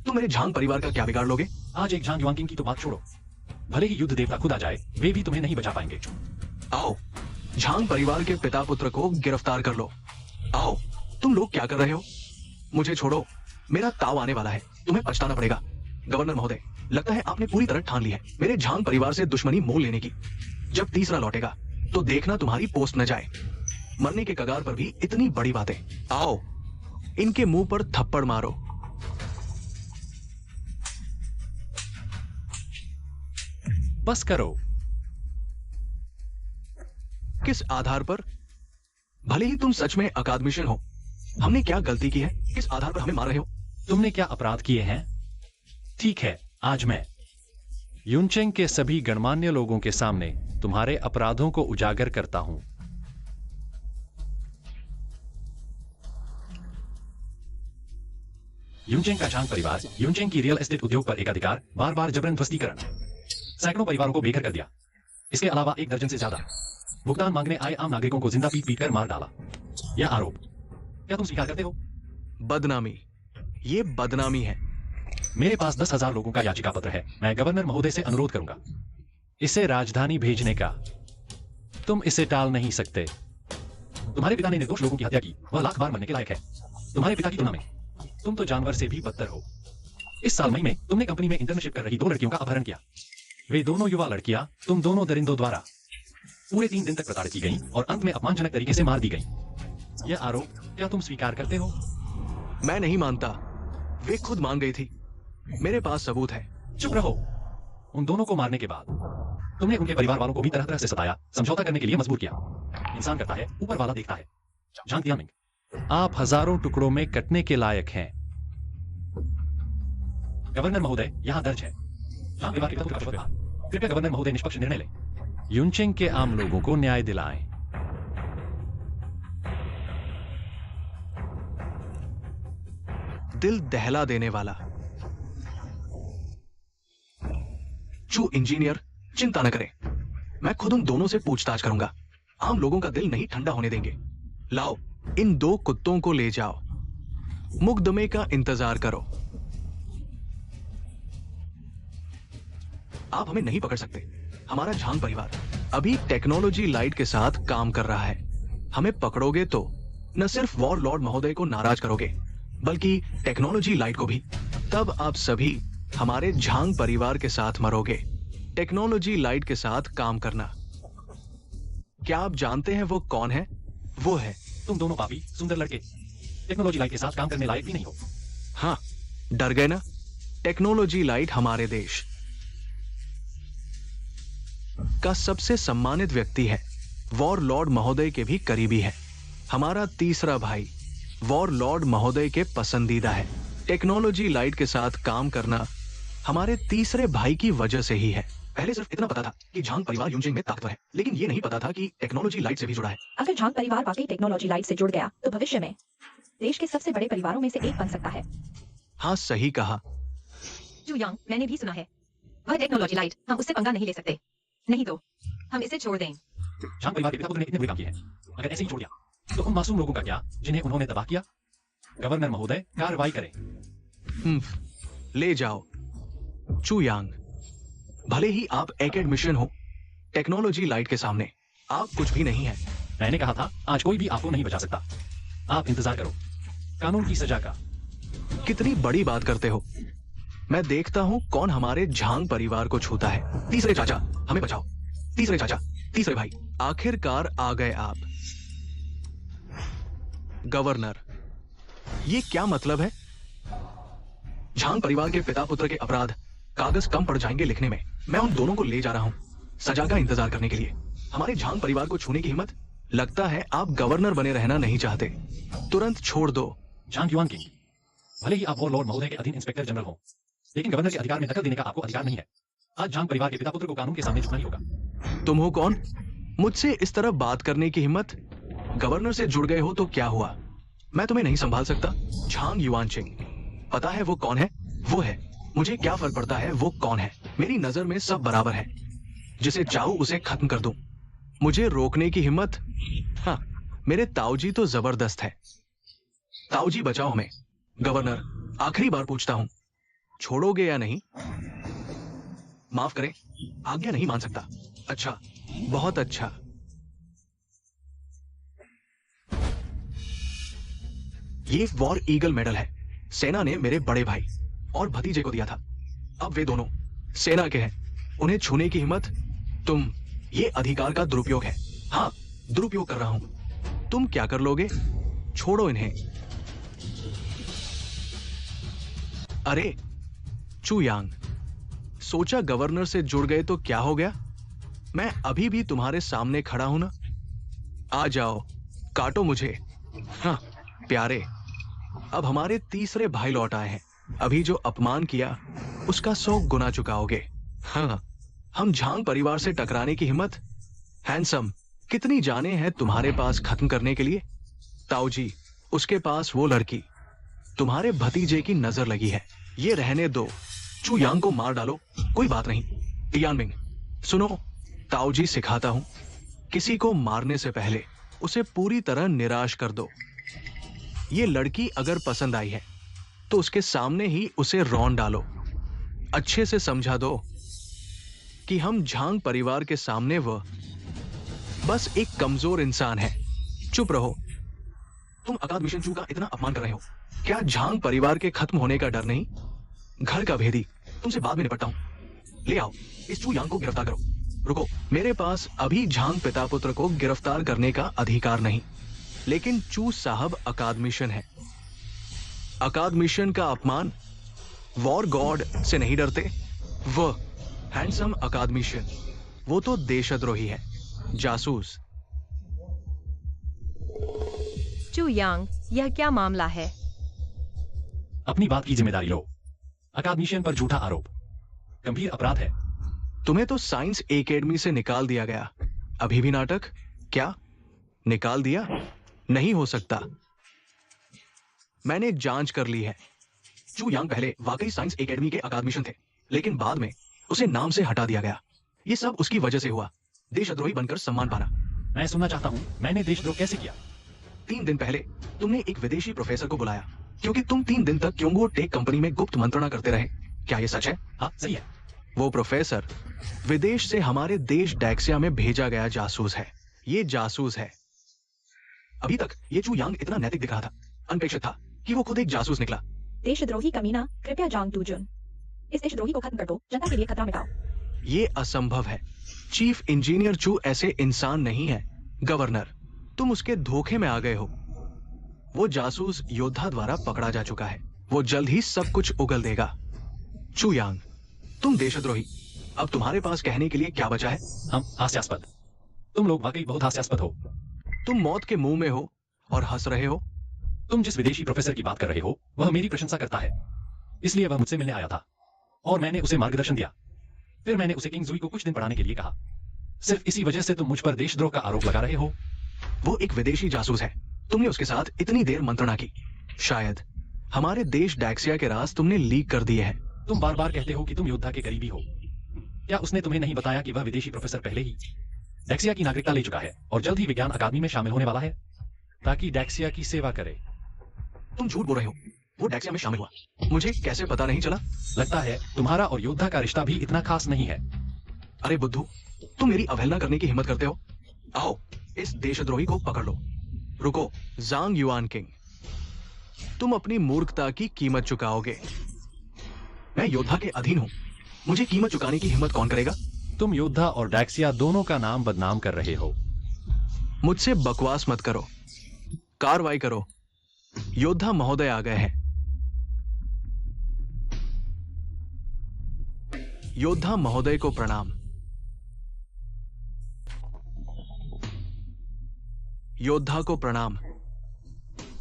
Speaker 2: तो मेरे झांग परिवार का क्या बिगाड़ लोगे?
Speaker 1: आज एक झांग युआनकिंग की तो बात छोड़ो, भले ही युद्ध देवता खुद आ जाए, वे भी तुम्हें नहीं बचा पाएंगे।
Speaker 2: आओ, झांग परिवार के पिता पुत्र को गिरफ्तार कर लो। आओ। तुम लोग क्या कर रहे हो? मुझे छोड़ो, मेरा ताव आने वाला है, तुम्हें पछताना पड़ेगा। गवर्नर महोदय, लगता है आपने पूरी तरह ठान ली है मेरे झांग परिवार से दुश्मनी मोल लेने की। जब तीसरा लौटेगा तो देखना तुम्हारी पोस्ट न जाए। मरने के कगार पर भी इतनी बड़ी बातें। आओ, इनके मुंह पर थप्पड़ मारो।
Speaker 1: बस करो।
Speaker 2: किस आधार पर? भले ही तुम सच में अकादमिशियन हो, हमने क्या गलती की है? किस आधार पर हमें मार रहे हो?
Speaker 1: तुमने क्या अपराध किए हैं? ठीक है, आज मैं युनचेंग के सभी गणमान्य लोगों के सामने तुम्हारे अपराधों को उजागर करता हूं। युनचेंग का झांग परिवार युनचेंग की रियल एस्टेट उद्योग पर एकाधिकार बार बार जबरदस्तीकरण, सैकड़ों परिवारों को बेघर कर दिया। इसके अलावा 1 दर्जन से ज्यादा भुगतान मांगने आए आम नागरिकों को जिंदा पीट कर मार डाला। यह आरोप क्या तुम स्वीकार करते हो?
Speaker 2: बदनामी, ये बदनामी है।
Speaker 1: मेरे पास 10,000 लोगों का याचिका पत्र है। मैं गवर्नर महोदय से अनुरोध करूंगा इसे राजधानी भेजने का। तुम इसे टाल नहीं सकते। तुम्हारे पिता ने निर्दोष लोगों की हत्या की, वह लाख बार मरने के लायक है। तुम्हारे पिता की तुलना में तुम तो जानवर से भी बदतर हो। इस साल मई में तुमने कंपनी में इंटर्नशिप कर रही 2 लड़कियों का अपहरण किया। वे दोनों युवा लड़कियां तुम दोनों दरिंदों द्वारा पूरे 3 दिन तक प्रताड़ित की गईं और अंत में अपमानजनक तरीके से मार दी गईं। यह आरोप क्या तुम स्वीकार करते हो?
Speaker 2: मैं नहीं मानता, वे खुद मान गई थी। मेरे पास सबूत है।
Speaker 1: चुप रहो। उन दोनों को मारने के बाद तुमने उनके परिवार वालों को भी तरह तरह से सताया, समझौता करने के लिए मजबूर किया। इंसान करता है, ऊपर वाला देखता है। झांग तियानमिंग, आप हजारों टुकड़ों में कटने के लायक हैं। गवर्नर महोदय, यहां दर्ज है। झांग परिवार के पिता का शपथ विभाग, कृपया गवर्नर महोदय निष्पक्ष निर्णय लें। युनचेंग के आम लोगों को न्याय दिलाएं।
Speaker 2: दिल दहला देने वाला। चू इंजीनियर, चिंता न करें, मैं खुद उन दोनों से पूछताछ करूंगा। आम लोगों का दिल नहीं ठंडा होने देंगे। लाओ, इन 2 कुत्तों को ले जाओ। मुकदमे का इंतजार करो। आप हमें नहीं पकड़ सकते। हमारा झांग परिवार अभी टेक्नोलॉजी लाइट के साथ काम कर रहा है। हमें पकड़ोगे तो न सिर्फ वॉर लॉर्ड महोदय को नाराज करोगे, बल्कि टेक्नोलॉजी लाइट को भी। तब आप सभी हमारे झांग परिवार के साथ मरोगे। टेक्नोलॉजी लाइट के साथ काम करना। क्या आप जानते हैं वो कौन है? वो है
Speaker 1: तुम दोनों पापी सुंदर लड़के टेक्नोलॉजी लाइट के साथ काम करने लायक भी नहीं हो।
Speaker 2: हाँ, डर गए ना? टेक्नोलॉजी लाइट हमारे देश का सबसे सम्मानित व्यक्ति है। वॉर लॉर्ड महोदय के भी करीबी है। हमारा तीसरा भाई वॉर लॉर्ड महोदय के पसंदीदा है। टेक्नोलॉजी लाइट के साथ काम करना हमारे तीसरे भाई की वजह से ही है। पहले सिर्फ इतना पता था कि झांग परिवार युनचेंग में ताकतवर है, लेकिन ये नहीं पता था कि टेक्नोलॉजी लाइट से भी जुड़ा है।
Speaker 4: अगर झांग परिवार वाकई टेक्नोलॉजी लाइट से जुड़ गया तो भविष्य में देश के सबसे बड़े परिवारों में से एक बन सकता है।
Speaker 2: हाँ, सही कहा।
Speaker 3: चू यांग, मैंने भी सुना है। वह टेक्नोलॉजी लाइट, हम उससे पंगा नहीं ले सकते। नहीं तो हम इसे छोड़ दें।
Speaker 1: झांग परिवार के पिता पुत्र ने इतने बुरे काम किए हैं, अगर ऐसे ही छोड़ दिया तो उन मासूम लोगों का क्या जिन्हें उन्होंने तबाह किया? गवर्नर महोदय, कार्रवाई करें।
Speaker 2: ले जाओ चू यांग। भले ही आप एकेडमिशियन हो, टेक्नोलॉजी लाइट के सामने आप कुछ भी नहीं है।
Speaker 1: मैंने कहा था आज कोई भी आपको नहीं बचा सकता। आप इंतजार करो कानून की सजा का।
Speaker 2: कितनी बड़ी बात करते हो। मैं देखता हूं कौन हमारे झांग परिवार को छूता है। तीसरे चाचा, हमें बचाओ। तीसरे चाचा, तीसरे भाई, आखिरकार आ गए आप। गवर्नर, ये क्या मतलब है? झांग परिवार के पिता पुत्र के अपराध कागज कम पड़ जाएंगे लिखने में। मैं उन दोनों को ले जा रहा हूं सजा का इंतजार करने के लिए। हमारे झांग परिवार को छूने की हिम्मत? लगता है आप गवर्नर बने रहना नहीं चाहते। तुरंत छोड़ दो।
Speaker 1: झांग युआन किंग, भले ही आप वॉर लॉर्ड महोदय के अधीन इंस्पेक्टर जनरल हो, लेकिन गवर्नर के अधिकार में दखल देने का आपको अधिकार नहीं है। आज झांग परिवार के पिता पुत्र को कानून के सामने झुकना ही होगा।
Speaker 2: तुम हो कौन? मुझसे इस तरह बात करने की हिम्मत? गवर्नर से जुड़ गए हो तो क्या हुआ? मैं तुम्हें नहीं संभाल सकता। झांग युआनचिंग, पता है वो कौन है? वो है। मुझे क्या फर्क पड़ता है वो कौन है? मेरी नजर में सब बराबर है। जिसे चाहूं उसे खत्म कर दूं। मुझे रोकने की हिम्मत? हाँ, मेरे ताऊजी तो जबरदस्त है। ताऊजी, बचाओ हमें। गवर्नर, आखिरी बार पूछता हूं, छोड़ोगे या नहीं? माफ करें, आज्ञा नहीं मान सकता। अच्छा, बहुत अच्छा। ये वॉर ईगल मेडल है। सेना ने मेरे बड़े भाई और भतीजे को दिया था। अब वे दोनों सेना के हैं। उन्हें छूने की हिम्मत? ये अधिकार का दुरुपयोग है। हाँ, दुरुपयोग कर रहा हूं। तुम क्या कर लोगे? छोड़ो इन्हें। अरे चू यांग, सोचा गवर्नर से जुड़ गए तो क्या हो गया? मैं अभी भी तुम्हारे सामने खड़ा हूं ना। आ जाओ, काटो मुझे। हाँ प्यारे, अब हमारे तीसरे भाई लौट आए हैं। अभी जो अपमान किया उसका 100 गुना चुकाओगे। हाँ, हम झांग परिवार से टकराने की हिम्मत? हैंडसम, कितनी जाने हैं तुम्हारे पास खत्म करने के लिए? ताऊजी, उसके पास वो लड़की तुम्हारे भतीजे की नजर लगी है। ये रहने दो, चू यांग को मार डालो, कोई बात नहीं। टियानमिंग, सुनो, ताऊजी सिखाता हूं, किसी को मारने से पहले उसे पूरी तरह निराश कर दो। ये लड़की अगर पसंद आई है तो उसके सामने ही उसे रौंद डालो। अच्छे से समझा दो कि हम झांग परिवार के सामने वह बस एक कमजोर इंसान है। चुप रहो। तुम अकाद मिशन चू का इतना अपमान कर रहे हो। क्या झांग परिवार के खत्म होने का डर नहीं? घर का भेदी, तुमसे बाद में निपटता हूं। ले आओ, इस चू यांग को गिरफ्तार करो। रुको, मेरे पास अभी झांग पिता पुत्र को गिरफ्तार करने का अधिकार नहीं, लेकिन चू साहब अकाद मिशन है। अकाद मिशन का अपमान? वॉर गॉड से नहीं डरते? वह हैंडसम अकाद मिशन, वो तो देशद्रोही है, जासूस।
Speaker 3: चू यांग, यह क्या मामला है?
Speaker 1: अपनी बात की जिम्मेदारी लो। अकादमिशियन पर झूठा आरोप गंभीर अपराध है।
Speaker 2: तुम्हें तो साइंस एकेडमी से निकाल दिया गया, अभी भी नाटक? क्या निकाल दिया? नहीं हो सकता। मैंने जांच कर ली है। चू यांग पहले वाकई साइंस एकेडमी के अकादमिशियन थे, लेकिन बाद में उसे नाम से हटा दिया गया। ये सब उसकी वजह से हुआ, देशद्रोही बनकर सम्मान पाना।
Speaker 1: मैं सुनना चाहता हूं, मैंने देशद्रोह कैसे किया?
Speaker 2: 3 दिन पहले तुमने एक विदेशी प्रोफेसर को बुलाया क्योंकि तुम 3 दिन तक क्योंगो टेक कंपनी में गुप्त मंत्रणा करते रहे। क्या ये सच है?
Speaker 1: हाँ सही है।
Speaker 2: वो प्रोफेसर विदेश से हमारे देश डैक्सिया में भेजा गया जासूस है। ये जासूस है। अभी तक ये चू यांग इतना नैतिक दिख रहा था, अनपेक्षित था कि वो खुद एक जासूस निकला।
Speaker 4: देशद्रोही कमीना, कृपया जांग तुजुन, इस देशद्रोही को खत्म कर दो, जनता के लिए खतरा मिटाओ।
Speaker 2: ये असंभव है। चीफ इंजीनियर चू ऐसे इंसान नहीं है। गवर्नर, तुम उसके धोखे में आ गए हो। वो जासूस योद्धा द्वारा पकड़ा जा चुका है। वो जल्द ही सब कुछ उगल देगा। चू यांग, तुम देशद्रोही, अब तुम्हारे पास कहने के लिए क्या बचा है?
Speaker 1: हम हास्यास्पद। तुम लोग वाकई बहुत हास्यास्पद हो।
Speaker 2: तुम मौत के मुंह में हो और हंस रहे हो।
Speaker 1: तुम जिस विदेशी प्रोफेसर की बात कर रहे हो वह मेरी प्रशंसा करता है, इसलिए वह मुझसे मिलने आया था और मैंने उसे मार्गदर्शन दिया। फिर मैंने उसे किंग जुई को कुछ दिन पढ़ाने के लिए कहा। सिर्फ इसी वजह से तुम मुझ पर देशद्रोह का आरोप लगा रहे हो।
Speaker 2: वो एक विदेशी जासूस है। तुमने उसके साथ इतनी देर मंत्रणा की। शायद हमारे देश डैक्सिया के राज तुमने लीक कर दिए हैं।
Speaker 1: तुम बार बार कहते हो कि तुम योद्धा के करीबी हो। क्या उसने तुम्हें नहीं बताया कि वह विदेशी प्रोफेसर पहले ही डैक्सिया की नागरिकता ले चुका है और जल्द ही विज्ञान अकादमी में शामिल होने वाला है ताकि डैक्सिया की सेवा करे?
Speaker 2: तुम झूठ बोल रहे हो। वो डैक्सिया में शामिल हुआ, मुझे कैसे पता नहीं चला?
Speaker 1: लगता है तुम्हारा और योद्धा का रिश्ता भी इतना खास नहीं है।
Speaker 2: अरे बुद्धू, तुम मेरी अवहेलना करने की हिम्मत करते हो? आओ, इस देशद्रोही को पकड़ लो। रुको, जांग युआन किंग, तुम अपनी मूर्खता की कीमत चुकाओगे। मैं योद्धा के अधीन हूं, मुझे कीमत चुकाने की हिम्मत कौन करेगा?
Speaker 1: तुम योद्धा और डैक्सिया दोनों का नाम बदनाम कर रहे हो।
Speaker 2: मुझसे बकवास मत करो, कार्रवाई करो। योद्धा महोदय आ गए हैं। योद्धा महोदय को प्रणाम। योद्धा को प्रणाम।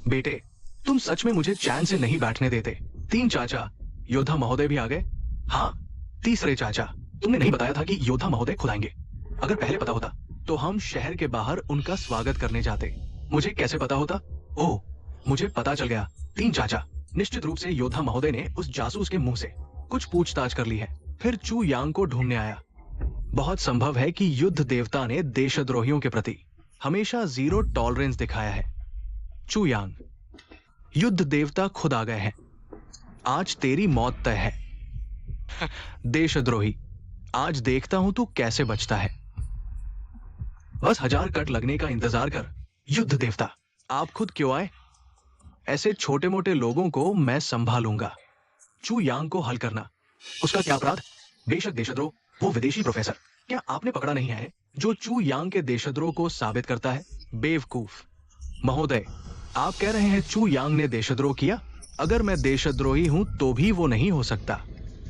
Speaker 2: बेटे, तुम सच में मुझे चैन से नहीं बैठने देते। 3 चाचा, योद्धा महोदय भी आ गए। हाँ, तीसरे चाचा। तुमने नहीं बताया था कि योद्धा महोदय खुद आएंगे। अगर पहले पता होता तो हम शहर के बाहर उनका स्वागत करने जाते। मुझे कैसे पता होता? ओह, मुझे पता चल गया। 3 चाचा, निश्चित रूप से योद्धा महोदय ने उस जासूस के मुंह से कुछ पूछताछ कर ली है, फिर चू यांग को ढूंढने आया। बहुत संभव है कि युद्ध देवता ने देशद्रोहियों के प्रति हमेशा 0 टॉलरेंस दिखाया है। चू यांग, युद्ध देवता खुद आ गए हैं। आज तेरी मौत तय है। देशद्रोही, आज देखता हूं तू कैसे बचता है। बस 1000 कट लगने का इंतजार कर, युद्ध देवता। आप खुद क्यों आए? ऐसे छोटे मोटे लोगों को मैं संभालूंगा। चू यांग को हल करना, उसका क्या अपराध? बेशक देशद्रोह, वो विदेशी प्रोफेसर। क्या आपने पकड़ा नहीं है जो चू यांग के देशद्रोह को साबित करता है? बेवकूफ महोदय, आप कह रहे हैं चू यांग ने देशद्रोह किया? अगर मैं देशद्रोही हूं तो भी वो नहीं हो सकता,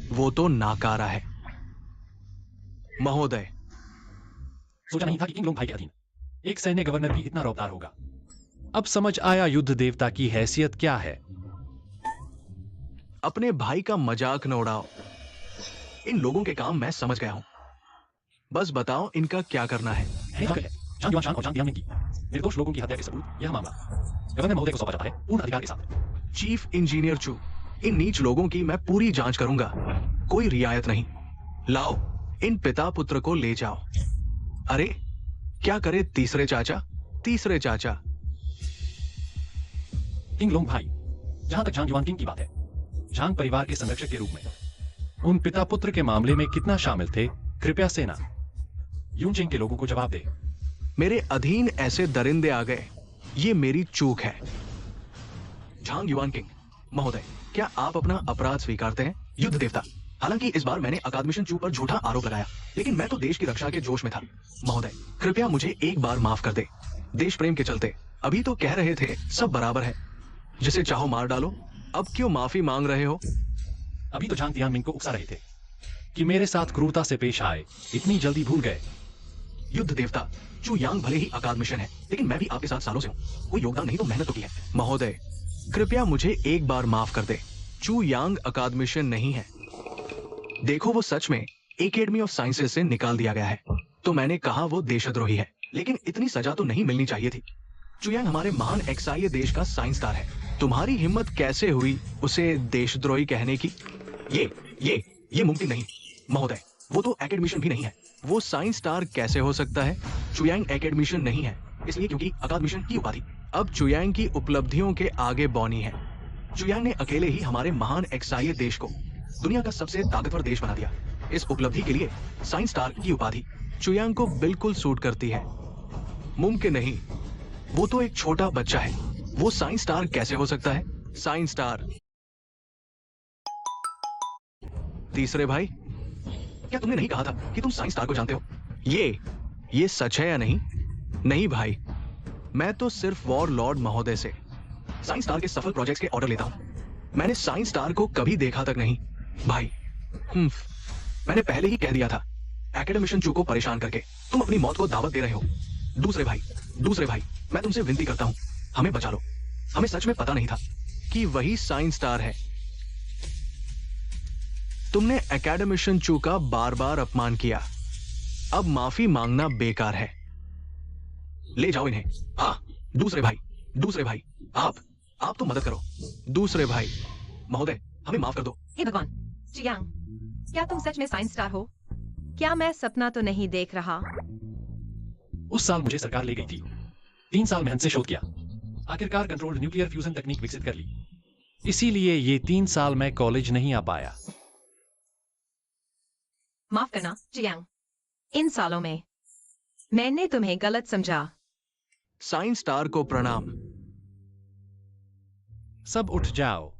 Speaker 2: वो तो नाकारा है महोदय।
Speaker 1: सोचा नहीं था कि किंगलोंग भाई के अधीन एक सैन्य गवर्नर भी इतना रौबदार होगा। अब समझ आया युद्ध देवता की हैसियत क्या है।
Speaker 2: अपने भाई का मजाक न उड़ाओ। इन लोगों के काम मैं समझ गया हूं। बस बताओ इनका क्या करना है।
Speaker 1: जान युआन शान और जान दियांग की निर्दोष लोगों की हत्या के सबूत, यह मामला गवर्नर महोदय को सौंपा जाता है पूर्ण अधिकार के साथ।
Speaker 2: चीफ इंजीनियर चू, इन नीच लोगों की मैं पूरी जांच करूंगा, कोई रियायत नहीं। लाओ इन पिता पुत्र को ले जाओ। अरे क्या करे तीसरे चाचा? तीसरे चाचा
Speaker 1: किंगलोंग भाई, जहां तक झांग युआन किंग की बात है, झांग परिवार के संरक्षक के रूप में उन पिता पुत्र के मामले में कितना शामिल थे? कृपया सेना यूनचेंग के लोगों को जवाब दे।
Speaker 2: मेरे अधीन ऐसे दरिंदे आ गए, ये मेरी चूक है। झांग युआन किंग महोदय, क्या आप अपना अपराध स्वीकारते हैं? युद्ध देवता, हालांकि इस बार मैंने अकादमिशन चू पर झूठा आरोप लगाया, लेकिन मैं तो देश की रक्षा के जोश में था। महोदय कृपया मुझे एक बार माफ कर दे। देश प्रेम के चलते अभी तो कह रहे थे सब बराबर है, जिसे चाहो मार डालो। अब क्यों माफी मांग रहे हो?
Speaker 1: अभी तो झांग तियानमिंग को उकसा रहे थे कि मेरे साथ क्रूरता से पेश आए, इतनी जल्दी भूल गए।
Speaker 2: युद्ध देवता, चू यांग भले ही अकादमिशन है, लेकिन मैं भी आपके साथ सालों से हूं। कोई योगदान नहीं तो मेहनत तो की है। महोदय कृपया मुझे एक बार माफ कर दे। चू यांग अकादमिशन नहीं है। देखो वो सच में एकेडमी ऑफ साइंसेस से निकाल दिया गया है, तो मैंने कहा वो देशद्रोही है, लेकिन इतनी सजा तो नहीं मिलनी चाहिए थी। चू यांग हमारे महान एक्साई देश का साइंसदार है। तुम्हारी हिम्मत कैसे हुई उसे देशद्रोही कहने की? ये मुमकिन नहीं महोदय, वो तो एकेडमिशियन भी नहीं है। वो साइंस स्टार कैसे हो सकता है? चुयांग एकेडमिशियन नहीं है, इसलिए क्योंकि अकादमिशियन की उपाधि अब चुयांग की उपलब्धियों के आगे बौनी है। चुयांग ने अकेले ही हमारे महान एक्साई देश को दुनिया का सबसे ताकतवर देश बना दिया। इस उपलब्धि के लिए साइंस स्टार की उपाधि चुयांग को बिल्कुल सूट करती है। मुमकिन नहीं, वो तो एक छोटा बच्चा है। वो साइंस स्टार कैसे हो सकता है? Science star. तीसरे भाई, क्या तुमने नहीं कहा था कि तुम साइंस स्टार को जानते हो? ये सच है या नहीं? नहीं भाई, मैं तो सिर्फ वॉर लॉर्ड महोदय से साइंस स्टार के सफल प्रोजेक्ट्स के ऑर्डर लेता हूं। मैंने साइंस स्टार को कभी देखा तक नहीं भाई। मैंने पहले ही कह दिया था, एकेडमिशियन चू को परेशान करके तुम अपनी मौत को दावत दे रहे हो। दूसरे भाई, मैं तुमसे विनती करता हूं, हमें बचा लो। हमें सच में पता नहीं था कि वही साइंस स्टार है। तुमने एकेडमिशियन चू का बार बार अपमान किया, अब माफी मांगना बेकार है। ले जाओ इन्हें। हाँ, दूसरे भाई, आप तो मदद करो। दूसरे भाई, महोदय हमें माफ कर दो।
Speaker 3: हे भगवान, चियांग, क्या तुम सच में साइंस स्टार हो? क्या मैं सपना तो नहीं देख रहा?
Speaker 1: उस साल मुझे सरकार ले गई थी। 3 साल मेहनत से शोध किया, आखिरकार कंट्रोल्ड न्यूक्लियर फ्यूजन तकनीक विकसित कर ली। इसीलिए ये 3 साल मैं कॉलेज नहीं आ पाया।
Speaker 3: माफ करना चियांग, इन सालों में मैंने तुम्हें गलत समझा।
Speaker 2: साइंस स्टार को प्रणाम।
Speaker 1: सब उठ जाओ।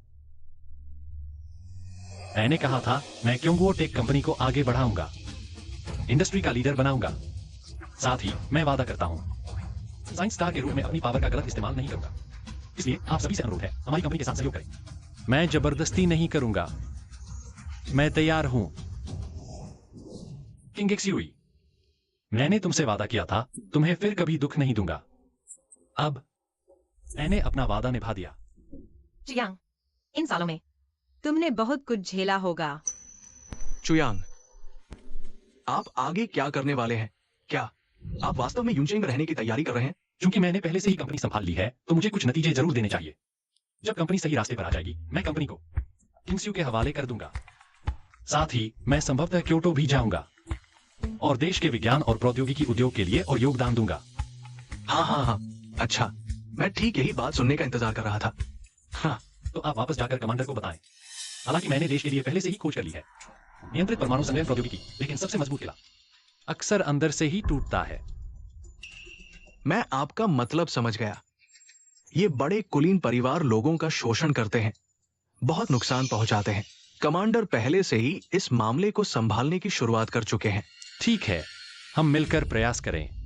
Speaker 1: मैंने कहा था मैं क्योंगो टेक कंपनी को आगे बढ़ाऊंगा, इंडस्ट्री का लीडर बनाऊंगा। साथ ही मैं वादा करता हूं, साइंस स्टार के रूप में अपनी पावर का गलत इस्तेमाल नहीं करूंगा। इसलिए आप सभी से अनुरोध है, हमारी कंपनी के साथ सहयोग करें। मैं जबरदस्ती नहीं करूंगा, मैं तैयार हूं। किंग एक्सुई, मैंने तुमसे वादा किया था तुम्हें फिर कभी दुख नहीं दूंगा। अब मैंने अपना वादा निभा दिया।
Speaker 3: चियांग, इन सालों में तुमने बहुत कुछ झेला होगा।
Speaker 2: चुयांग, आप आगे क्या करने वाले हैं? क्या आप वास्तव में यूनचेंग में रहने की तैयारी कर रहे हैं?
Speaker 1: क्योंकि मैंने पहले से ही कंपनी संभाल ली है, तो मुझे कुछ नतीजे जरूर देने चाहिए। जब कंपनी सही रास्ते पर आ जाएगी, मैं कंपनी को किंग्सयू के हवाले कर दूंगा। साथ ही मैं संभवतः क्योटो भी जाऊंगा और देश के विज्ञान और प्रौद्योगिकी उद्योग के लिए और योगदान दूंगा।
Speaker 2: हाँ, अच्छा, मैं ठीक यही बात सुनने का इंतजार कर रहा था। हाँ,
Speaker 1: तो आप वापस जाकर कमांडर को बताएं। हालांकि मैंने देश के लिए पहले से ही खोज कर ली है। नियंत्रित परमाणु संग्रहण प्रौद्योगिकी, लेकिन सबसे मजबूत किला अक्सर अंदर से ही टूटता है।
Speaker 2: मैं आपका मतलब समझ गया। ये बड़े कुलीन परिवार लोगों का शोषण करते हैं, बहुत नुकसान पहुंचाते हैं। कमांडर पहले से ही इस मामले को संभालने की शुरुआत कर चुके हैं।
Speaker 1: ठीक है, हम मिलकर प्रयास करें।